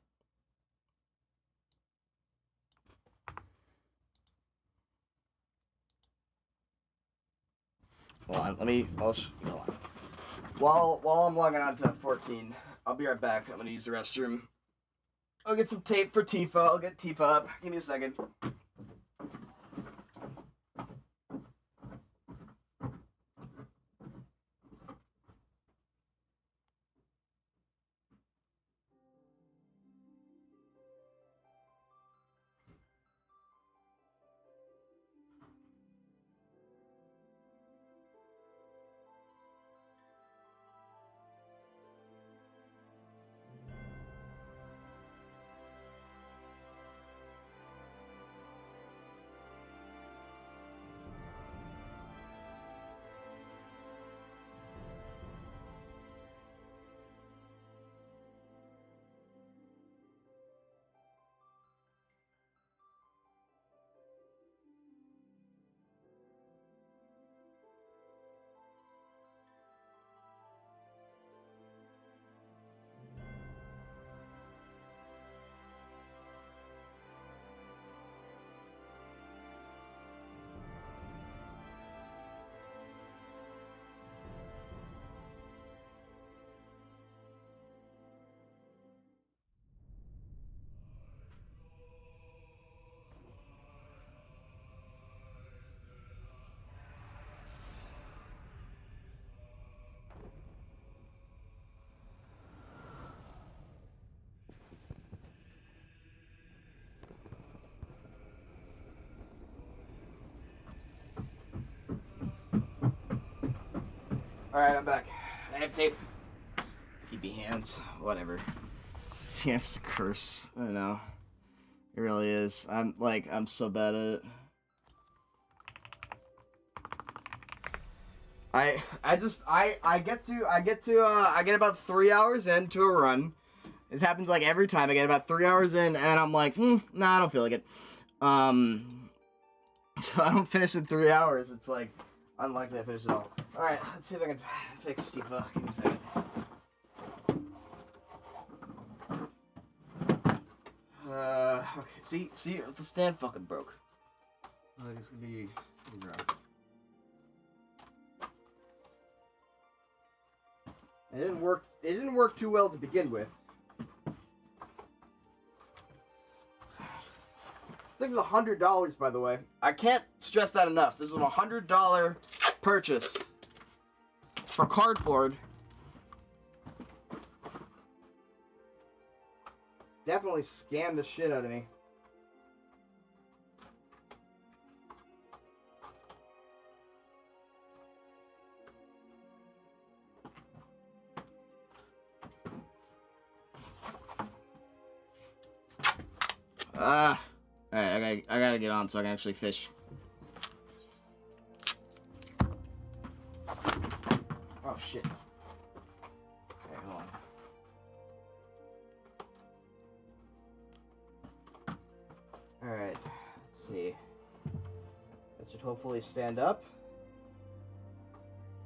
Hold on, let me... hold on. While I'm logging on to 14, I'll be right back. I'm gonna use the restroom. I'll get some tape for Tifa. I'll get Tifa up. Give me a second. Alright, I'm back. I have tape. PB hands. Whatever. TF's a curse. I don't know. It really is. I'm so bad at it. I get about 3 hours into a run. This happens like every time. I get about 3 hours in and I'm like, nah, I don't feel like it. So I don't finish in 3 hours. It's like unlikely I finish it all. Alright, let's see if I can fix Tifa. Give me a second. Okay, see, the stand fucking broke. It's gonna be dry. It didn't work too well to begin with. This thing was $100, by the way. I can't stress that enough. This is a $100 purchase for cardboard. Definitely scammed the shit out of me. Alright, I gotta get on so I can actually fish. Oh shit. Okay, hold on. Alright, let's see. It should hopefully stand up.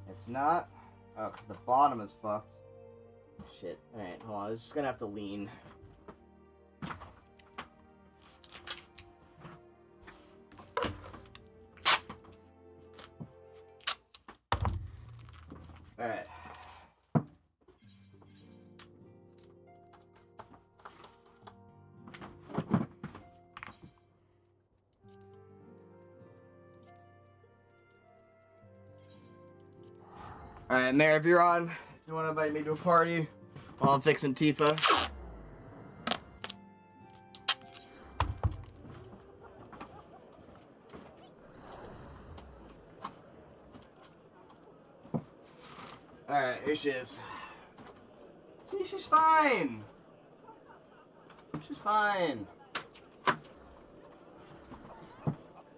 It's not. Oh, because the bottom is fucked. Shit. Alright, hold on. It's just gonna have to lean. Alright. Alright, Mayor, if you're on, you want to invite me to a party while I'm fixing Tifa? Alright, here she is. See, she's fine. She's fine.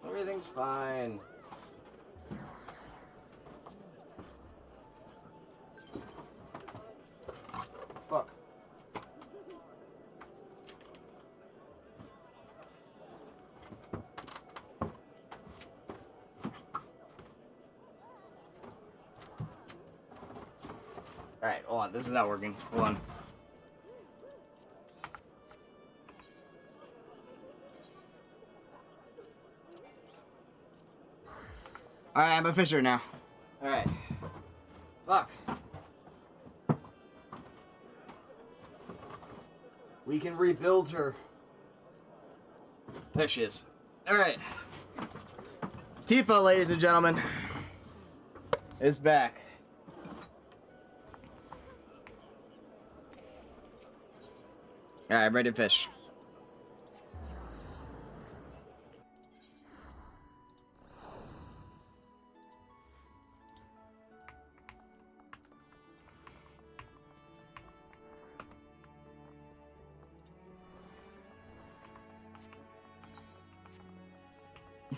Everything's fine. Fuck. Alright, hold on. This is not working. Hold on. Alright, I'm a fisher now. Alright. Fuck. We can rebuild her. There she is. Alright. Tifa, ladies and gentlemen, is back. Alright, I'm ready to fish.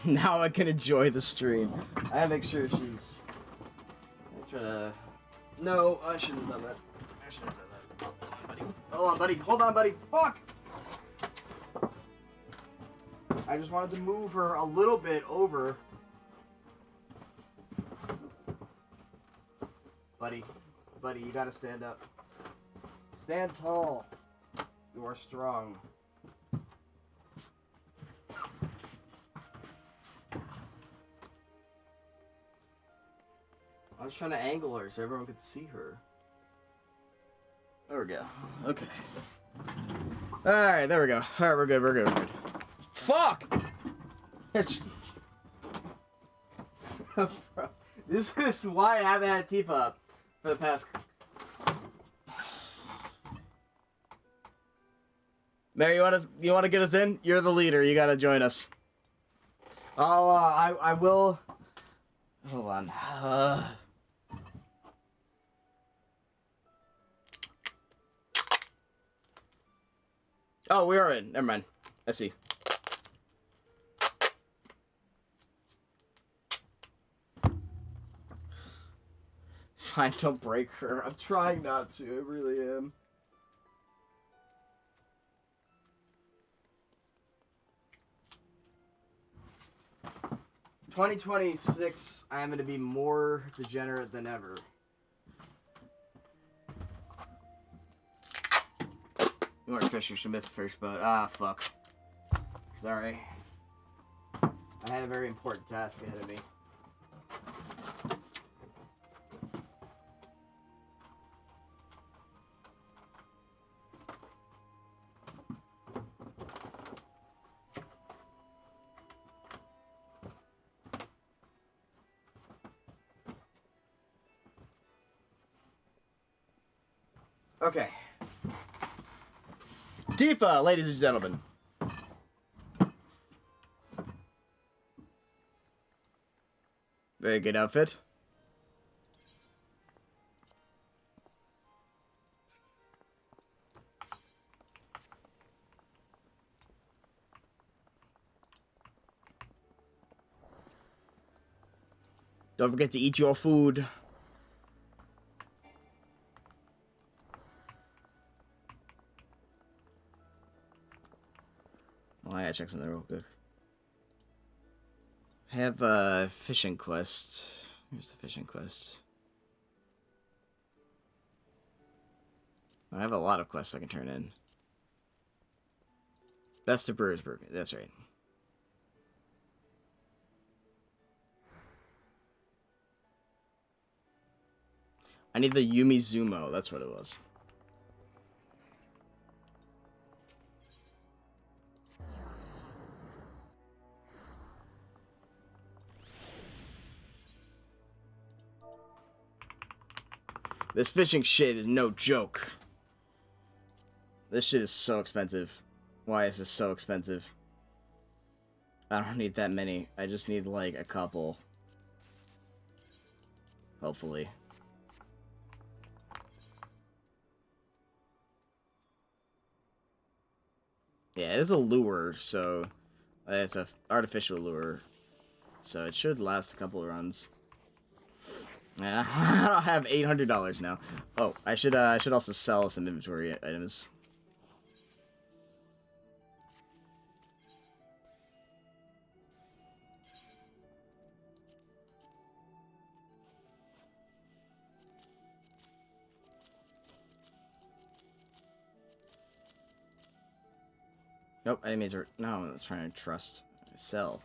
Now I can enjoy the stream. I gotta make sure she's... I'm trying to... No, I shouldn't have done that. I shouldn't have done that. Hold on, buddy. Hold on, buddy. Fuck! I just wanted to move her a little bit over. Buddy. Buddy, you gotta stand up. Stand tall. You are strong. I was trying to angle her so everyone could see her. There we go. Okay. Alright, there we go. Alright, we're good, we're good, we're good. Fuck! This is why I haven't had Tifa up for the past... Mary, you want to get us in? You're the leader, you gotta join us. I will... Hold on. Oh, we are in. Never mind. I see. Fine, don't break her. I'm trying not to. I really am. In 2026, I am going to be more degenerate than ever. Yours Fisher should miss the first boat. Ah, fuck. Sorry. I had a very important task ahead of me. Okay. Tifa, ladies and gentlemen. Very good outfit. Don't forget to eat your food. I gotta check something real quick. I have a fishing quest. Here's the fishing quest. I have a lot of quests I can turn in. Best of Brewersburg. That's right. I need the Yumizumo. That's what it was. This fishing shit is no joke. This shit is so expensive. Why is this so expensive? I don't need that many. I just need, like, a couple. Hopefully. Yeah, it is a lure, so... it's a artificial lure. So it should last a couple of runs. Yeah, I don't have $800 now. Oh, I should also sell some inventory items. Nope, I didn't mean to... No, I'm trying to trust. Sell.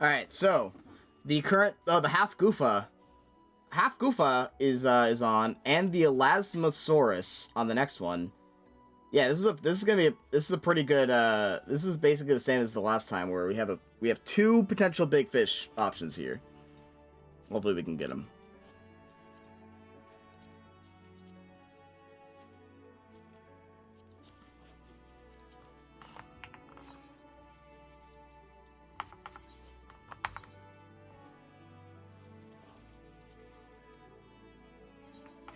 Alright, so the current the half Goofa is on, and the Elasmosaurus on the next one. Yeah, this is a pretty good this is basically the same as the last time, where we have two potential big fish options here. Hopefully we can get them.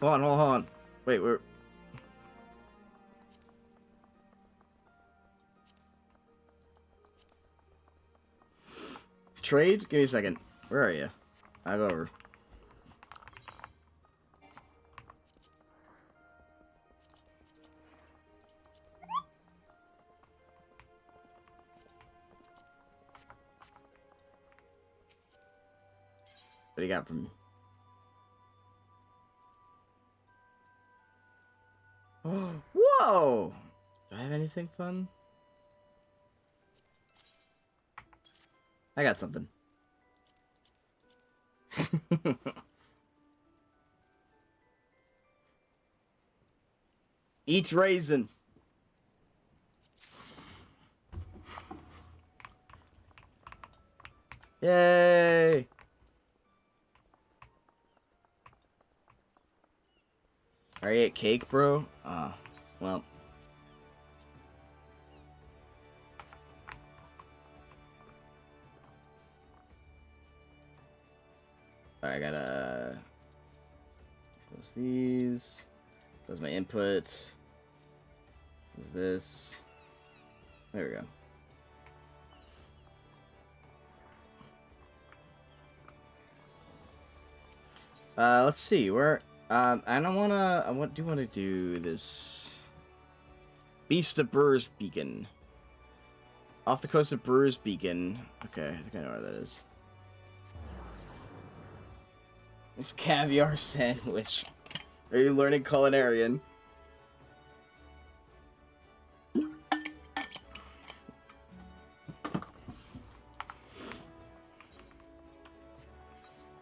Hold on. Wait, we're... Trade? Give me a second. Where are you? I'll go over. What do you got from me? Whoa! Do I have anything fun? I got something. Each raisin. Yay! I ate cake, bro? Well. Alright, I gotta... Close these. Close my input. Close this. There we go. Let's see, where... I don't wanna... I do want to do this... Beast of Brewer's Beacon. Off the coast of Brewer's Beacon. Okay, I think I know where that is. It's caviar sandwich. Are you learning culinarian?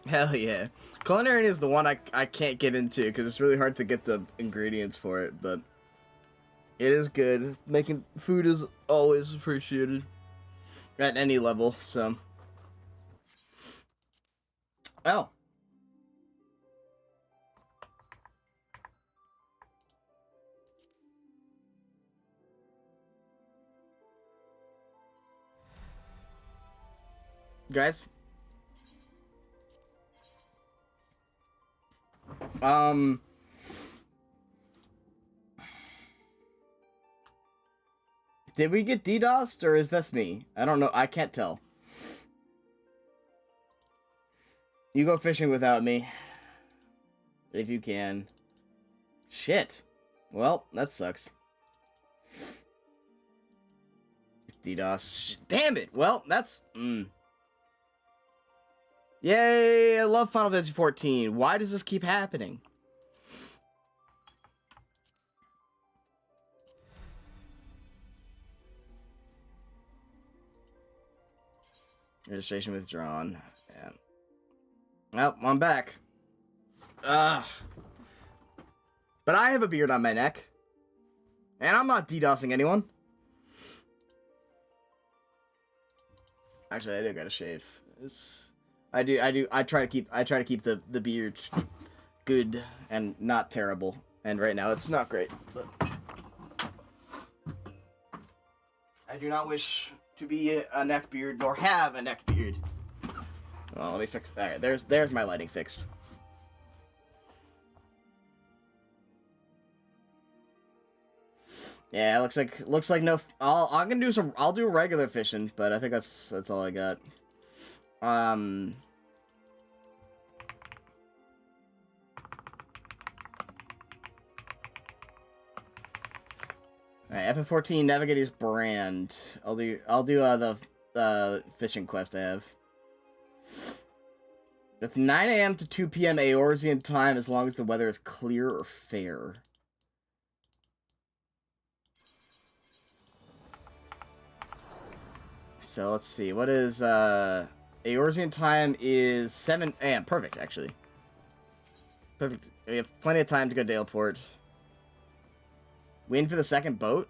Hell yeah. Culinarian is the one I can't get into because it's really hard to get the ingredients for it, but it is good. Making food is always appreciated at any level, so. Oh. Guys? Did we get DDoSed, or is this me? I don't know. I can't tell. You go fishing without me. If you can. Shit. Well, that sucks. DDoS. Damn it. Well, that's... Yay, I love Final Fantasy 14. Why does this keep happening? Registration withdrawn. Yeah. Well, I'm back. Ugh. But I have a beard on my neck. And I'm not DDoSing anyone. Actually, I do gotta shave. I try to keep the beard good and not terrible. And right now it's not great. But I do not wish to be a neck beard nor have a neck beard. Well, let me fix. All right, there's my lighting fixed. Yeah, looks like no. I'm gonna do some. I'll do regular fishing, but I think that's all I got. Alright, FF14 Navigator's brand. I'll do the fishing quest I have. That's 9 a.m. to 2 p.m. Eorzean time, as long as the weather is clear or fair. So let's see. What is Eorzean time is 7 a.m. Perfect, actually. Perfect. We have plenty of time to go to Daleport. Waiting for the second boat?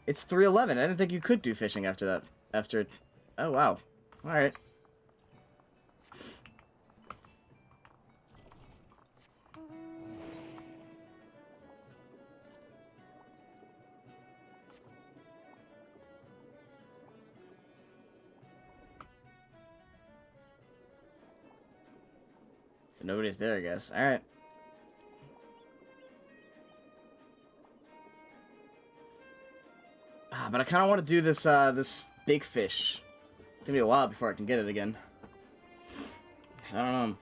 It's 3:11. I didn't think you could do fishing after that. After... Oh, wow. Alright. So nobody's there, I guess. Alright. But I kind of want to do this, this big fish. It's gonna be a while before I can get it again. I don't know.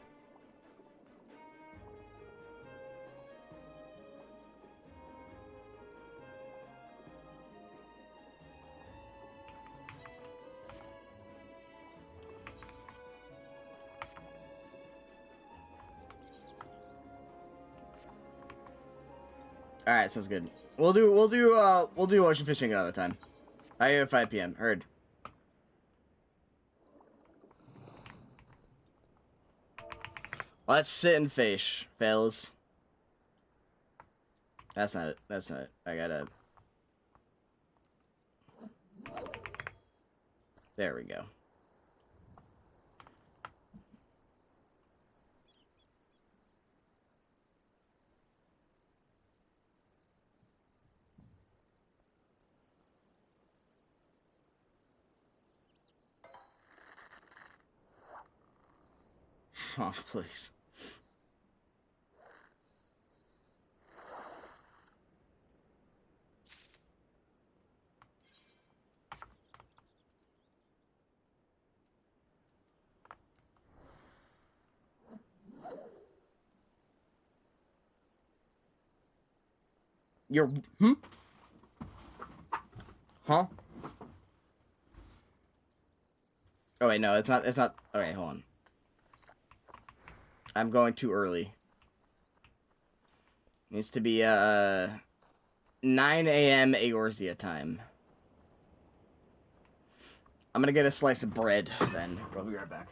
Alright, sounds good. We'll do ocean fishing another time. I have 5 p.m. Heard. Let's sit and fish, fellas. That's not it. That's not it. I gotta... There we go. Oh, please. You're... Huh? Oh, wait, no, it's not... Okay, hold on. I'm going too early. Needs to be, 9 a.m. Eorzea time. I'm gonna get a slice of bread, then. We'll be right back.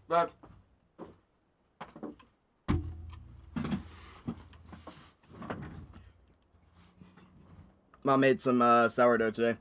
But Mom made some sourdough today.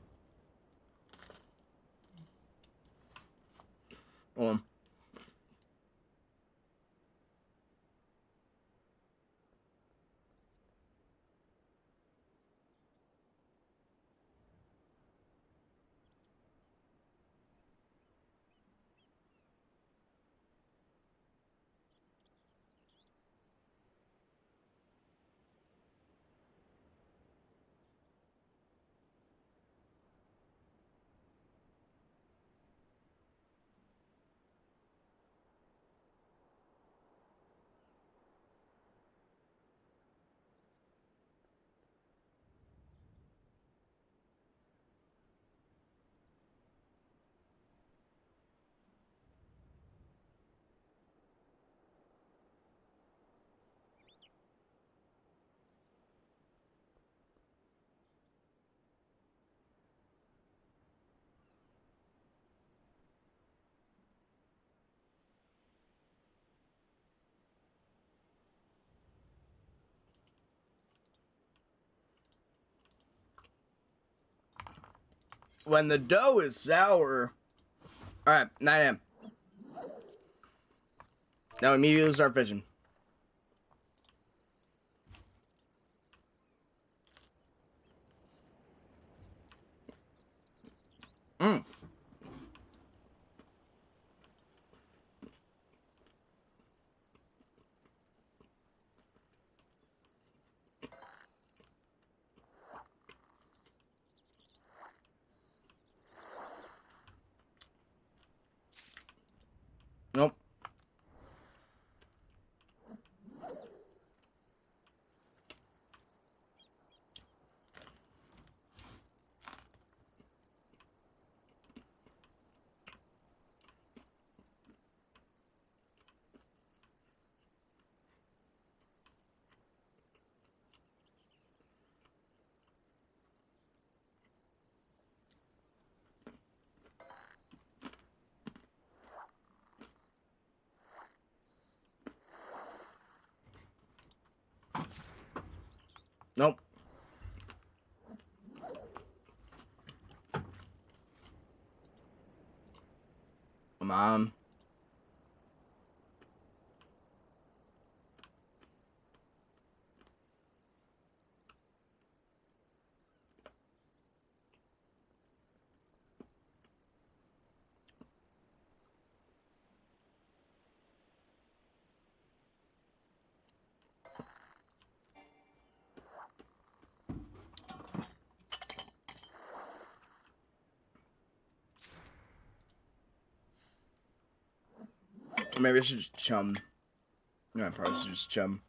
When the dough is sour. Alright, 9 a.m. Now immediately start fishing. Nope. Nope. Come on. Or maybe I should just chum. No, I probably should just chum.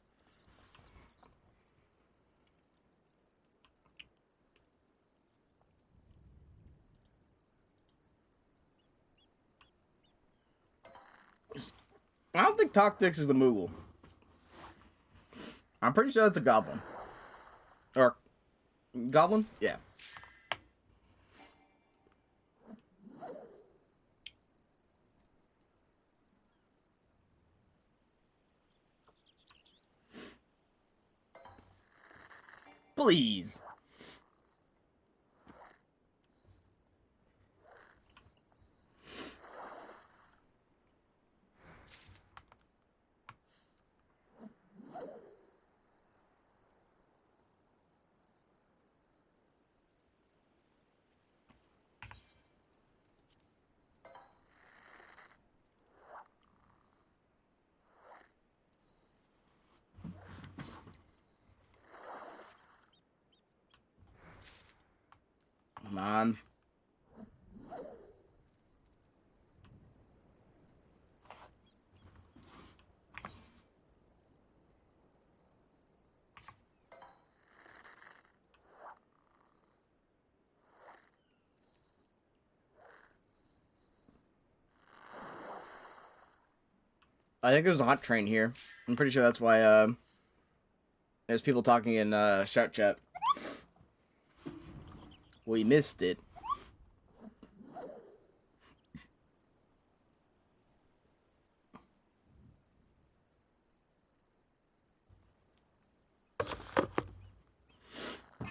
I don't think Toctix is the Moogle. I'm pretty sure that's a goblin. Or goblin? Yeah. Please. Come on. I think there's a hot train here. I'm pretty sure that's why there's people talking in shout chat. We missed it.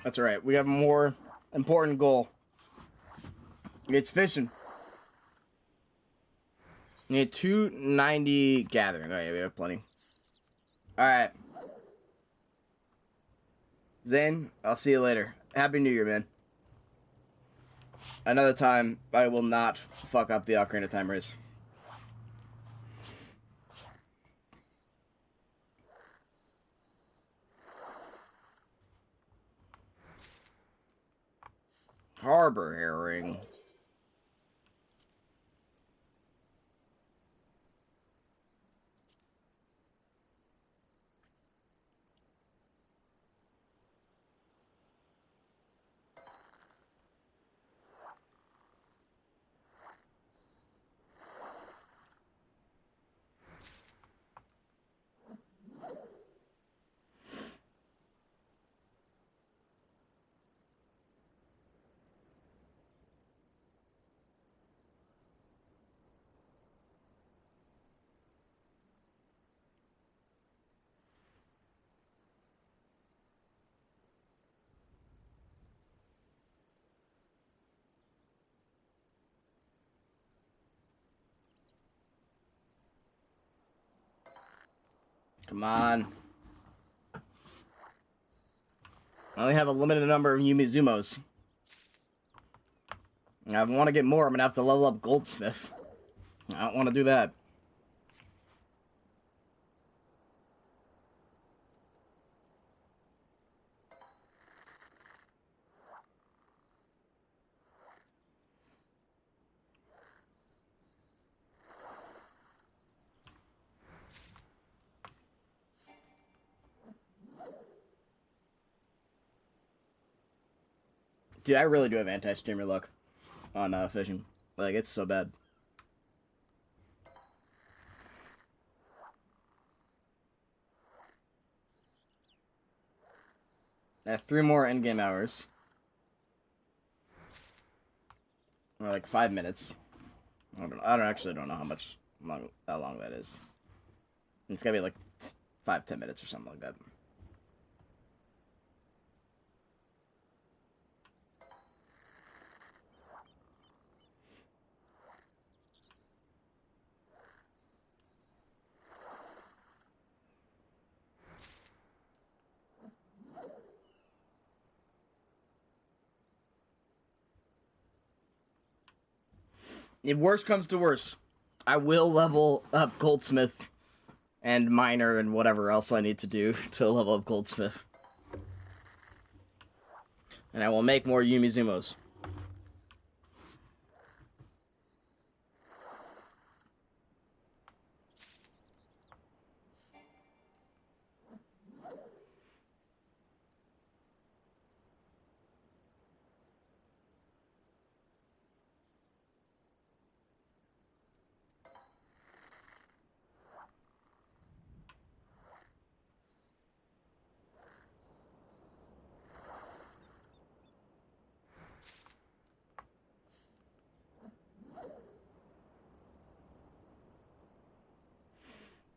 That's alright. We have a more important goal. It's fishing. We need 290 gathering. Oh yeah, we have plenty. Alright. Zane, I'll see you later. Happy New Year, man. Another time, I will not fuck up the Ocarina time race. Harbor herring. Come on. I only have a limited number of Yumizumos. If I want to get more, I'm going to have to level up Goldsmith. I don't want to do that. Dude, I really do have anti-streamer luck on fishing. Like, it's so bad. I have 3 more in-game hours. Or like 5 minutes. I don't know how long that is. It's gotta be like 5-10 minutes or something like that. If worst comes to worst, I will level up Goldsmith and Miner and whatever else I need to do to level up Goldsmith. And I will make more Yumizumos.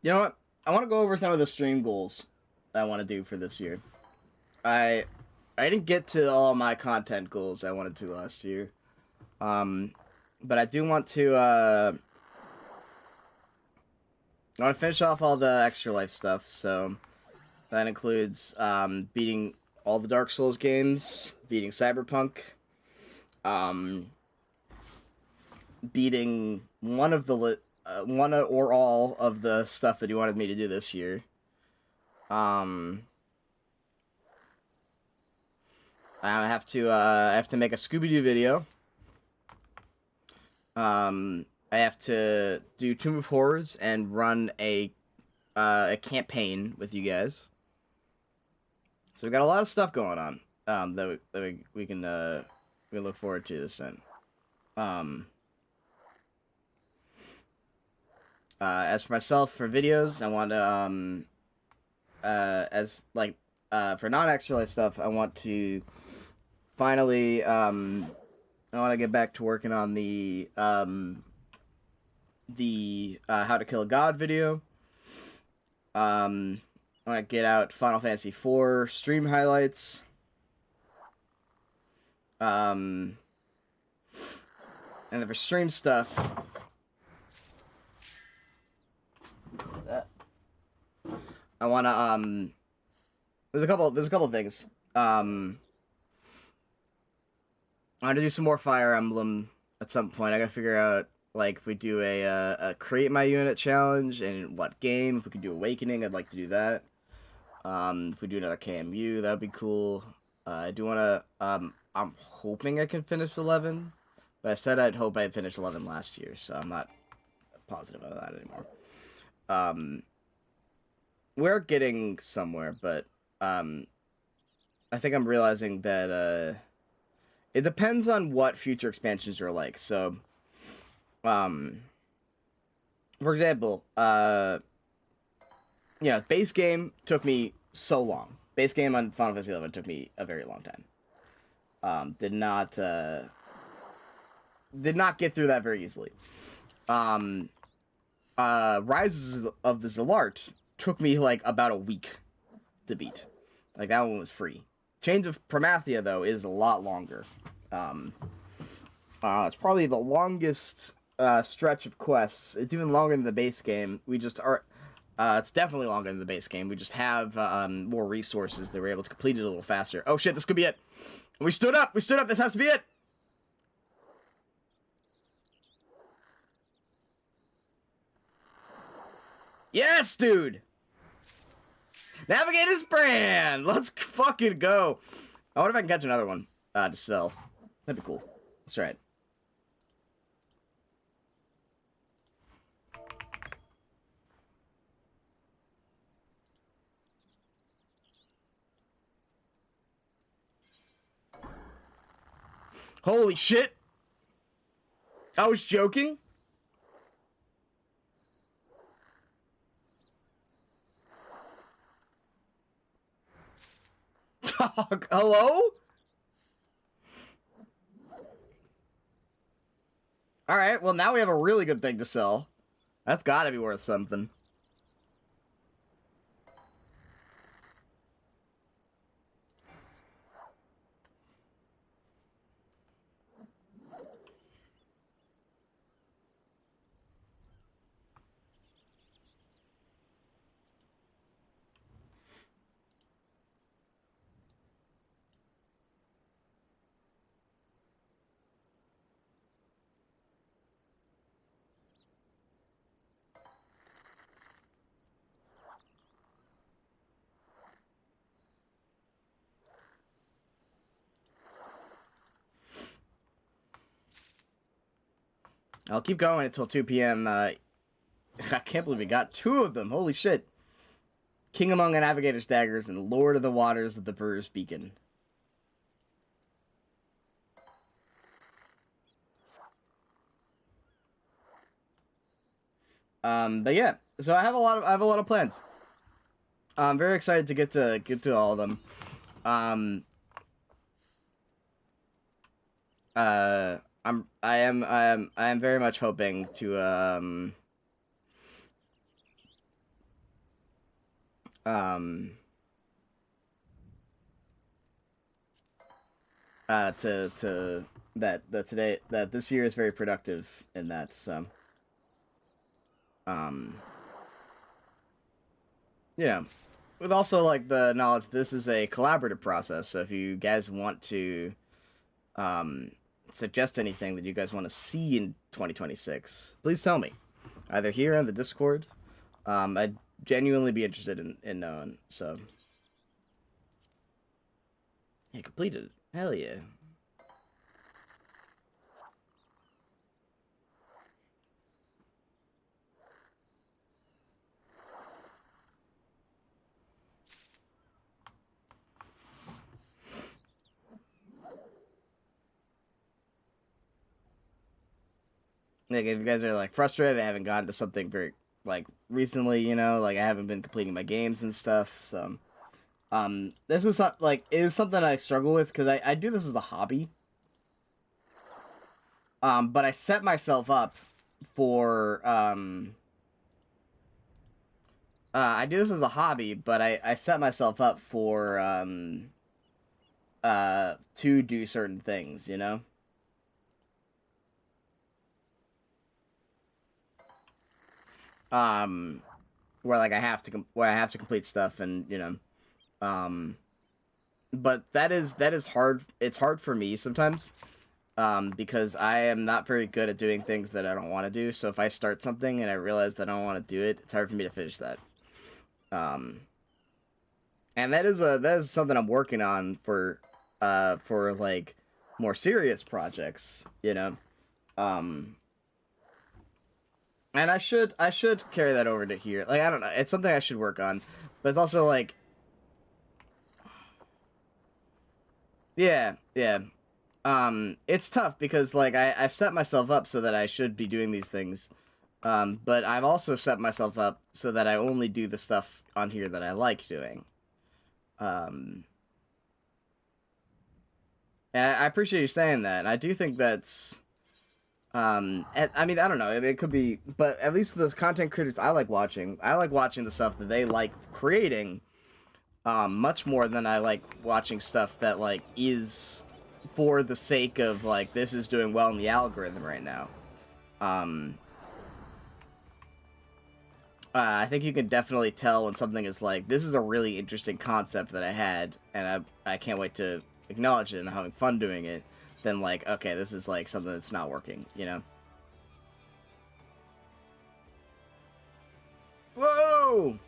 You know what? I want to go over some of the stream goals that I want to do for this year. I didn't get to all my content goals I wanted to last year. But I do want to I want to finish off all the extra life stuff, so that includes beating all the Dark Souls games, beating Cyberpunk, beating one or all of the stuff that you wanted me to do this year. I have to make a Scooby-Doo video. I have to do Tomb of Horrors and run a campaign with you guys. So we've got a lot of stuff going on that we can look forward to this then. As for myself, for videos, I want to for non-extra life stuff, I want to finally I want to get back to working on the How to Kill a God video. I want to get out Final Fantasy IV stream highlights. And then for stream stuff, I wanna there's a couple things. I want to do some more Fire Emblem at some point. I gotta figure out, like, if we do a create my unit challenge and what game. If we could do Awakening, I'd like to do that. If we do another KMU, that'd be cool. I do wanna I'm hoping I can finish 11, but I said I'd hope I'd finish 11 last year, so I'm not positive about that anymore. We're getting somewhere, but I think I'm realizing that it depends on what future expansions are like. So, for example, base game took me so long. Base game on Final Fantasy 11 took me a very long time. Did not get through that very easily. Rises of the Zalart took me like about a week to beat. Like, that one was free. Chains of Promathia, though, is a lot longer. It's probably the longest stretch of quests. It's even longer than the base game. We just are. It's definitely longer than the base game. We just have more resources that we're able to complete it a little faster. Oh shit, this could be it. We stood up. We stood up. This has to be it. Yes, dude. Navigator's brand. Let's fucking go. I wonder if I can catch another one to sell. That'd be cool. Let's try it. Holy shit. I was joking. Hello? Alright, well now we have a really good thing to sell. That's gotta be worth something. I'll keep going until 2 p.m. I can't believe we got 2 of them. Holy shit. King Among the Navigator's Daggers and Lord of the Waters of the Brewer's Beacon. But yeah, so I have a lot of plans. I'm very excited to get to all of them. I am very much hoping to that this year is very productive in that, so yeah, with also like the knowledge this is a collaborative process, so if you guys want to suggest anything that you guys want to see in 2026, please tell me, either here on the Discord. I'd genuinely be interested in knowing. So yeah, completed. Hell yeah. Like, if you guys are like frustrated, I haven't gotten to something very like recently, you know, like I haven't been completing my games and stuff. So, this is not like it is something I struggle with because I do this as a hobby. But I set myself up for I do this as a hobby, but I set myself up for to do certain things, you know? Where like I have to complete stuff, and you know, but that is hard. It's hard for me sometimes, because I am not very good at doing things that I don't want to do. So if I start something and I realize that I don't want to do it, it's hard for me to finish that. And that is something I'm working on for like more serious projects, you know. And I should carry that over to here. Like, I don't know. It's something I should work on. But it's also like... Yeah. It's tough because, like, I've set myself up so that I should be doing these things. But I've also set myself up so that I only do the stuff on here that I like doing. And I appreciate you saying that. And I do think that's... I mean, I don't know. It could be, but at least those content creators I like watching the stuff that they like creating, much more than I like watching stuff that, like, is for the sake of, like, this is doing well in the algorithm right now. I think you can definitely tell when something is like, this is a really interesting concept that I had, and I can't wait to acknowledge it and I'm having fun doing it. Then, like, okay, this is, like, something that's not working, you know? Whoa!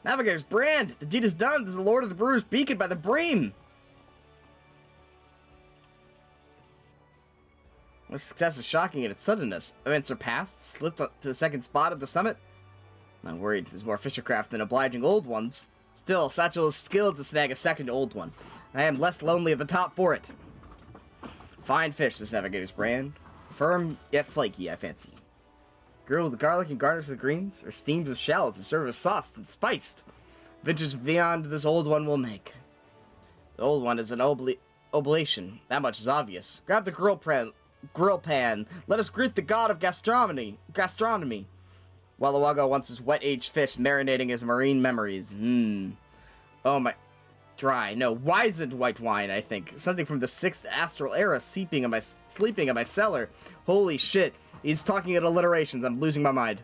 Navigator's brand! The deed is done! This is the Lord of the Brewers beacon by the Bream! Our success is shocking in its suddenness. Event surpassed, slipped to the second spot of the summit. I'm worried there's more fishercraft than obliging old ones. Still, Satchel is skilled to snag a second old one. I am less lonely at the top for it. Fine fish, this Navigator's brand. Firm, yet flaky, I fancy. Grilled with garlic and garnished with greens, or steamed with shallots and served with sauce and spiced. Ventures beyond this old one will make. The old one is an oblation. That much is obvious. Grab the grill pan. Let us greet the god of gastronomy. Walla Wagga wants his wet-aged fish marinating his marine memories. Oh my... Dry, no, wizened white wine, I think. Something from the 6th astral era sleeping in my cellar. Holy shit. He's talking in alliterations. I'm losing my mind.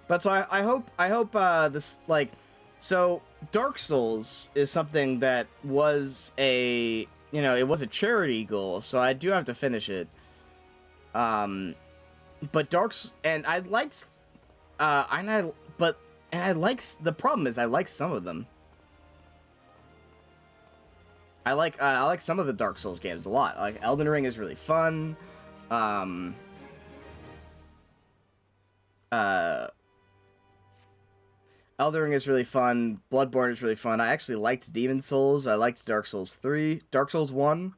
But so I hope this, like, so Dark Souls is something that was a, you know, it was a charity goal, so I do have to finish it. But and I liked, the problem is I like some of them. I like some of the Dark Souls games a lot. Like, Elden Ring is really fun. Elden Ring is really fun. Bloodborne is really fun. I actually liked Demon Souls. I liked Dark Souls 3. Dark Souls 1.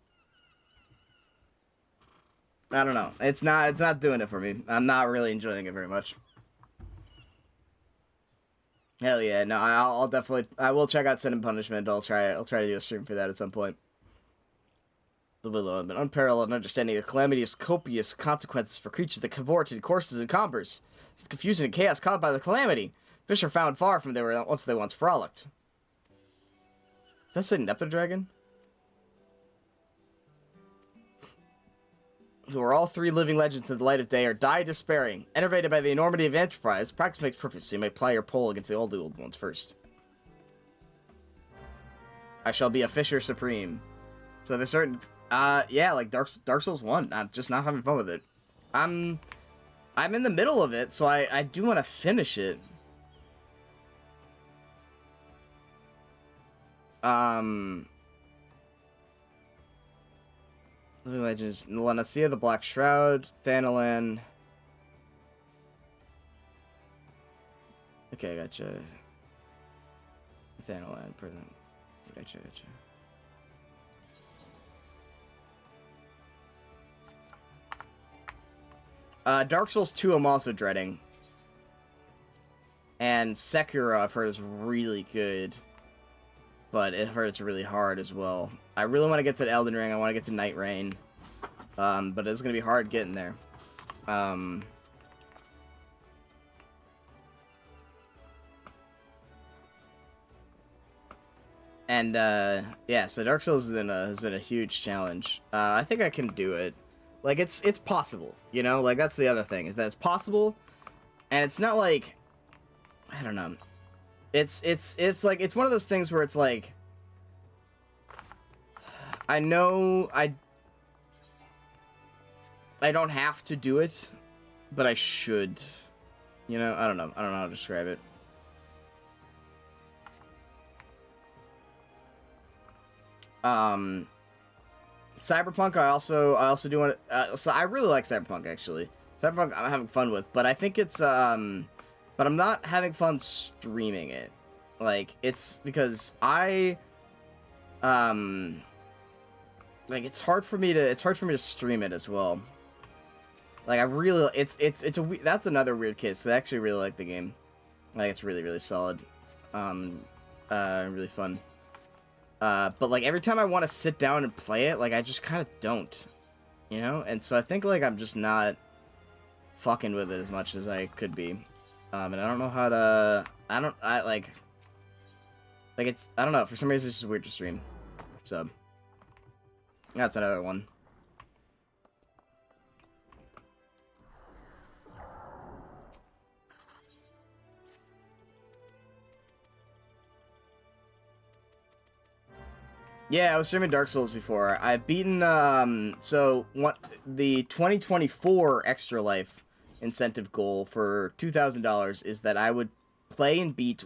I don't know. It's not doing it for me. I'm not really enjoying it very much. Hell yeah. No, I will check out Sin and Punishment. I'll try to do a stream for that at some point. The Willow have been unparalleled in understanding the calamity's copious consequences for creatures that cavorted courses and combers. It's confusion and chaos caused by the calamity. Fish are found far from they once frolicked. Is that saying Neptune Dragon? Who are all three living legends in the light of day, or die despairing. Enervated by the enormity of enterprise, practice makes perfect, so you may ply your pole against the old ones first. I shall be a fisher supreme. So there's certain, yeah, like Dark Souls 1. I'm just not having fun with it. I'm in the middle of it, so I do want to finish it. Living Legends, Lanacia, the Black Shroud, Thanalan. Okay, gotcha. Thanalan, prison. Gotcha. Dark Souls 2 I'm also dreading. And Sekiro I've heard is really good. but I've heard it's really hard as well. I really want to get to Elden Ring. I want to get to Night Rain, but it's gonna be hard getting there. And yeah, so Dark Souls has been a huge challenge. I think I can do it. Like it's possible, you know. Like that's the other thing, is that it's possible, and it's not like, I don't know. It's like, it's one of those things where it's like, I know I don't have to do it, but I should. You know, I don't know how to describe it. Cyberpunk, I also do want to, so I really like Cyberpunk, actually. Cyberpunk I'm having fun with, but I think it's, but I'm not having fun streaming it. Like, it's because like, it's hard for me to stream it as well. Like, I really, that's another weird case. I actually really like the game. Like, it's really, really solid. Really fun. But, like, every time I want to sit down and play it, like, I just kind of don't, you know? And so I think, like, I'm just not fucking with it as much as I could be. And I don't know how to, I don't know, for some reason it's just weird to stream. So, that's another one. Yeah, I was streaming Dark Souls before. I've beaten, the 2024 Extra Life incentive goal for $2,000 is that I would play and beat,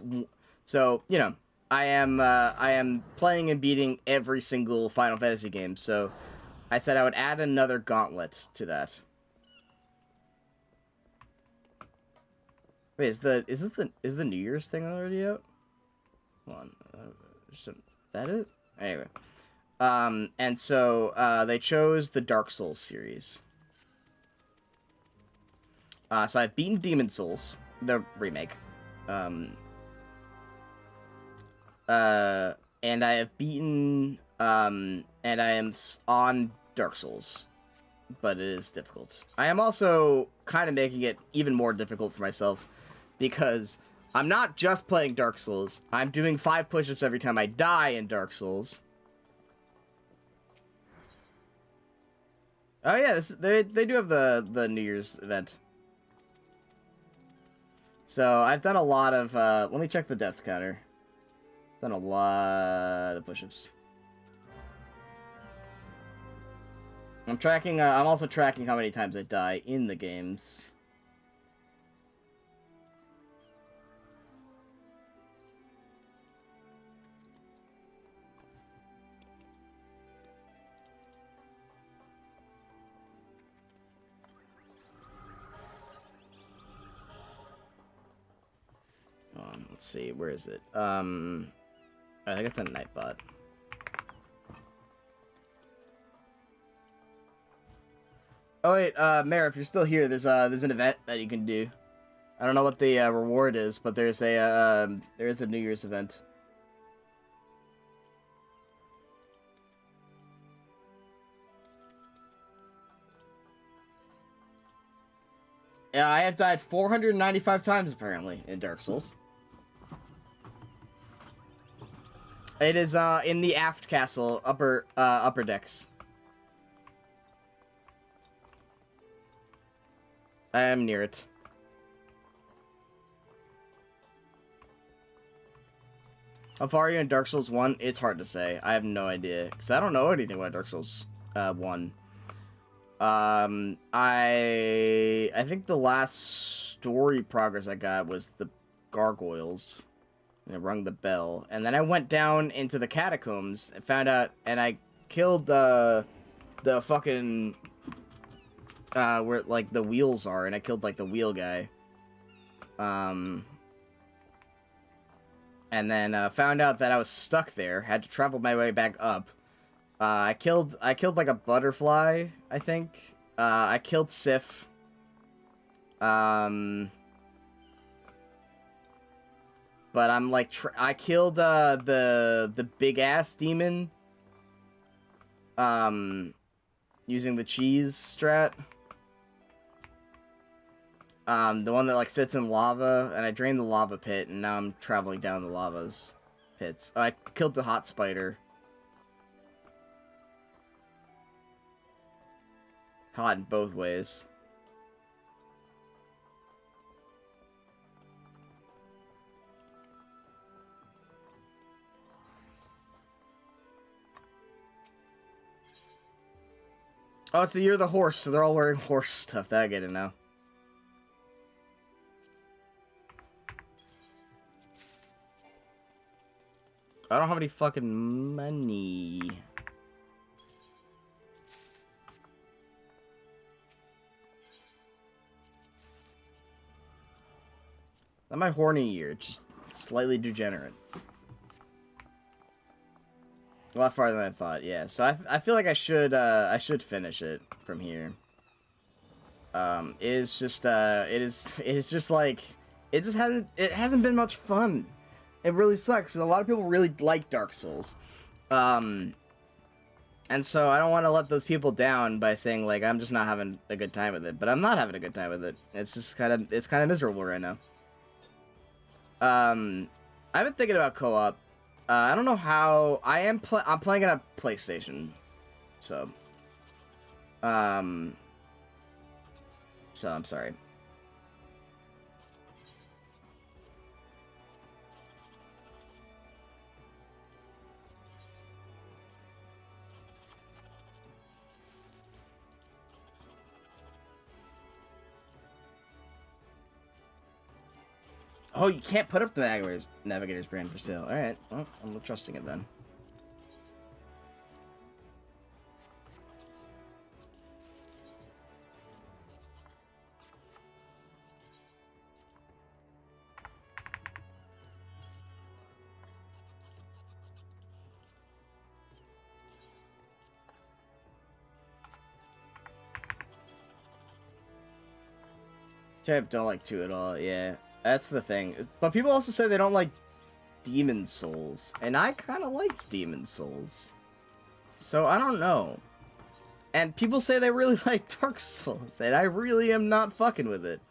so, you know, I am playing and beating every single Final Fantasy game, so I said I would add another gauntlet to that. Wait, is the New Year's thing already out? Hold on, is that it? Anyway, and so, they chose the Dark Souls series. So I've beaten Demon Souls, the remake. And I have beaten, and I am on Dark Souls, but it is difficult. I am also kind of making it even more difficult for myself, because I'm not just playing Dark Souls. I'm doing 5 push-ups every time I die in Dark Souls. Oh yeah, they do have the New Year's event. So I've done a lot of, let me check the death counter. Done a lot of push-ups. I'm also tracking how many times I die in the games. Let's see, where is it? I think it's a Nightbot. Oh wait, Mare, if you're still here, there's an event that you can do. I don't know what the reward is, but there is a New Year's event. Yeah, I have died 495 times apparently in Dark Souls. It is in the aft castle, upper decks. I am near it. How far are you in Dark Souls 1? It's hard to say. I have no idea, because I don't know anything about Dark Souls 1. I think the last story progress I got was the gargoyles. And I rung the bell. And then I went down into the catacombs and found out, and I killed the fucking, where, like, the wheels are, and I killed, like, the wheel guy. And then, found out that I was stuck there, had to travel my way back up. I killed, like, a butterfly, I think. I killed Sif. but I'm like, I killed the big ass demon, using the cheese strat. The one that like sits in lava, and I drained the lava pit, and now I'm traveling down the lava's pits. Oh, I killed the hot spider. Hot in both ways. Oh, it's the year of the horse, so they're all wearing horse stuff. That I get it now. I don't have any fucking money. Not my horny year, just slightly degenerate. A lot farther than I thought, yeah. So I feel like I should finish it from here. It is just like it hasn't been much fun. It really sucks. A lot of people really like Dark Souls. And so I don't want to let those people down by saying like I'm just not having a good time with it, but I'm not having a good time with it. It's just kind of miserable right now. I've been thinking about co-op. I don't know how I'm playing on a PlayStation. So I'm sorry. Oh, you can't put up the Navigator's brand for sale. Alright, well, I'm trusting it then. I don't like 2 at all, yeah. That's the thing. But people also say they don't like Demon Souls. And I kind of liked Demon Souls. So I don't know. And people say they really like Dark Souls. And I really am not fucking with it.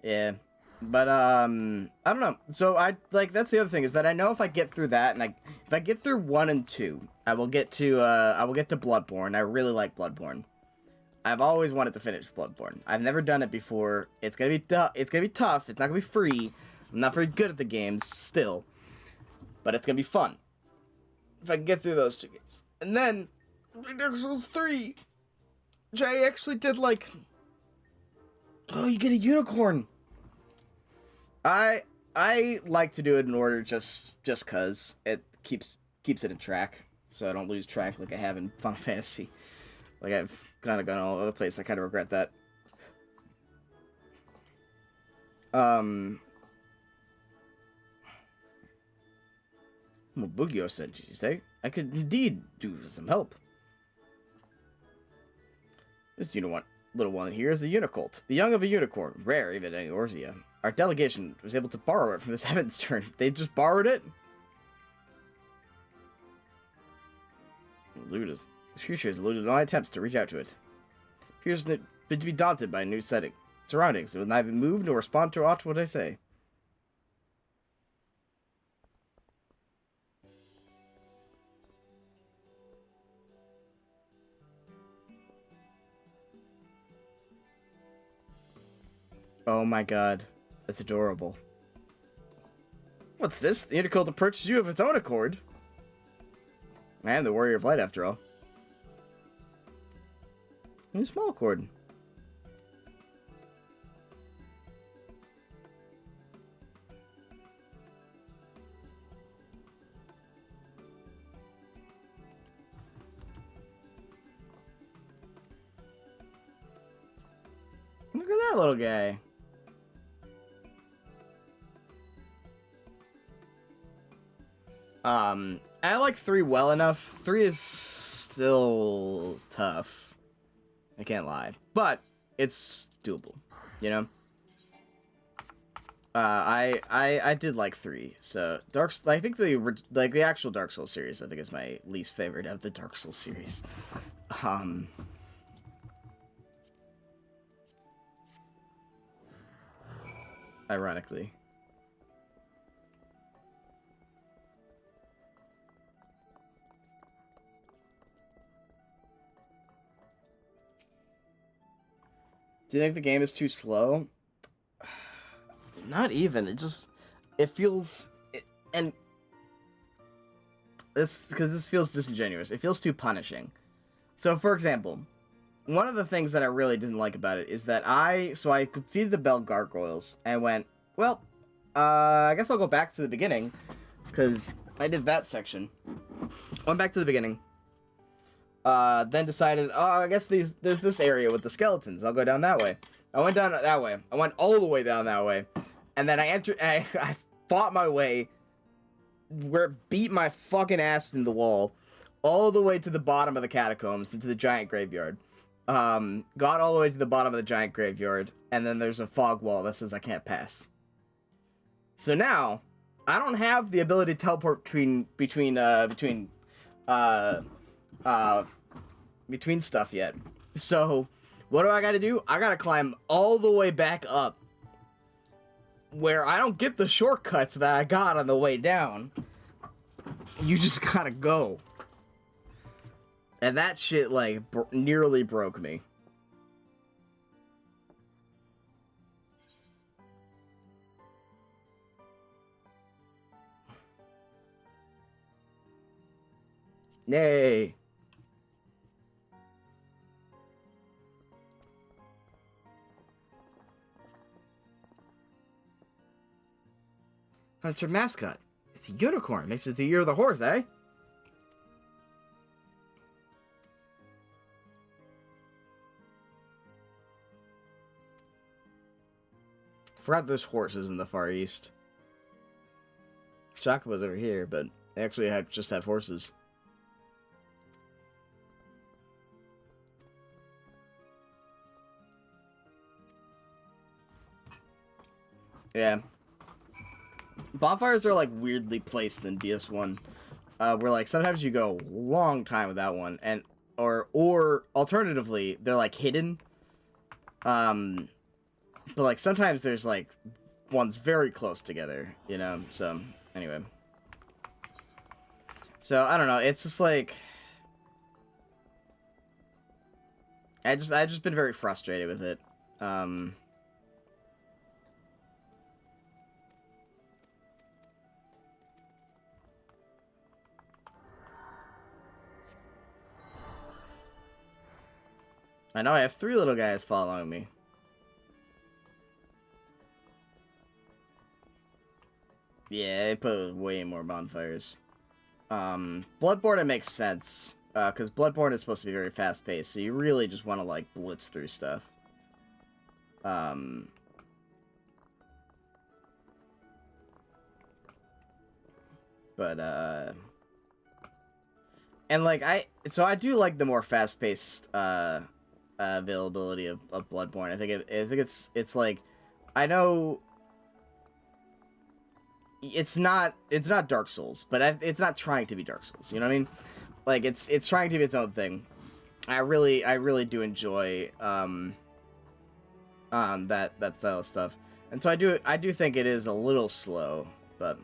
Yeah, but I don't know. So that's the other thing is that I know if I get through that and if I get through 1 and 2, I will get to Bloodborne. I really like Bloodborne. I've always wanted to finish Bloodborne. I've never done it before. It's gonna be tough. It's gonna be tough. It's not gonna be free. I'm not very good at the games still, but it's gonna be fun if I can get through those 2 games. And then Dark Souls 3, which I actually did like. Oh, you get a unicorn. I like to do it in order just cause it keeps it in track, so I don't lose track like I have in Final Fantasy. Like I've kind of gone all over the place. I kind of regret that. Well, Bugio said, did you say? I could indeed do with some help. This little one here is a Unicult, the young of a unicorn, rare even in Eorzea. Our delegation was able to borrow it from this Heaven's Turn. They just borrowed it? This creature has eluded all attempts to reach out to it. Appears to be daunted by new surroundings. It will neither move nor respond to aught what I say. Oh my god. That's adorable. What's this? The Unicult approaches you of its own accord. I am the Warrior of Light, after all. A small accord. little guy. I like 3 well enough. 3 is still tough. I can't lie, but it's doable, you know. I did like 3. So I think the actual Dark Souls series, I think, is my least favorite of the Dark Souls series. Ironically. Do you think the game is too slow? Not even. It feels, and because this feels disingenuous. It feels too punishing. So, for example, one of the things that I really didn't like about it is that I completed the Bell Gargoyles and went, well, I guess I'll go back to the beginning, because I did that section. Went back to the beginning. Then decided, oh, I guess there's this area with the skeletons. I'll go down that way. I went down that way. I went all the way down that way. And then I fought my way, where it beat my fucking ass in the wall, all the way to the bottom of the catacombs, into the giant graveyard. Got all the way to the bottom of the giant graveyard, and then there's a fog wall that says I can't pass. So now, I don't have the ability to teleport between stuff yet. So, what do I gotta do? I gotta climb all the way back up, where I don't get the shortcuts that I got on the way down. You just gotta go. And that shit, like, nearly broke me. Yay. That's your mascot. It's a unicorn. Makes it the year of the horse, eh? Forgot there's horses in the Far East. Chocobo's over here, but they actually just have horses. Yeah. Bonfires are, like, weirdly placed in DS1. Where, like, sometimes you go a long time without one, and or alternatively, they're, like, hidden. But, like, sometimes there's, like, ones very close together, you know? So, anyway. So, I don't know, it's just, like... I just been very frustrated with it. I know I have 3 little guys following me. Yeah, they put way more bonfires. Bloodborne, it makes sense. Because Bloodborne is supposed to be very fast-paced, so you really just want to, like, blitz through stuff. And, like, I do like the more fast-paced, availability of Bloodborne. I think it's like, I know it's not Dark Souls, but it's not trying to be Dark Souls. You know what I mean? Like, it's trying to be its own thing. I really do enjoy that style of stuff, and so I do think it is a little slow, but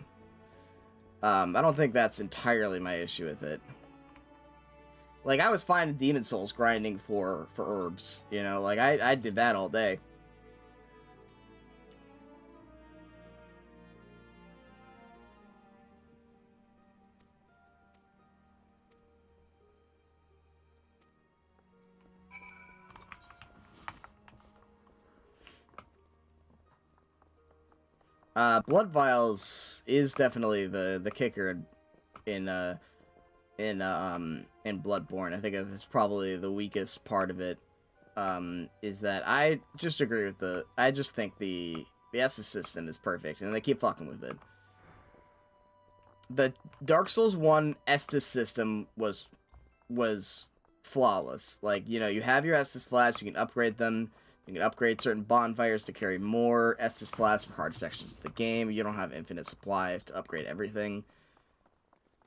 I don't think that's entirely my issue with it. Like, I was fine in Demon Souls grinding for herbs, you know? Like, I did that all day. Blood Vials is definitely the kicker in Bloodborne. I think it's probably the weakest part of it. is that I just agree with I just think the Estus system is perfect, and they keep fucking with it. The Dark Souls 1 Estus system was flawless. Like, you know, you have your Estus flasks, you can upgrade them. You can upgrade certain bonfires to carry more Estus flasks for hard sections of the game. You don't have infinite supply to upgrade everything.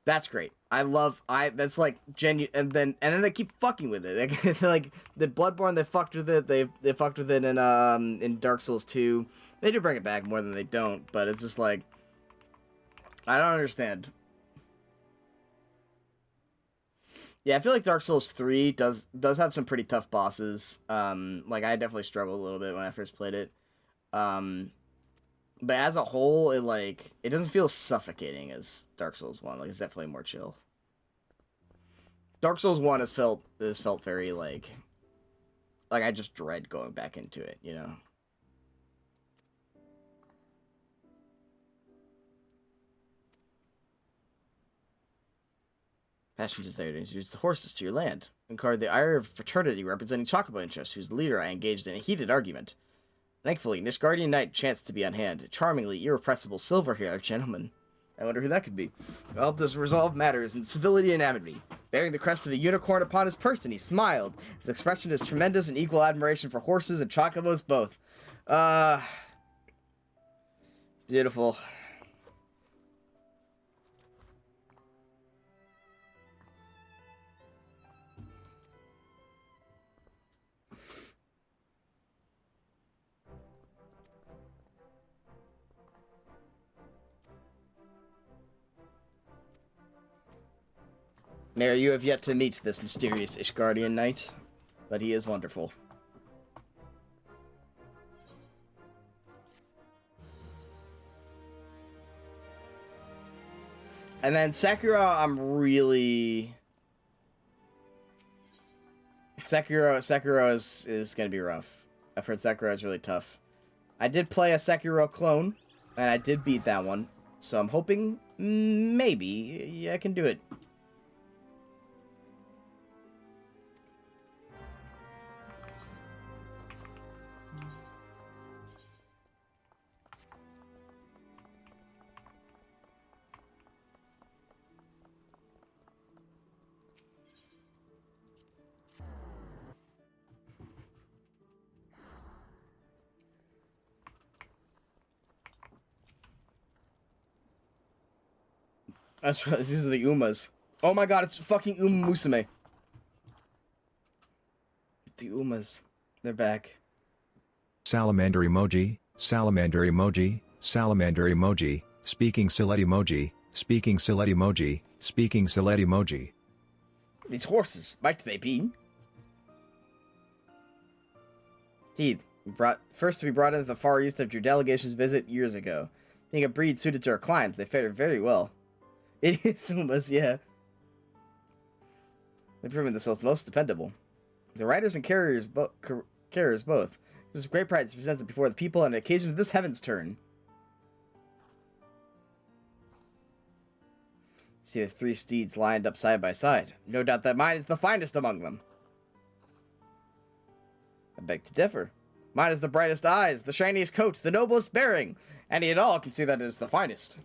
That's great. That's like genuine, and then they keep fucking with it. Like the Bloodborne, they fucked with it. They fucked with it in Dark Souls 2. They do bring it back more than they don't, but it's just like, I don't understand. Yeah, I feel like Dark Souls 3 does have some pretty tough bosses. Like I definitely struggled a little bit when I first played it. But as a whole, it doesn't feel suffocating as Dark Souls 1. Like, it's definitely more chill. Dark Souls 1 has felt very like I just dread going back into it, you know. Passion desire to introduce the horses to your land. Encountered the ire of fraternity representing Chocobo interests, whose leader I engaged in a heated argument. Thankfully, Nishguardian Knight chanced to be on hand, a charmingly irrepressible silver-haired gentleman. I wonder who that could be. Who helped us resolve matters in civility and amity. Bearing the crest of a unicorn upon his person, he smiled. His expression is tremendous and equal admiration for horses and chocobos both. Beautiful. Mayor, you have yet to meet this mysterious Ishgardian knight, but he is wonderful. And then Sekiro, I'm really... Sekiro is gonna be rough. I've heard Sekiro is really tough. I did play a Sekiro clone, and I did beat that one. So I'm hoping maybe I can do it. That's right, these are the Umas. Oh my god, it's fucking Uma Musume. The Umas. They're back. Salamander emoji, salamander emoji, salamander emoji, speaking silhouette emoji, speaking silhouette emoji, speaking silhouette emoji. These horses, might they be? Indeed, first to be brought into the Far East after your delegation's visit years ago. Being a breed suited to our climes, they fared very well. It is Umas, yeah. They've proven themselves most dependable. The riders and carriers both. This is great pride to present it before the people on the occasion of this heaven's turn. See the 3 steeds lined up side by side. No doubt that mine is the finest among them. I beg to differ. Mine is the brightest eyes, the shiniest coat, the noblest bearing. Any and all can see that it is the finest.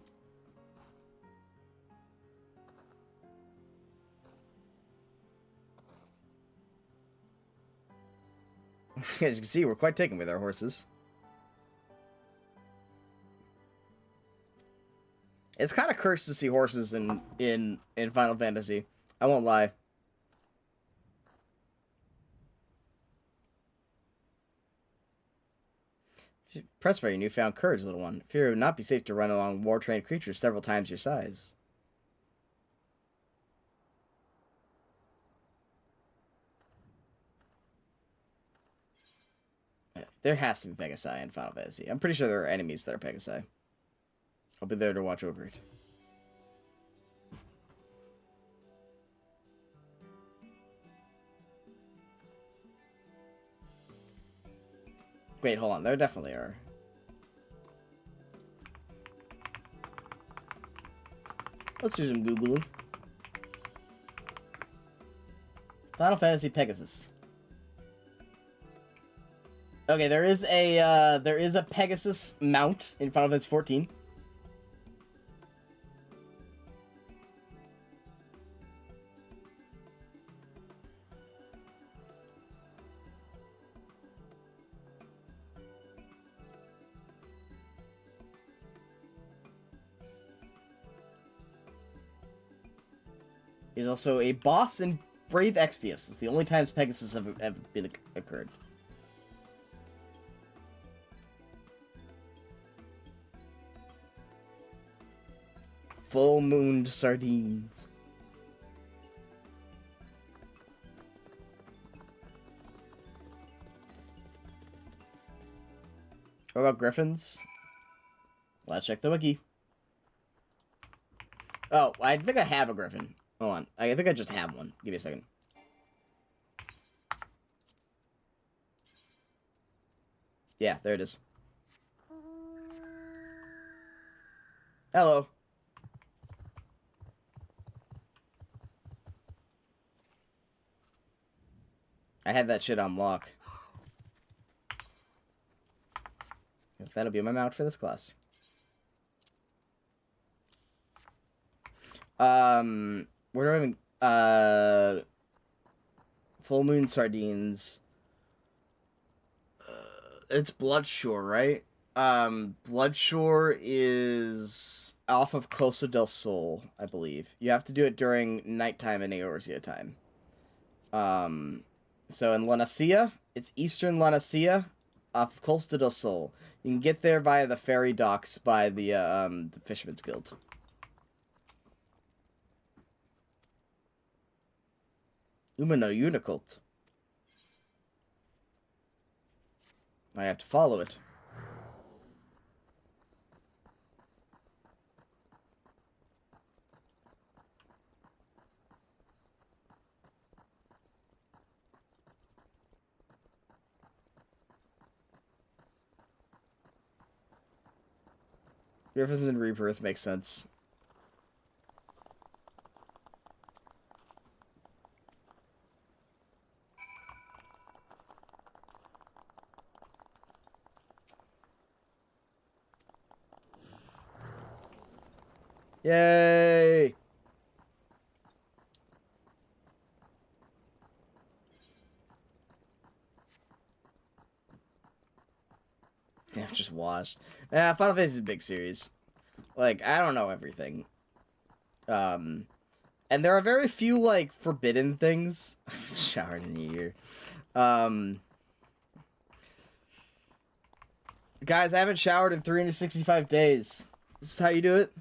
As you can see, we're quite taken with our horses. It's kind of cursed to see horses in Final Fantasy. I won't lie. Pressed by your newfound courage, little one. Fear it would not be safe to run along war-trained creatures several times your size. There has to be Pegasi in Final Fantasy. I'm pretty sure there are enemies that are Pegasi. I'll be there to watch over it. Wait, hold on. There definitely are. Let's do some Googling. Final Fantasy Pegasus. Okay, there is a Pegasus mount in Final Fantasy 14. He's also a boss in Brave Exvius. It's the only times Pegasus have been occurred. Full-mooned sardines. What about griffins? Let's check the wiki. Oh, I think I have a griffin. Hold on. I think I just have one. Give me a second. Yeah, there it is. Hello. I had that shit on lock. That'll be my mount for this class. Where do I even... Full Moon Sardines. It's Bloodshore, right? Bloodshore is off of Costa del Sol, I believe. You have to do it during nighttime and Eorzea time. So in Lunacia, it's Eastern Lunacia, off of Costa del Sol. You can get there via the ferry docks by the Fisherman's Guild. Umano Unicult. I have to follow it. Griffins and Rebirth makes sense. Yay! Yeah, just watched. Final Fantasy is a big series. Like, I don't know everything. And there are very few, like, forbidden things. Showered in a year. Guys, I haven't showered in 365 days. This is how you do it?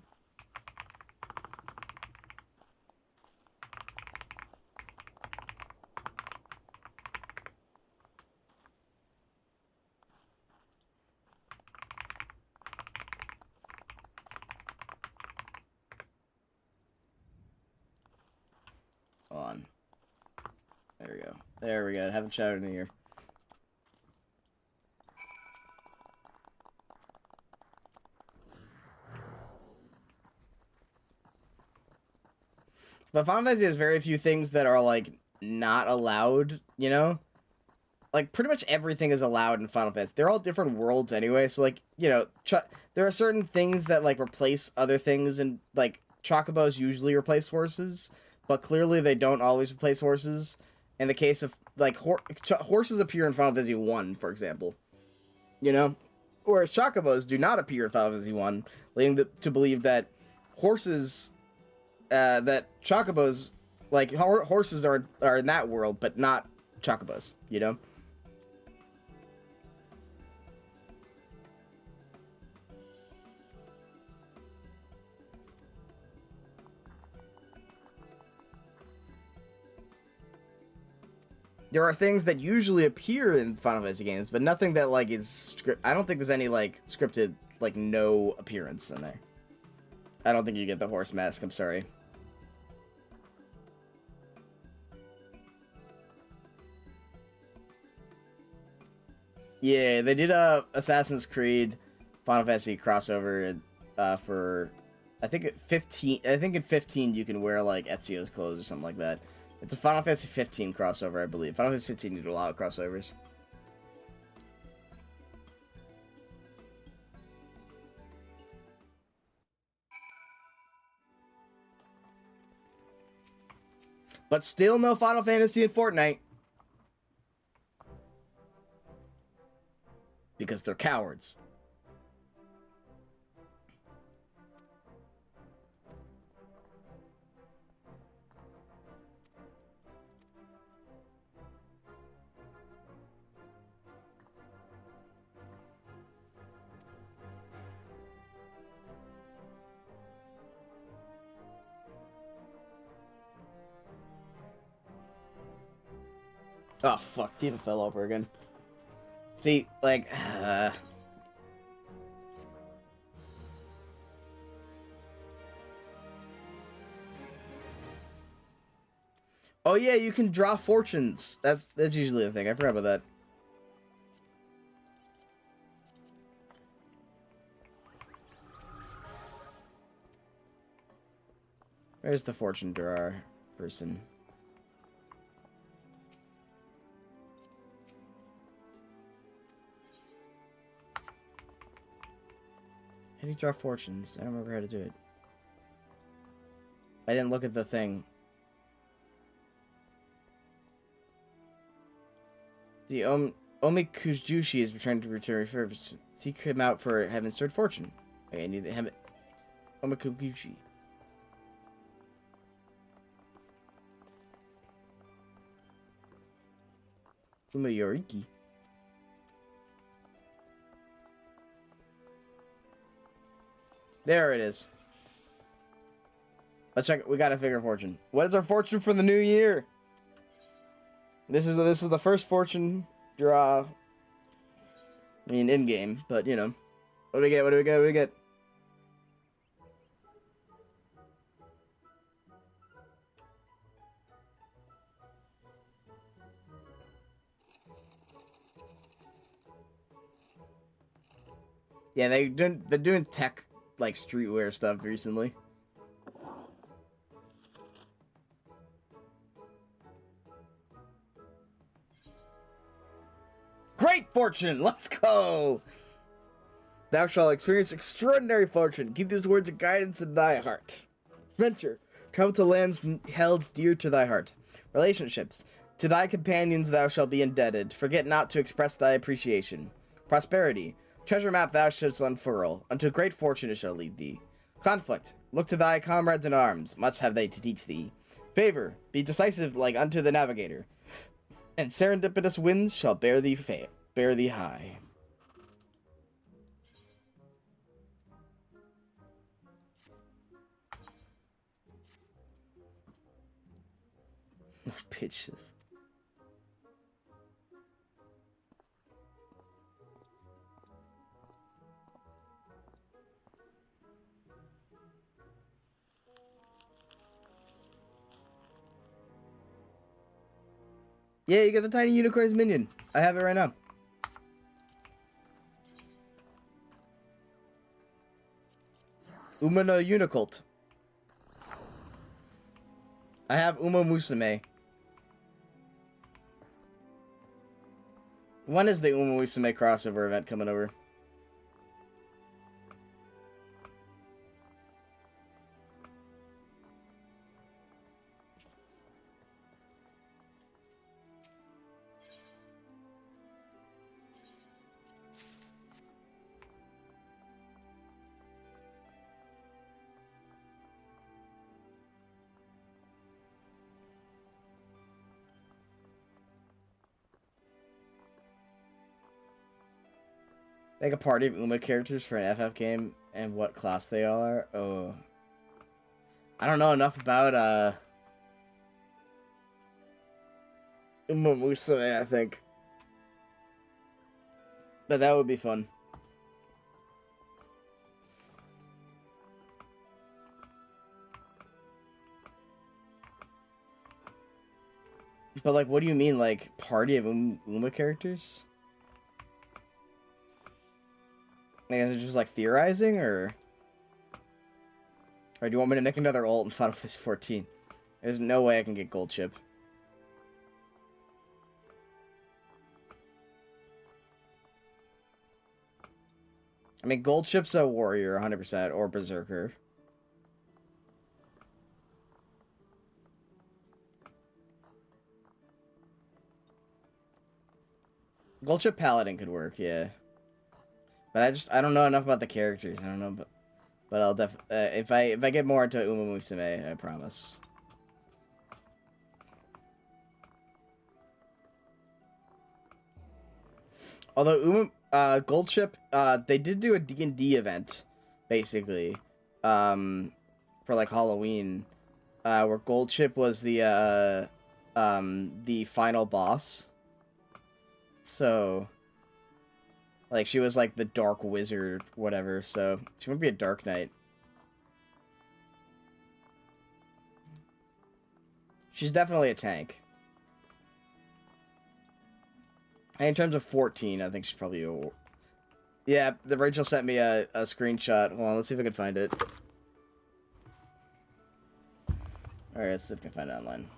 On. There we go. There we go. I haven't showered in a year. But Final Fantasy has very few things that are, like, not allowed, you know? Like, pretty much everything is allowed in Final Fantasy. They're all different worlds anyway, so, like, you know, there are certain things that, like, replace other things, and, like, Chocobos usually replace horses, but clearly they don't always replace horses. In the case of, like, horses appear in Final Fantasy 1, for example. You know? Whereas Chocobos do not appear in Final Fantasy 1, leading to believe that horses... that Chocobos, like, horses are in that world, but not Chocobos, you know? There are things that usually appear in Final Fantasy games, but nothing that, like, is I don't think there's any, like, scripted, like, no appearance in there. I don't think you get the horse mask, I'm sorry. Yeah, they did a Assassin's Creed Final Fantasy crossover for I think at 15. I think in 15 you can wear like Ezio's clothes or something like that. It's a Final Fantasy 15 crossover, I believe. Final Fantasy 15 did a lot of crossovers. But still no Final Fantasy in Fortnite. Because they're cowards. Oh, fuck. Tifa fell over again. See, like... Oh, yeah, you can draw fortunes. That's usually a thing. I forgot about that. Where's the fortune drawer person? How do you draw fortunes? I don't remember how to do it. I didn't look at the thing. The Omikujushi is trying to return refurbished. Seek him out for Heaven's Sword Fortune. Okay, I need the Heaven... Omikujushi. Umayoriki. There it is. Let's check. We gotta figure fortune. What is our fortune for the new year? This is the first fortune draw. I mean, in game, but you know, what do we get? What do we get? What do we get? Yeah, they're doing tech like streetwear stuff recently. Great fortune! Let's go! Thou shalt experience extraordinary fortune. Keep these words of guidance in thy heart. Venture. Travel to lands held dear to thy heart. Relationships. To thy companions thou shalt be indebted. Forget not to express thy appreciation. Prosperity. Treasure map thou shouldst unfurl. Unto great fortune it shall lead thee. Conflict. Look to thy comrades in arms. Much have they to teach thee. Favor. Be decisive like unto the navigator. And serendipitous winds shall bear thee high. Bitches. Yeah, you get the tiny unicorn's minion. I have it right now. Uma no Unicult. I have Uma Musume. When is the Uma Musume crossover event coming over? Make a party of Uma characters for an FF game and what class they all are. Oh. I don't know enough about Uma Musume, I think. But that would be fun. But like, what do you mean, like, party of Uma characters? Like, is it just like theorizing, or do you want me to make another ult in Final Fantasy 14? There's no way I can get gold chip. I mean, gold chip's a warrior, 100%, or berserker. Gold chip paladin could work, yeah. But I don't know enough about the characters. I don't know, but I'll if I get more into Uma Musume, I promise. Although Gold Chip, they did do a D&D event, basically, for like Halloween, where Gold Chip was the final boss. So, like, she was like the Dark Wizard, whatever. So she might be a Dark Knight. She's definitely a tank. And in terms of 14, I think she's probably a... Yeah, Rachel sent me a screenshot. Hold on, let's see if I can find it. Alright, let's see if I can find it online.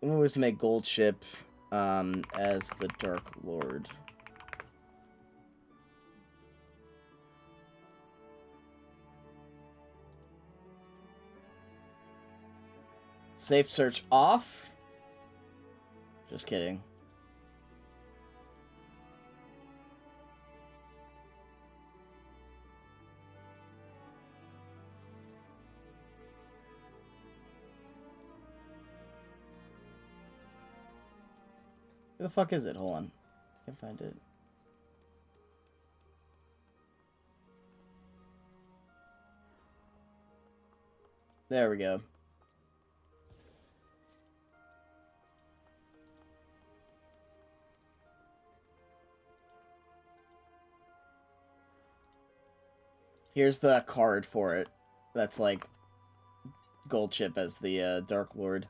Uma was to make Gold Ship as the Dark Lord. Safe search off? Just kidding. Where the fuck is it? Hold on. I can't find it. There we go. Here's the card for it. That's like Gold Chip as the Dark Lord.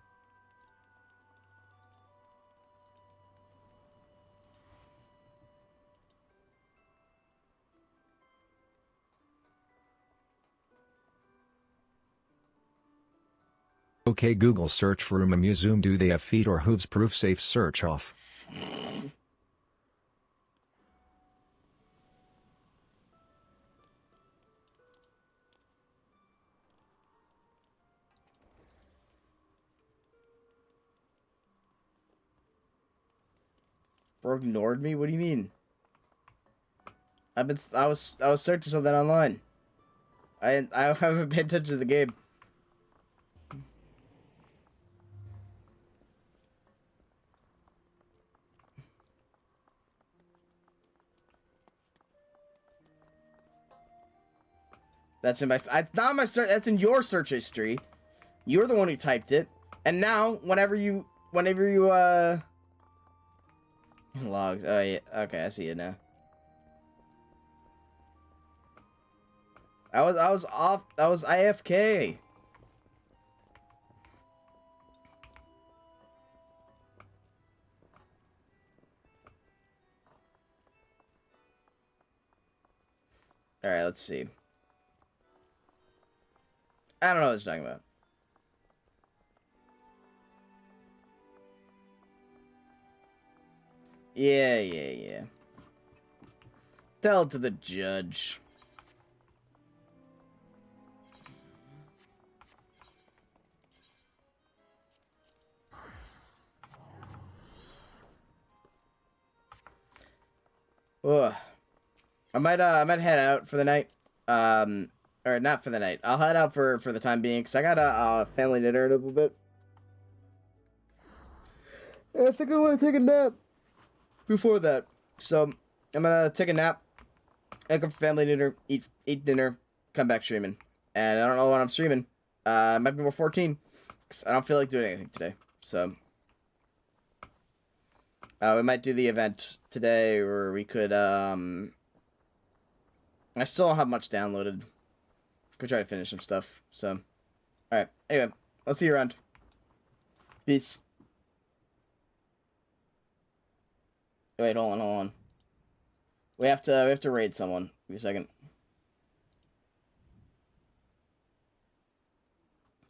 Okay Google, search for Uma Musume. Do they have feet or hooves? Proof. Safe search off. Bro ignored me? What do you mean? I was searching something online. I haven't paid attention to the game. That's in my... not in my search. That's in your search history. You're the one who typed it. And now, whenever you logs. Oh yeah. Okay, I see it now. I was off. I was IFK. All right, let's see. I don't know what it's talking about. Yeah. Tell it to the judge. Ugh. I might head out for the night. Or not for the night. I'll head out for the time being, because I got a family dinner in a little bit. And I think I want to take a nap before that. So, I'm gonna take a nap, make a family dinner, eat dinner, come back streaming. And I don't know when I'm streaming. It might be more 14, because I don't feel like doing anything today. So, we might do the event today, or we could, I still don't have much downloaded. Go try to finish some stuff. So, alright. Anyway, I'll see you around. Peace. Wait, hold on. We have to raid someone. Give me a second.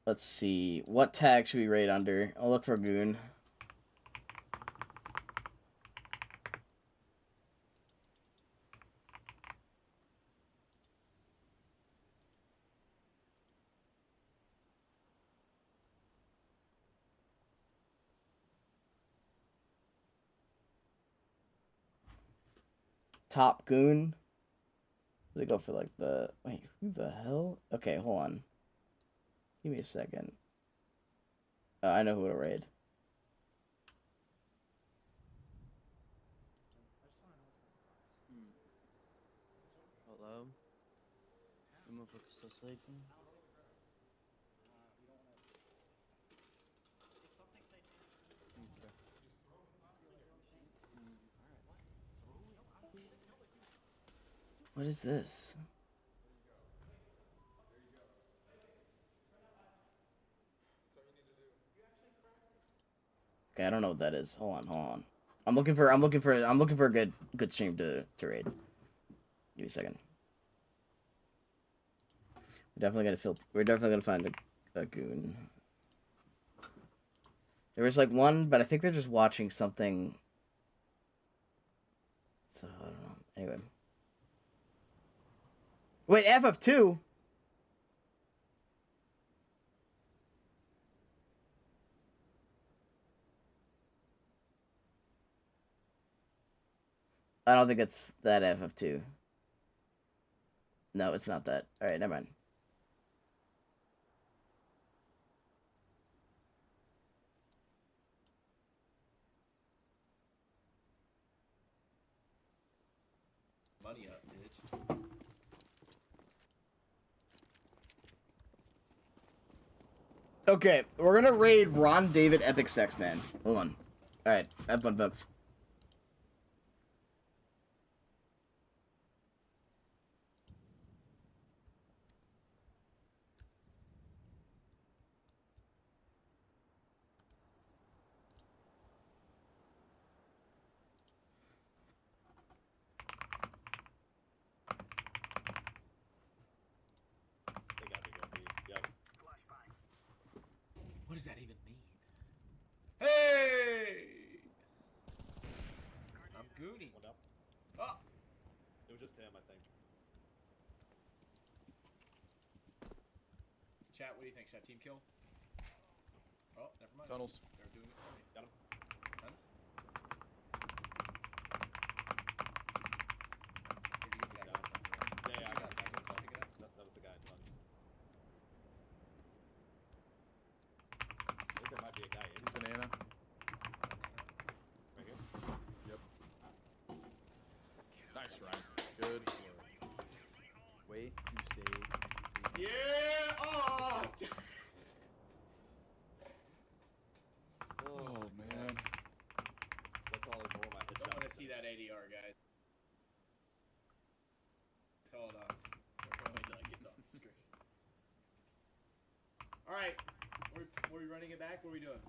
Let's see. What tag should we raid under? I'll look for Goon. top goon. They go for like the wait, who the hell? Okay, hold on. Give me a second. I know who to raid. Hello? You motherfuckers still sleeping? Okay. What is this? Okay, I don't know what that is. Hold on. I'm looking for a good stream to raid. Give me a second. We're definitely gonna find a goon. There was like one, but I think they're just watching something. So I don't know. Anyway. Wait, FF2? I don't think it's that FF2. No, it's not that. Alright, never mind. Money up, bitch. Okay, we're gonna raid Ron David Epic Sex Man. Hold on. Alright, have fun, folks. What does that even mean? Hey! I'm Goonie. What up? Oh! It was just him, I think. Chat, what do you think? Should I team kill? Oh, never mind. Tunnels. They're doing it for me. Got him. Hunt. Yeah, I got that. That was the guy in front. I think there might be a guy in Banana. right here. Yep. Nice, Ryan. Good work. Wait, you say. Yeah! Oh! Oh, man. That's all I roll my I headshot. want to see that ADR, guys. Hold on. Wait till it gets on the screen. Alright. Were we running it back? What are we doing?